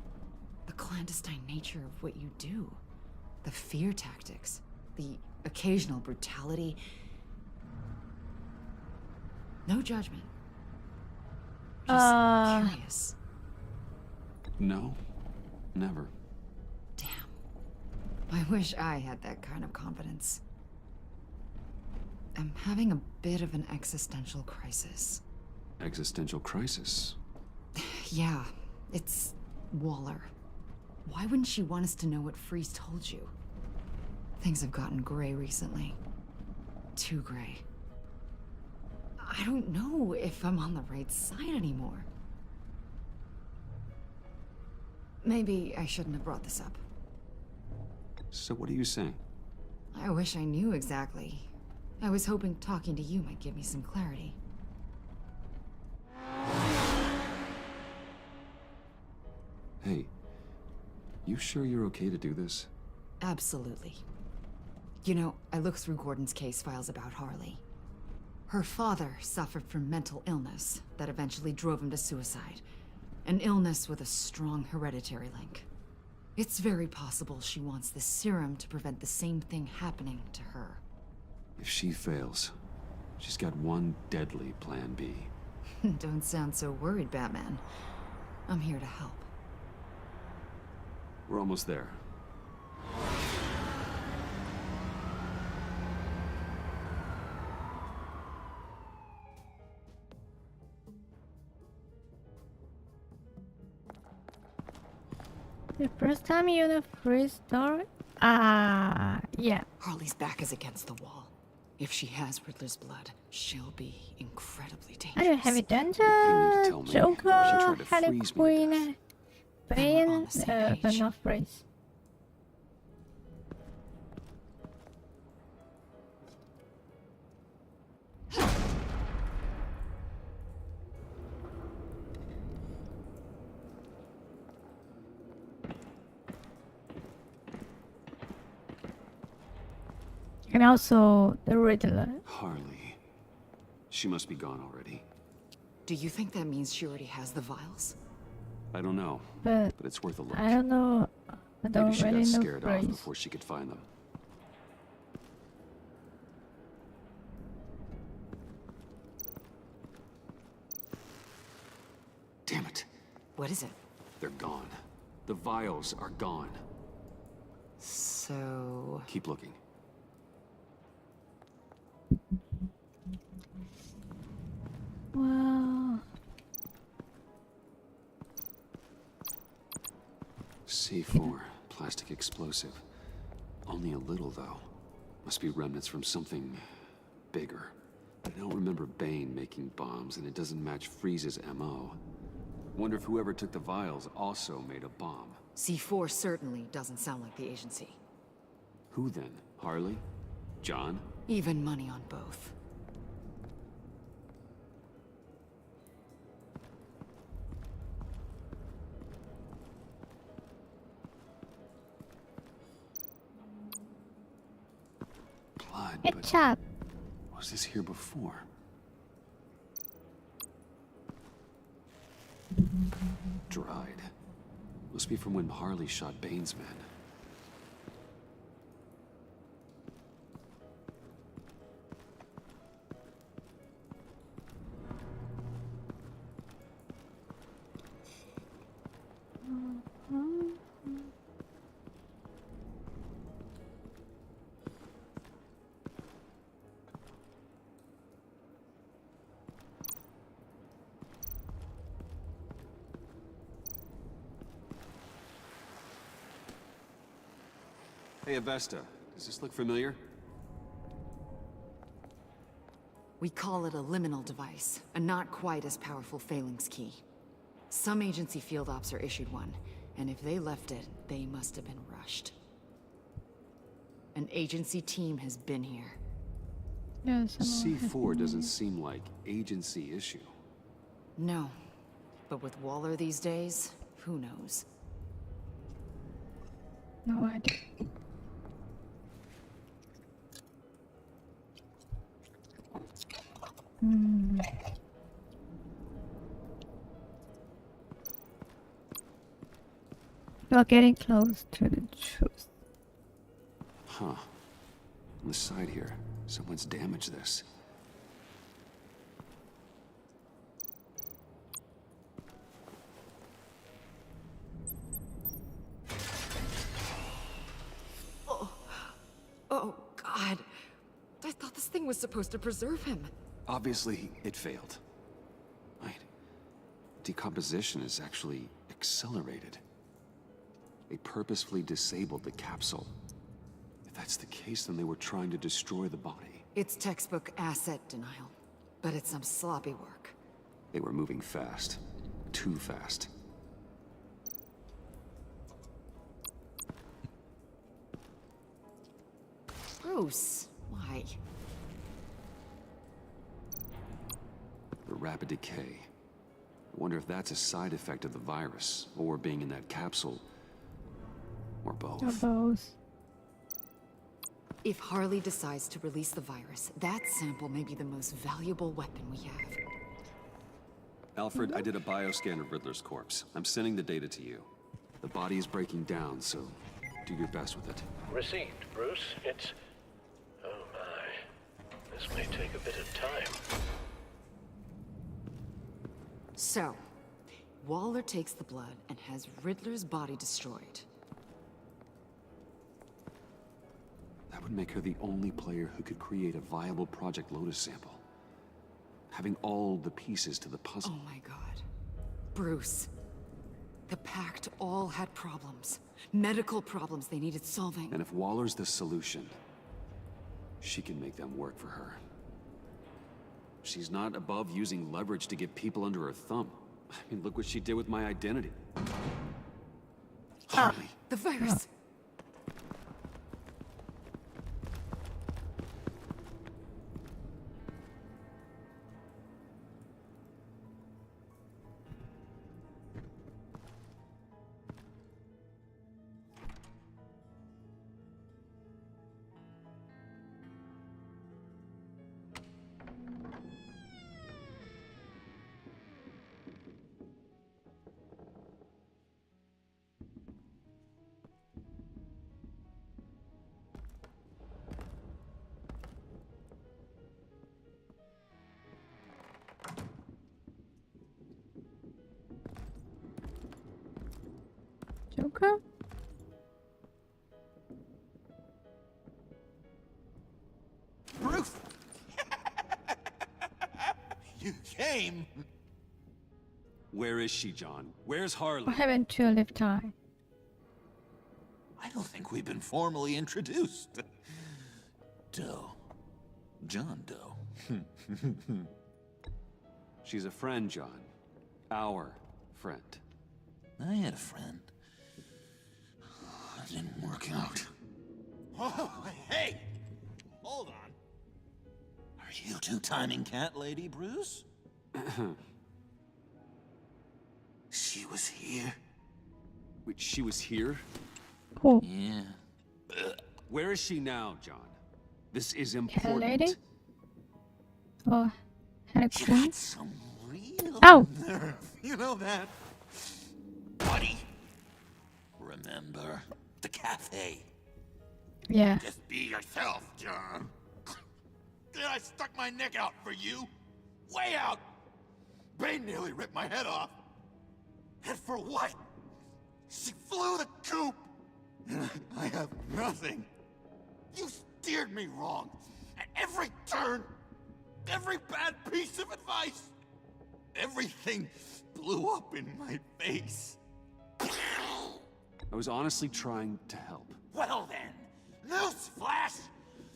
The clandestine nature of what you do. The fear tactics. The occasional brutality. No judgment. Just curious. No, never. I wish I had that kind of confidence. I'm having a bit of an existential crisis. Existential crisis? Yeah, it's Waller. Why wouldn't she want us to know what Freeze told you? Things have gotten gray recently. Too gray. I don't know if I'm on the right side anymore. Maybe I shouldn't have brought this up. So what are you saying? I wish I knew exactly. I was hoping talking to you might give me some clarity. Hey, you sure you're okay to do this? Absolutely. You know, I looked through Gordon's case files about Harley. Her father suffered from mental illness that eventually drove him to suicide. An illness with a strong hereditary link. It's very possible she wants this serum to prevent the same thing happening to her. If she fails, she's got one deadly plan B. Don't sound so worried, Batman. I'm here to help. We're almost there. The first time you know Freeze story? Yeah. Harley's back is against the wall. If she has Riddler's blood, she'll be incredibly dangerous. I don't have it done to Joker, Harley Quinn, Bane, but not Freeze. And also the Riddler. Harley. She must be gone already. Do you think that means she already has the vials? I don't know, But it's worth a look. I don't know. I don't Maybe she really got know scared off phrase. before she could find them. Damn it. What is it? They're gone. The vials are gone. So... Keep looking. Wow. C4, plastic explosive. Only a little, though. Must be remnants from something bigger. I don't remember Bane making bombs, and it doesn't match Freeze's MO. Wonder if whoever took the vials also made a bomb. C4 certainly doesn't sound like the agency. Who then? Harley? John? Even money on both. Blood, Good but job. was this here before? Dried. Must be from when Harley shot Bane's men. Hey, Avesta. Does this look familiar? We call it a liminal device, a not quite as powerful phalanx key. Some agency field ops are issued one, and if they left it, they must have been rushed. An agency team has been here. Yes, C4 doesn't seem like agency issue. No, but with Waller these days, who knows? No idea. Hmm. You are getting close to the truth. Huh. On the side here, someone's damaged this. Oh, God. I thought this thing was supposed to preserve him. Obviously, it failed. Right. Decomposition is actually accelerated. They purposefully disabled the capsule. If that's the case, then they were trying to destroy the body. It's textbook asset denial, but it's some sloppy work. They were moving fast. Too fast. Bruce, why? The rapid decay. I wonder if that's a side effect of the virus, or being in that capsule, or both. Or both. If Harley decides to release the virus, that sample may be the most valuable weapon we have. Alfred, I did a bioscan of Riddler's corpse. I'm sending the data to you. The body is breaking down, so do your best with it. Received, Bruce. It's... oh my. This may take a bit of time. So, Waller takes the blood and has Riddler's body destroyed. That would make her the only player who could create a viable Project Lotus sample. Having all the pieces to the puzzle. Oh my God. Bruce. The Pact all had problems. Medical problems they needed solving. And if Waller's the solution, she can make them work for her. She's not above using leverage to get people under her thumb. I mean, look what she did with my identity. Harley. The virus. Joker? Bruce! You came! Where is she, John? Where's Harley? Or haven't you lived time? I don't think we've been formally introduced. Doe. John Doe. She's a friend, John. Our friend. I had a friend. It didn't work out. Oh, hey! Hold on. Are you two timing cat lady, Bruce? She was here. Wait, she was here? Who? Yeah. Where is she now, John? This is Cat important. lady? Or Harley You Quinn? got some real Ow! nerve. You know that? Buddy. Remember the cafe? Yeah. Just be yourself, John. Then I stuck my neck out for you. Way out. Bane nearly ripped my head off. And for what? She flew the coop. And I have nothing. You steered me wrong. At every turn. Every bad piece of advice. Everything blew up in my face. I was honestly trying to help. Well then, newsflash!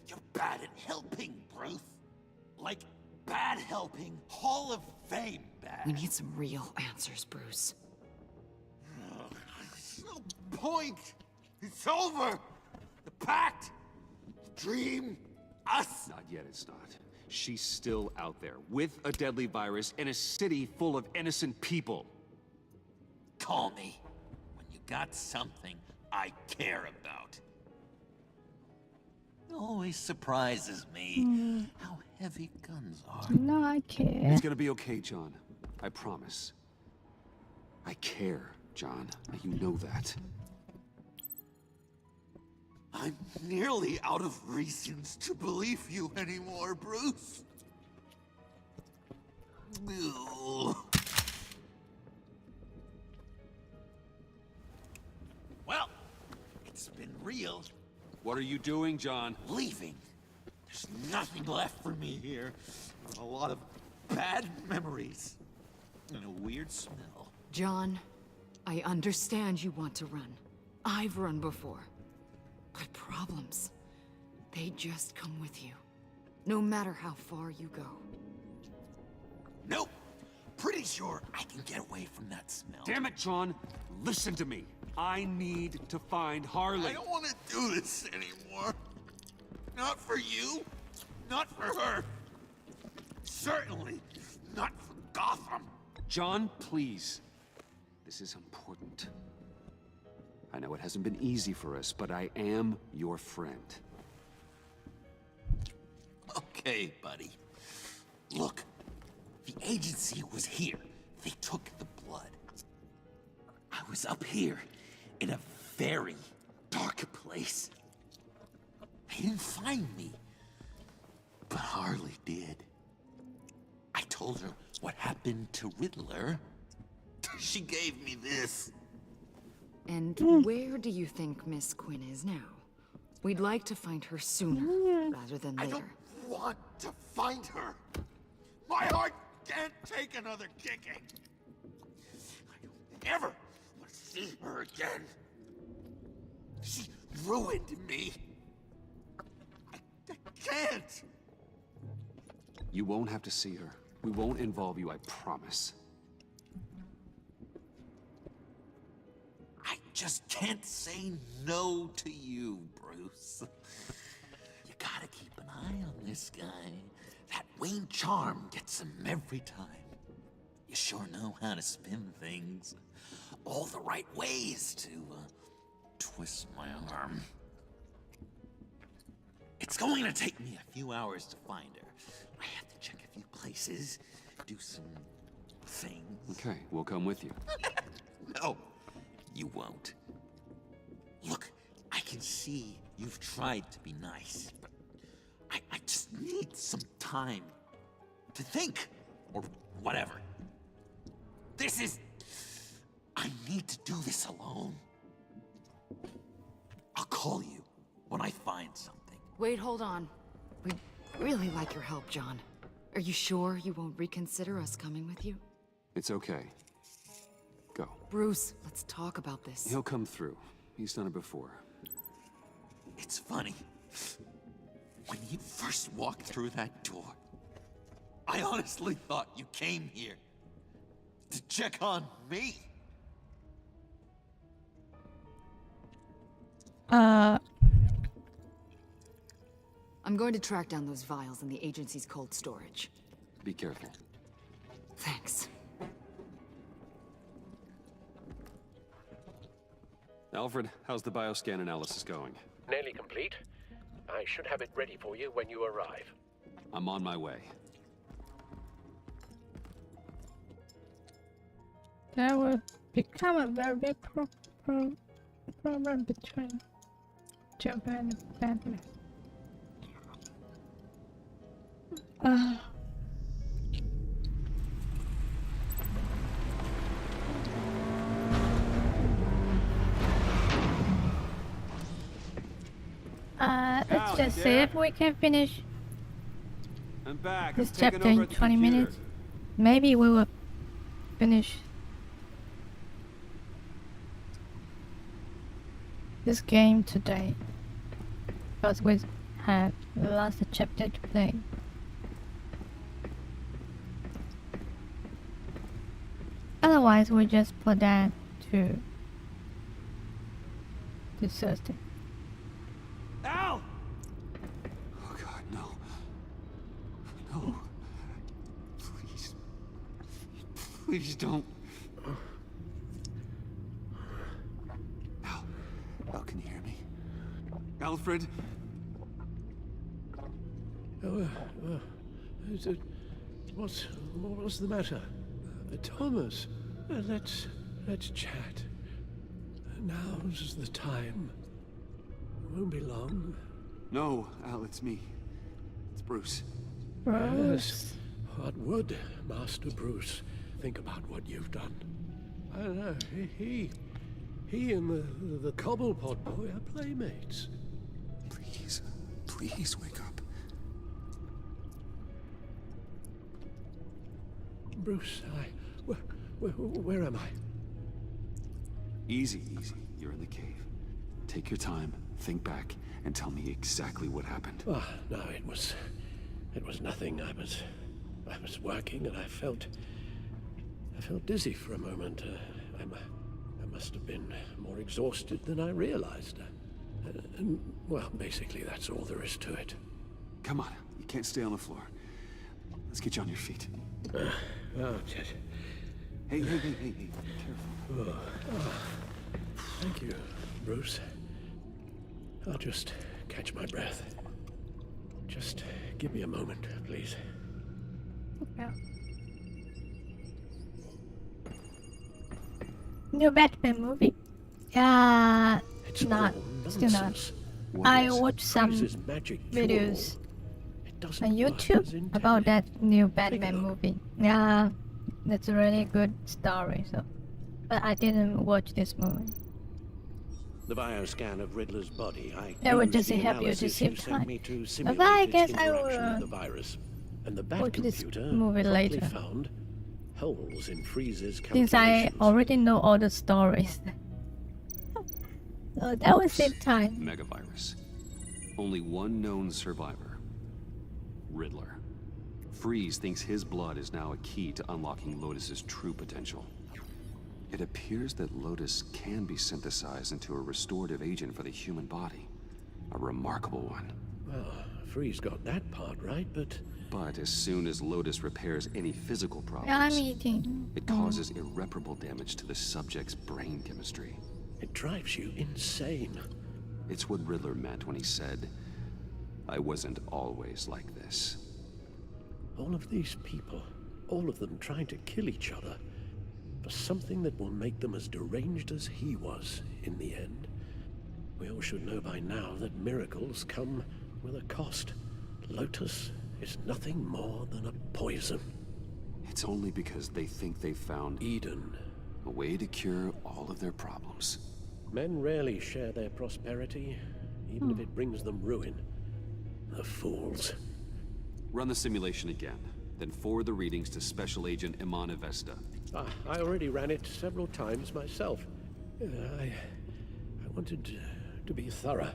You're bad at helping, Bruce. Like bad helping, Hall of Fame bad. We need some real answers, Bruce. There's no point. It's over. The pact, the dream, us. Not yet, it's not. She's still out there, with a deadly virus in a city full of innocent people. Call me when you got something I care about. It always surprises me how heavy guns are. No, I care. It's gonna be okay, John. I promise. I care, John. You know that. I'm nearly out of reasons to believe you anymore, Bruce. Ugh. Well, it's been real. What are you doing, John? Leaving. There's nothing left for me here. A lot of bad memories. And a weird smell. John, I understand you want to run. I've run before. But problems, they just come with you. No matter how far you go. Nope. Pretty sure I can get away from that smell. Damn it, John! Listen to me. I need to find Harley. I don't want to do this anymore. Not for you. Not for her. Certainly not for Gotham. John, please. This is important. I know it hasn't been easy for us, but I am your friend. Okay, buddy. Look, the agency was here. They took the blood. I was up here in a very dark place. They didn't find me, but Harley did. I told her what happened to Riddler. She gave me this. And where do you think Miss Quinn is now? We'd like to find her sooner, rather than later. I don't want to find her. My heart can't take another kicking. I don't ever want to see her again. She ruined me. I can't. You won't have to see her. We won't involve you, I promise. I just can't say no to you, Bruce. You gotta keep an eye on this guy. That Wayne charm gets him every time. You sure know how to spin things. All the right ways to twist my arm. It's going to take me a few hours to find her. I have to check a few places, do some things. Okay, we'll come with you. No, you won't. Look, I can see you've tried to be nice, but I just need some time to think, or whatever. I need to do this alone. call you when I find something. Wait, hold on. We'd really like your help, John. Are you sure you won't reconsider us coming with you? It's okay. Go. Bruce, let's talk about this. He'll come through. He's done it before. It's funny. When you first walked through that door, I honestly thought you came here to check on me. I'm going to track down those vials in the agency's cold storage. Be careful. Thanks. Alfred, how's the bioscan analysis going? Nearly complete. I should have it ready for you when you arrive. I'm on my way. There will become a very big problem between Joker and Batman. Let's just see if we can finish I'm back. this chapter in 20 minutes. Maybe we will finish this game today, because we have the last chapter to play. Otherwise, we just put that to Thursday. Al! Oh God, no. No. Please. Please don't. Al, can you hear me? Alfred? What's the matter? Thomas, let's chat. Now's the time. It won't be long. No, Al, it's me. It's Bruce. Yes. What would Master Bruce think about what you've done? I don't know. He and the Cobblepot boy are playmates. Please wake up. Bruce, where am I? Easy. You're in the cave. Take your time, think back, and tell me exactly what happened. Oh, no, it was nothing. I was working and I felt dizzy for a moment. I must have been more exhausted than I realized. Well, basically, that's all there is to it. Come on, you can't stay on the floor. Let's get you on your feet. Just... Hey, careful. Thank you, Bruce. I'll just catch my breath. Just give me a moment, please. Yeah. New Batman movie? Yeah, still not. I watched some videos on YouTube about that new Batman movie. Yeah, that's a really good story. So, but I didn't watch this movie. The bioscan of Riddler's body. That would just help you to save time. But I guess I will and the watch this Batcomputer movie later. Found holes in Freeze's Since I already know all the stories. So that would save time. Megavirus. Only one known survivor. Riddler. Freeze thinks his blood is now a key to unlocking Lotus's true potential. It appears that Lotus can be synthesized into a restorative agent for the human body. A remarkable one. Well, Freeze got that part right, but as soon as Lotus repairs any physical problems, Yeah, I'm eating. it causes irreparable damage to the subject's brain chemistry. It drives you insane. It's what Riddler meant when he said, "I wasn't always like this." All of these people, all of them trying to kill each other for something that will make them as deranged as he was in the end. We all should know by now that miracles come with a cost. Lotus is nothing more than a poison. It's only because they think they've found Eden. A way to cure all of their problems. Men rarely share their prosperity, even if it brings them ruin. The fools. Run the simulation again, then forward the readings to Special Agent Iman Avesta. I already ran it several times myself. I wanted to be thorough.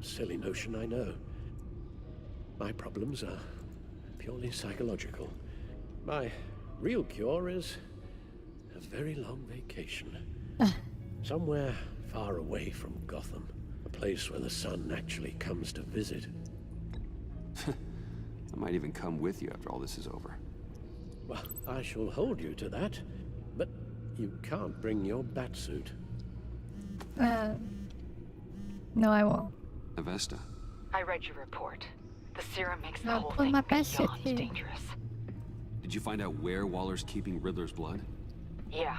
Silly notion, I know. My problems are purely psychological. My real cure is a very long vacation. Somewhere far away from Gotham. A place where the sun actually comes to visit. I might even come with you after all this is over. Well, I shall hold you to that. But you can't bring your batsuit. No, I won't. Avesta. I read your report. The serum makes the I'll whole put thing my best beyond here. dangerous. Did you find out where Waller's keeping Riddler's blood? Yeah.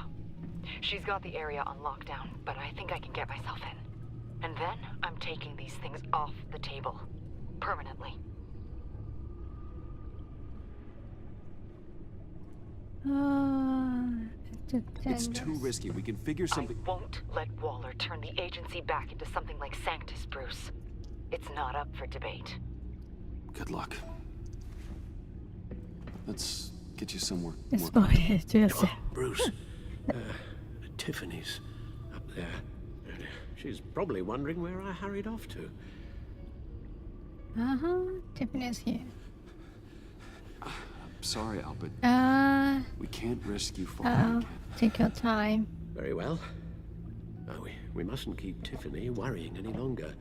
She's got the area on lockdown, but I think I can get myself in. And then I'm taking these things off the table. Permanently. It's too risky. We can figure something. I won't let Waller turn the agency back into something like Sanctus, Bruce. It's not up for debate. Good luck. Let's get you somewhere. Bruce. Tiffany's up there. She's probably wondering where I hurried off to. Tiffany's here. Sorry, Albert. We can't risk you falling again. Take your time. Very well. We mustn't keep Tiffany worrying any longer.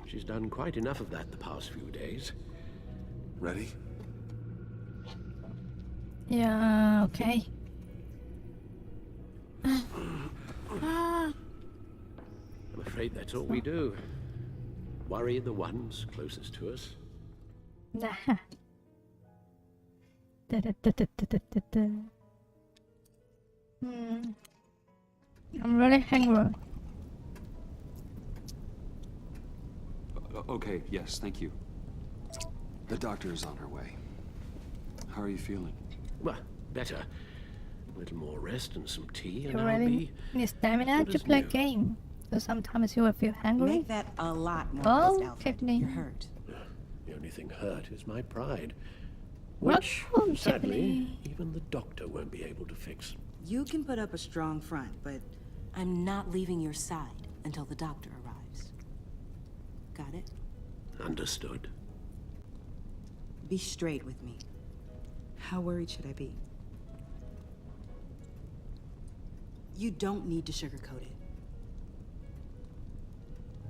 She's done quite enough of that the past few days. Ready? Yeah, okay. I'm afraid that's all we do. Worry the ones closest to us. Nah. I'm really hungry. Okay, yes, thank you. The doctor is on her way. How are you feeling? Well, better. A little more rest and some tea, and You I'll really be need stamina good to as play new. game. So sometimes you will feel hungry. Make that a lot more Oh, fast, Alfred. Tiffany. You're hurt. The only thing hurt is my pride. Welcome, Which, sadly, Tiffany. even the doctor won't be able to fix. You can put up a strong front, but I'm not leaving your side until the doctor arrives. Got it? Understood. Be straight with me. How worried should I be? You don't need to sugarcoat it.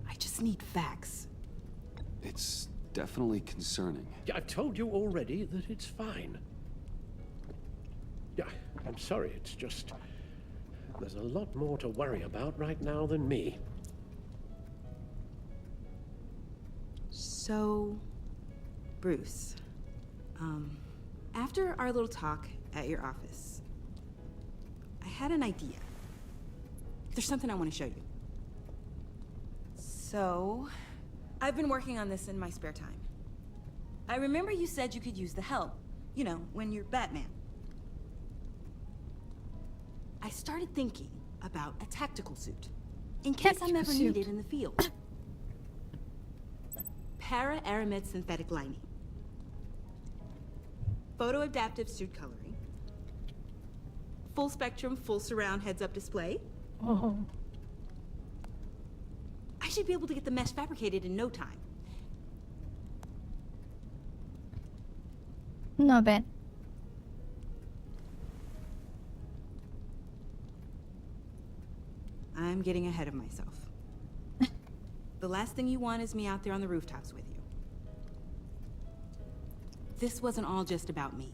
I just need facts. It's definitely concerning. Yeah, I've told you already that it's fine. Yeah, I'm sorry, it's just... There's a lot more to worry about right now than me. So, Bruce, after our little talk at your office, I had an idea. There's something I want to show you. So, I've been working on this in my spare time. I remember you said you could use the help, you know, when you're Batman. I started thinking about a tactical suit, in case I'm ever needed in the field. Para-aramid synthetic lining. Photo-adaptive suit coloring. Full spectrum, full surround heads-up display. Oh. I should be able to get the mesh fabricated in no time. Not bad. I'm getting ahead of myself. The last thing you want is me out there on the rooftops with you. This wasn't all just about me.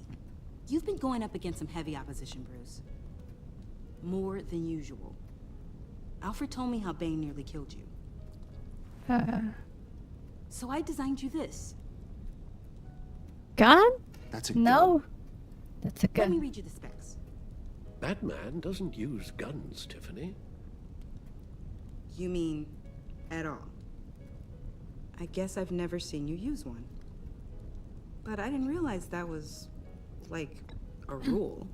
You've been going up against some heavy opposition, Bruce. More than usual. Alfred told me how Bane nearly killed you. So I designed you this. Gun? That's a No. That's a Let me gun. read you the specs. Batman doesn't use guns, Tiffany. You mean at all? I guess I've never seen you use one. But I didn't realize that was, like, a rule.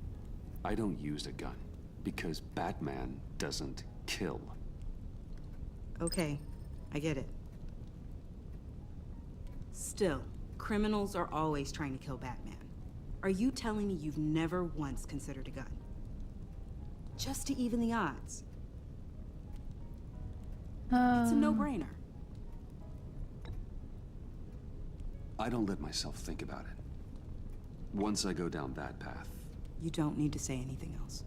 I don't use a gun because Batman doesn't kill. Okay, I get it. Still, criminals are always trying to kill Batman. Are you telling me you've never once considered a gun? Just to even the odds. It's a no-brainer. I don't let myself think about it. Once I go down that path... You don't need to say anything else.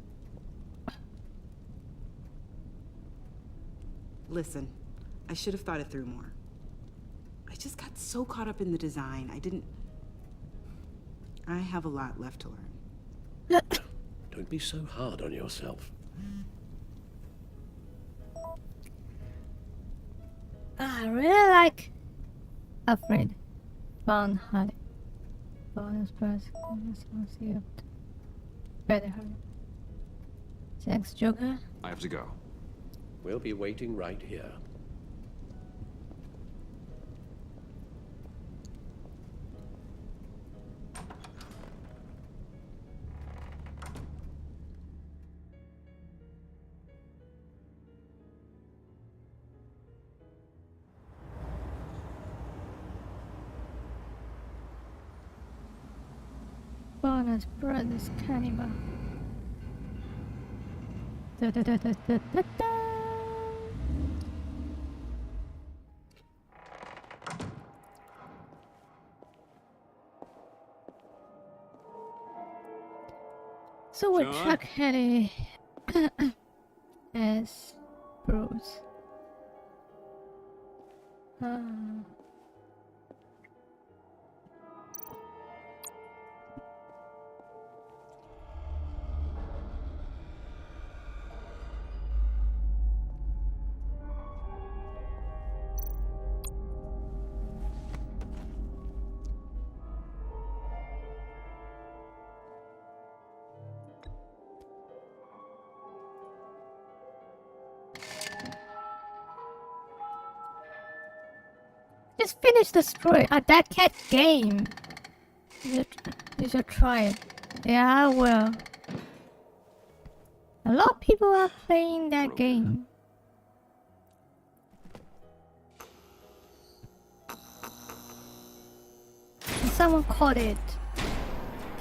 Listen, I should have thought it through more. I just got so caught up in the design, I have a lot left to learn. Don't be so hard on yourself. I really like Alfred Von Hardy. Bonus prize. Better Hardy. Thanks, Joker. I have to go. We'll be waiting right here. Bonus Brothers Cannibal. Da, da, da, da, da, da, da. So with John? Chuck Henry as Bruce. Just finish the story. That cat game. You should try it. Yeah, I will. A lot of people are playing that game. Someone called it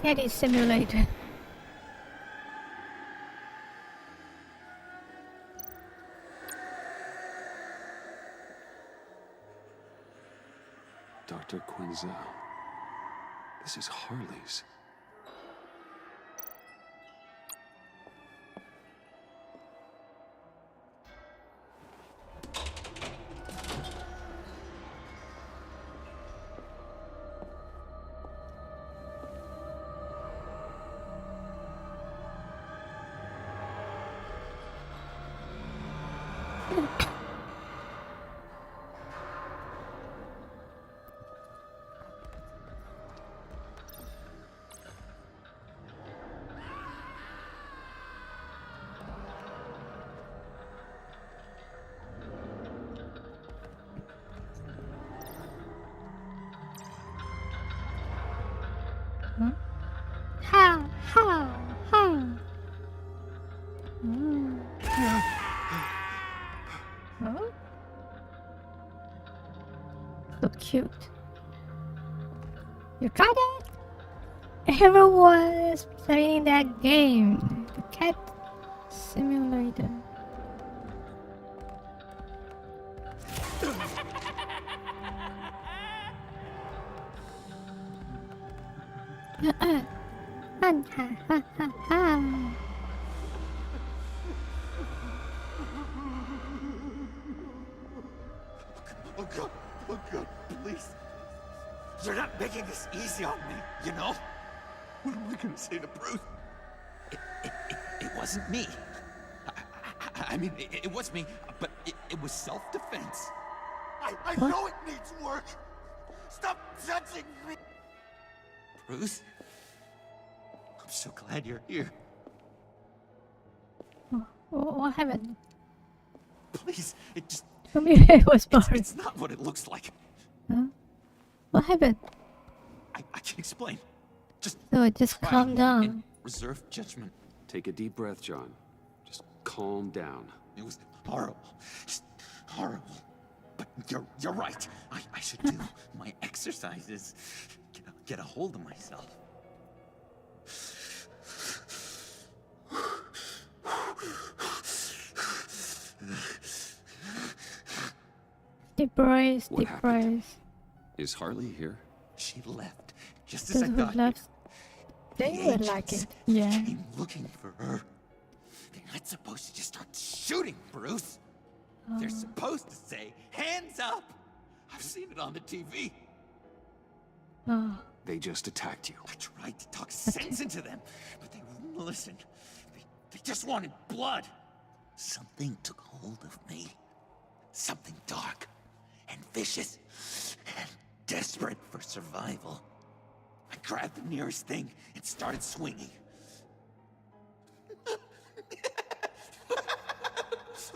Caddy Simulator. Dr. Quinzel. This is Harley's. Ha ha ha. Oh. So cute. You tried it? Everyone is playing that game. The cat simulator. Ha ha ha ha. Oh God, please. You're not making this easy on me, you know? What am I gonna say to Bruce? It wasn't me. I mean, it was me, but it was self-defense. I know it needs work. Stop judging me. Bruce? I'm so glad you're here. What happened? Please, it just... Maybe it was boring. It's not what it looks like. Huh? What happened? I can explain. Just calm down. Reserve judgment. Take a deep breath, John. Just calm down. It was horrible. Just horrible. You're right. I should do my exercises. Get a hold of myself. Deep breath, What deep happened? breath. Is Harley here? She left just as I Those who got left, here. they The would like agents it. Yeah. came looking for her. They're not supposed to just start shooting, Bruce. They're supposed to say, "Hands up!" I've seen it on the TV. Oh. They just attacked you. I tried to talk sense into them, but they wouldn't listen. They just wanted blood. Something took hold of me. Something dark and vicious and desperate for survival. I grabbed the nearest thing and started swinging.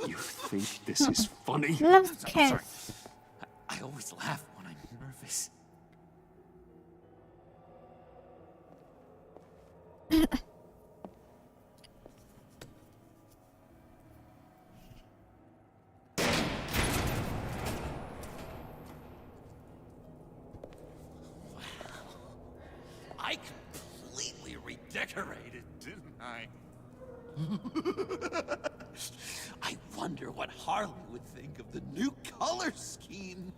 You think this is funny? Love I'm sorry. cats. I always laugh when I'm nervous. I completely redecorated, didn't I? I wonder what Harley would think of the new color scheme.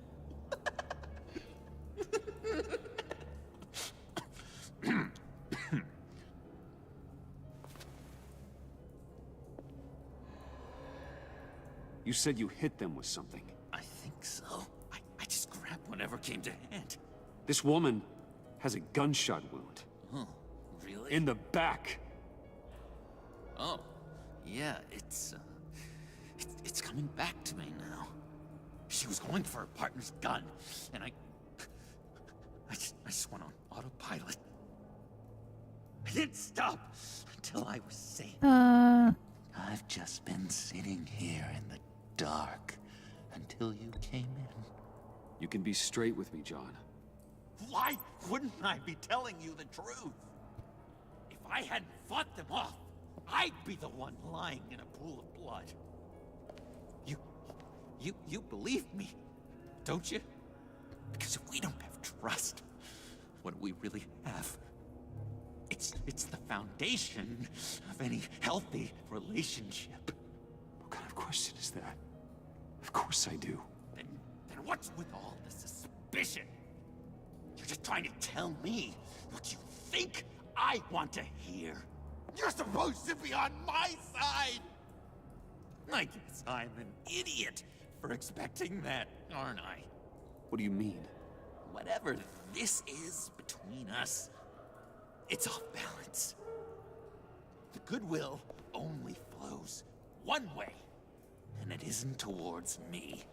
You said you hit them with something. I think so. I just grabbed whatever came to hand. This woman has a gunshot wound. Oh, really? In the back. Oh, yeah, it's coming back to me now. She was going for her partner's gun, and I just went on autopilot. I didn't stop until I was safe. I've just been sitting here in the dark until you came in. You can be straight with me, John. Why wouldn't I be telling you the truth? If I hadn't fought them off, I'd be the one lying in a pool of blood. You believe me, don't you? Because if we don't have trust, what do we really have? It's the foundation of any healthy relationship. What kind of question is that? Of course I do. Then what's with all the suspicion? You're just trying to tell me what you think I want to hear. You're supposed to be on my side! I guess I'm an idiot for expecting that, aren't I? What do you mean? Whatever this is between us, it's off balance. The goodwill only flows one way, and it isn't towards me.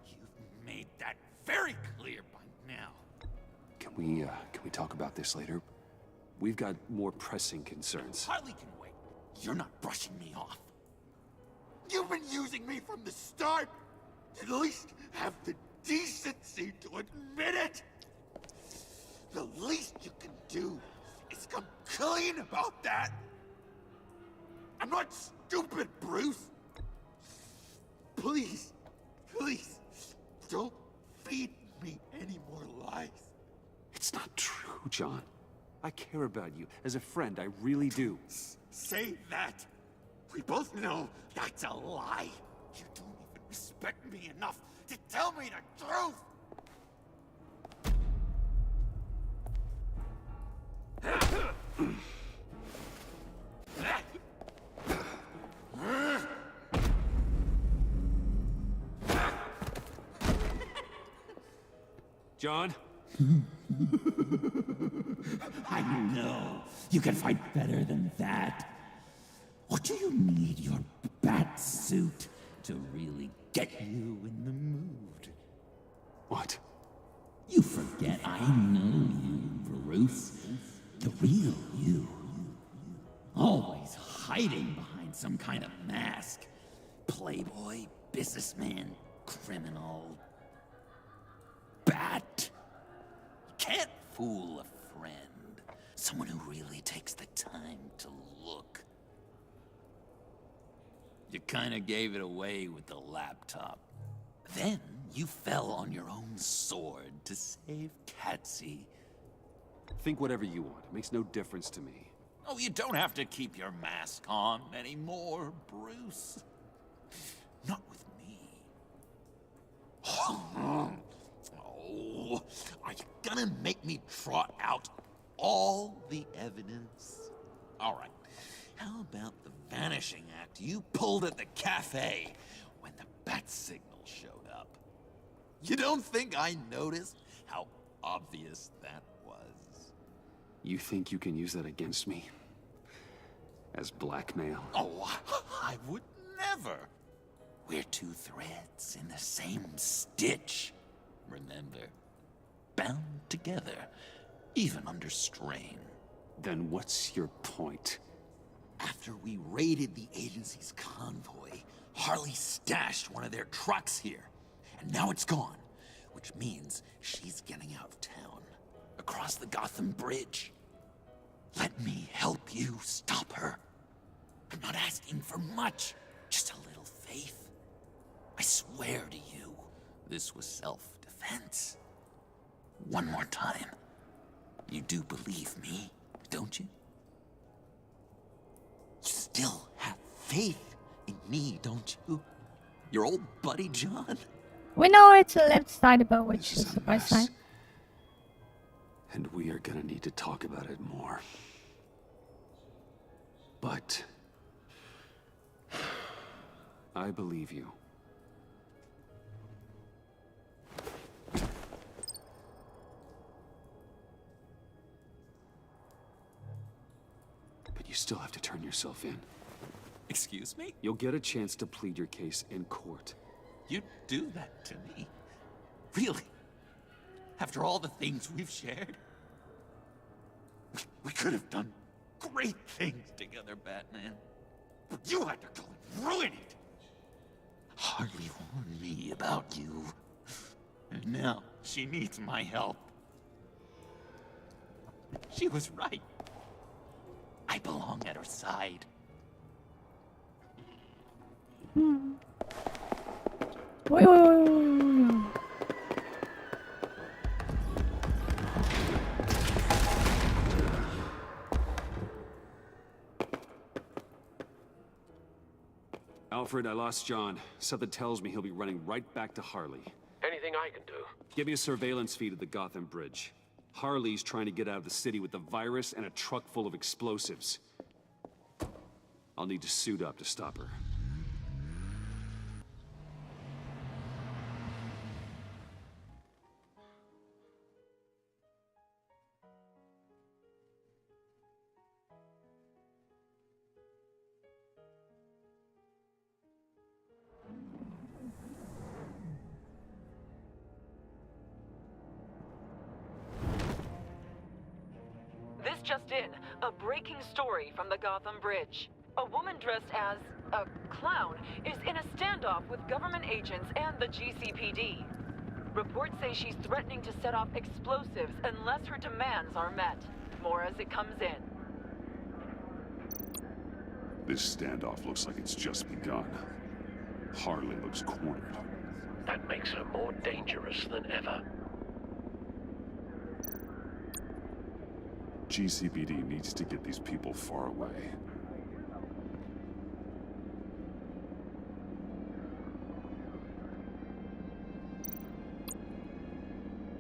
You've made that very clear by now. Can we talk about this later? We've got more pressing concerns. Harley can wait. You're not brushing me off. You've been using me from the start. At least have the decency to admit it. The least you can do is come clean about that. I'm not stupid, Bruce. Please, please, don't feed me any more lies. It's not true, John. I care about you. As a friend, I really do. Say that. We both know that's a lie. You don't even respect me enough to tell me the truth. John? I know. You can fight better than that. Or do you need your bat suit to really get you in the mood? What? You forget I know you, Bruce. The real you. Always hiding behind some kind of mask. Playboy, businessman, criminal. Bat. You can't fool a friend. Someone who really takes the time to look. You kinda gave it away with the laptop. Then You fell on your own sword to save Patsy. Think whatever you want. It makes no difference to me. Oh, you don't have to keep your mask on anymore, Bruce. Not with me. Oh, are you gonna make me trot out all the evidence? All right. How about the vanishing act you pulled at the cafe when the bat signal showed up? You don't think I noticed how obvious that was? You think you can use that against me? As blackmail? Oh, I would never. We're two threads in the same stitch. Remember? Bound together, even under strain. Then what's your point? After we raided the agency's convoy, Harley stashed one of their trucks here. And now it's gone, which means she's getting out of town, across the Gotham Bridge. Let me help you stop her. I'm not asking for much, just a little faith. I swear to you, this was self-defense. One more time. You do believe me, don't you? You still have faith in me, don't you? Your old buddy, John? We know it's a left side, but which is the right side. And we are gonna need to talk about it more. But I believe you. But you still have to turn yourself in. Excuse me? You'll get a chance to plead your case in court. You'd do that to me? Really? After all the things we've shared? We could have done great things together, Batman. But you had to go and ruin it. Harley warned me about you. And now she needs my help. She was right. I belong at her side. Wait. Alfred, I lost John. Something tells me he'll be running right back to Harley. Anything I can do? Give me a surveillance feed of the Gotham Bridge. Harley's trying to get out of the city with the virus and a truck full of explosives. I'll need to suit up to stop her. This just in, a breaking story from the Gotham Bridge. A woman dressed as a clown is in a standoff with government agents and the GCPD. Reports say she's threatening to set off explosives unless her demands are met. More as it comes in. This standoff looks like it's just begun. Harley looks cornered. That makes her more dangerous than ever. GCPD needs to get these people far away.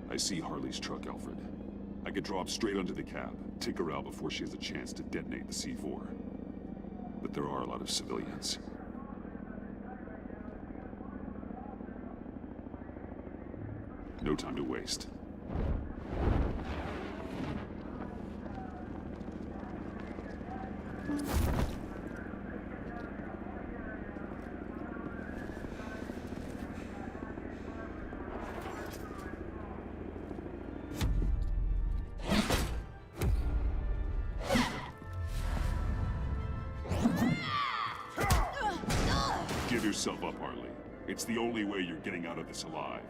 I see Harley's truck, Alfred. I could drop straight onto the cab, take her out before she has a chance to detonate the C4. But there are a lot of civilians. No time to waste. Give yourself up, Harley. It's the only way you're getting out of this alive.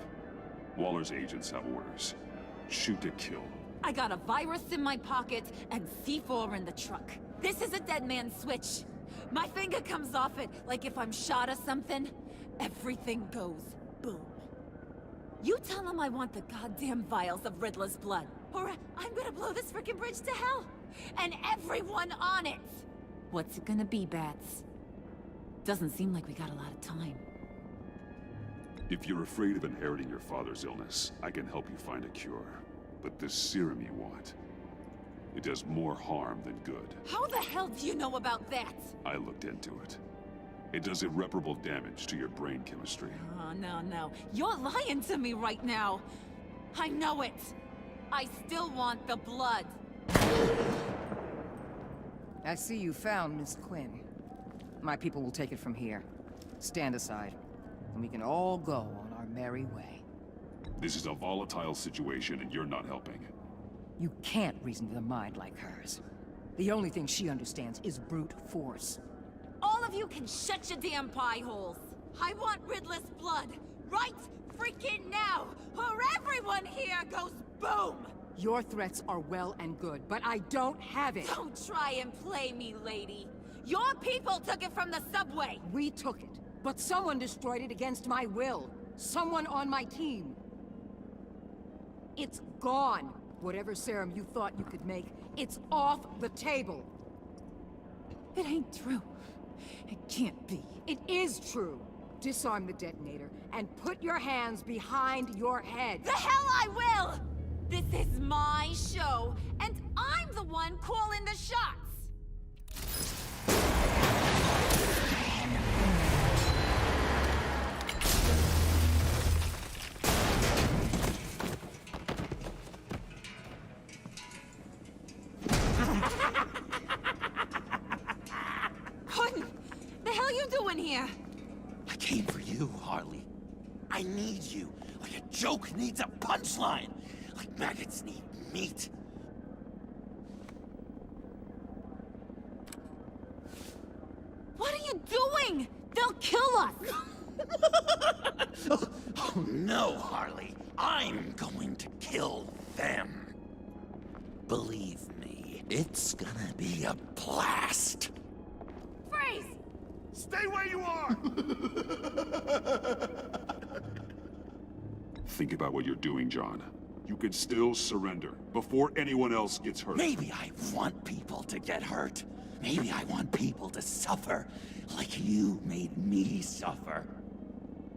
Waller's agents have orders. Shoot to kill. I got a virus in my pocket and C4 in the truck. This is a dead man's switch. My finger comes off it like if I'm shot or something. Everything goes boom. You tell him I want the goddamn vials of Riddler's blood, or I'm gonna blow this frickin' bridge to hell! And everyone on it! What's it gonna be, Bats? Doesn't seem like we got a lot of time. If you're afraid of inheriting your father's illness, I can help you find a cure. But this serum you want, it does more harm than good. How the hell do you know about that? I looked into it. It does irreparable damage to your brain chemistry. Oh, no. You're lying to me right now. I know it. I still want the blood. I see you found Miss Quinn. My people will take it from here. Stand aside, and we can all go on our merry way. This is a volatile situation, and you're not helping. You can't reason with a mind like hers. The only thing she understands is brute force. All of you can shut your damn pie holes. I want Riddler's blood, right freaking now, or everyone here goes boom! Your threats are well and good, but I don't have it. Don't try and play me, lady. Your people took it from the subway. We took it, but someone destroyed it against my will. Someone on my team. It's gone. Whatever serum you thought you could make, it's off the table. It ain't true. It can't be. It is true. Disarm the detonator and put your hands behind your head. The hell I will! This is my show, and I'm the one calling the shots! What the hell you doing here? I came for you, Harley. I need you, like a joke needs a punchline. Like maggots need meat. What are you doing? They'll kill us! Oh no, Harley. I'm going to kill them. Believe me, it's gonna be a blast. Freeze! Stay where you are! Think about what you're doing, John. You could still surrender before anyone else gets hurt. Maybe I want people to get hurt. Maybe I want people to suffer like you made me suffer.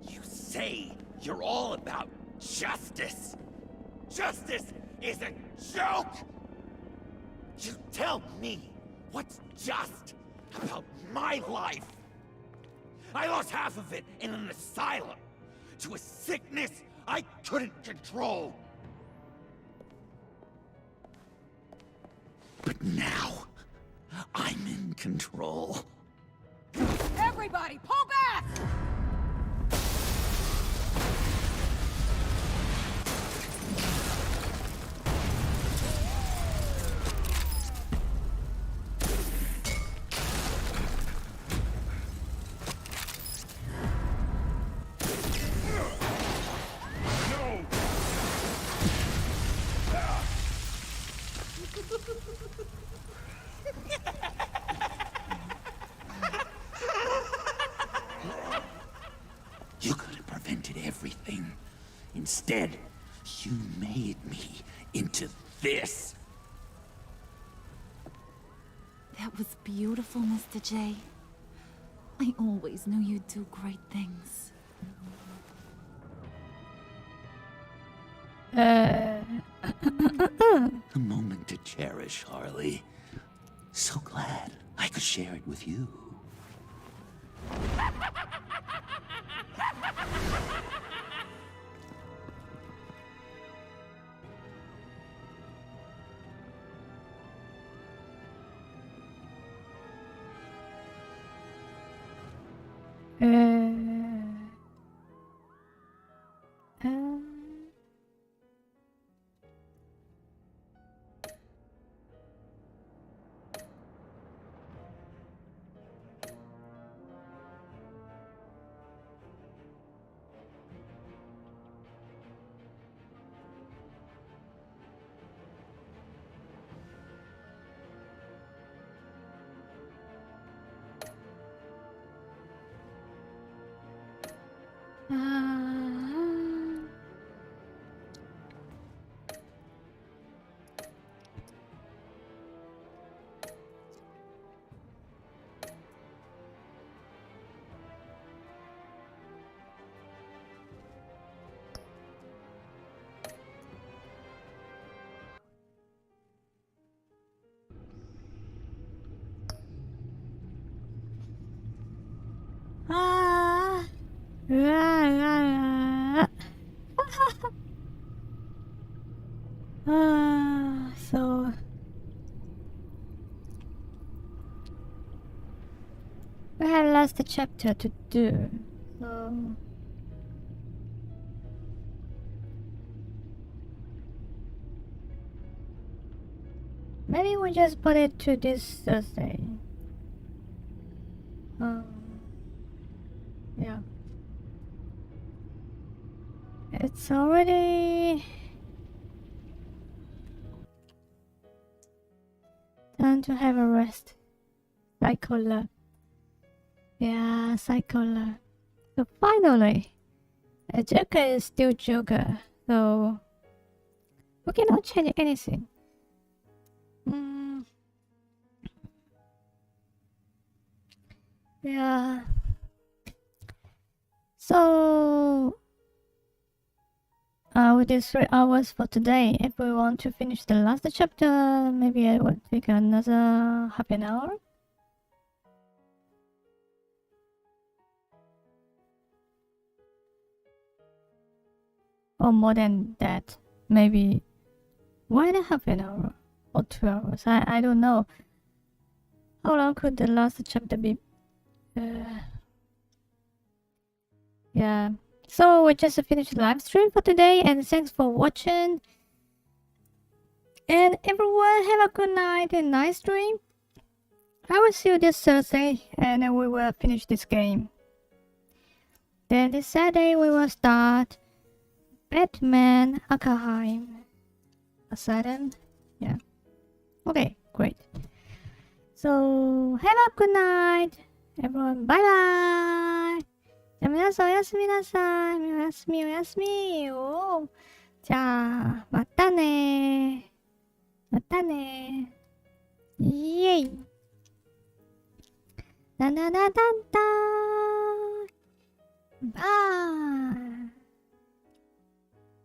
You say you're all about justice. Justice is a joke! You tell me what's just about my life. I lost half of it in an asylum to a sickness I couldn't control. But now, I'm in control. Everybody, pull back! You could have prevented everything. Instead, you made me into this. That was beautiful, Mr. J. I always knew you'd do great things. A moment to cherish, Harley. So glad I could share it with you. So we have last chapter to do. So maybe we just put it to this Thursday. Yeah. It's already time to have a rest. Cycle. Yeah, cycle. So finally, a Joker is still Joker. So we cannot change anything. Yeah. So with these 3 hours for today, if we want to finish the last chapter, maybe I would take another half an hour. Or more than that, maybe 1.5 an hour or 2 hours. I don't know. How long could the last chapter be? Yeah. So we just finished the live stream for today, and thanks for watching. And everyone have a good night and nice dream. I will see you this Thursday, and then we will finish this game. Then this Saturday we will start Batman Arkham Asylum. Yeah. Okay, great. So have a good night, everyone. Bye bye. じゃあ皆さんおやすみなさい。おやすみおやすみ。おー。じゃあまたね。またね。イエイ。ダダダダダー。バイ。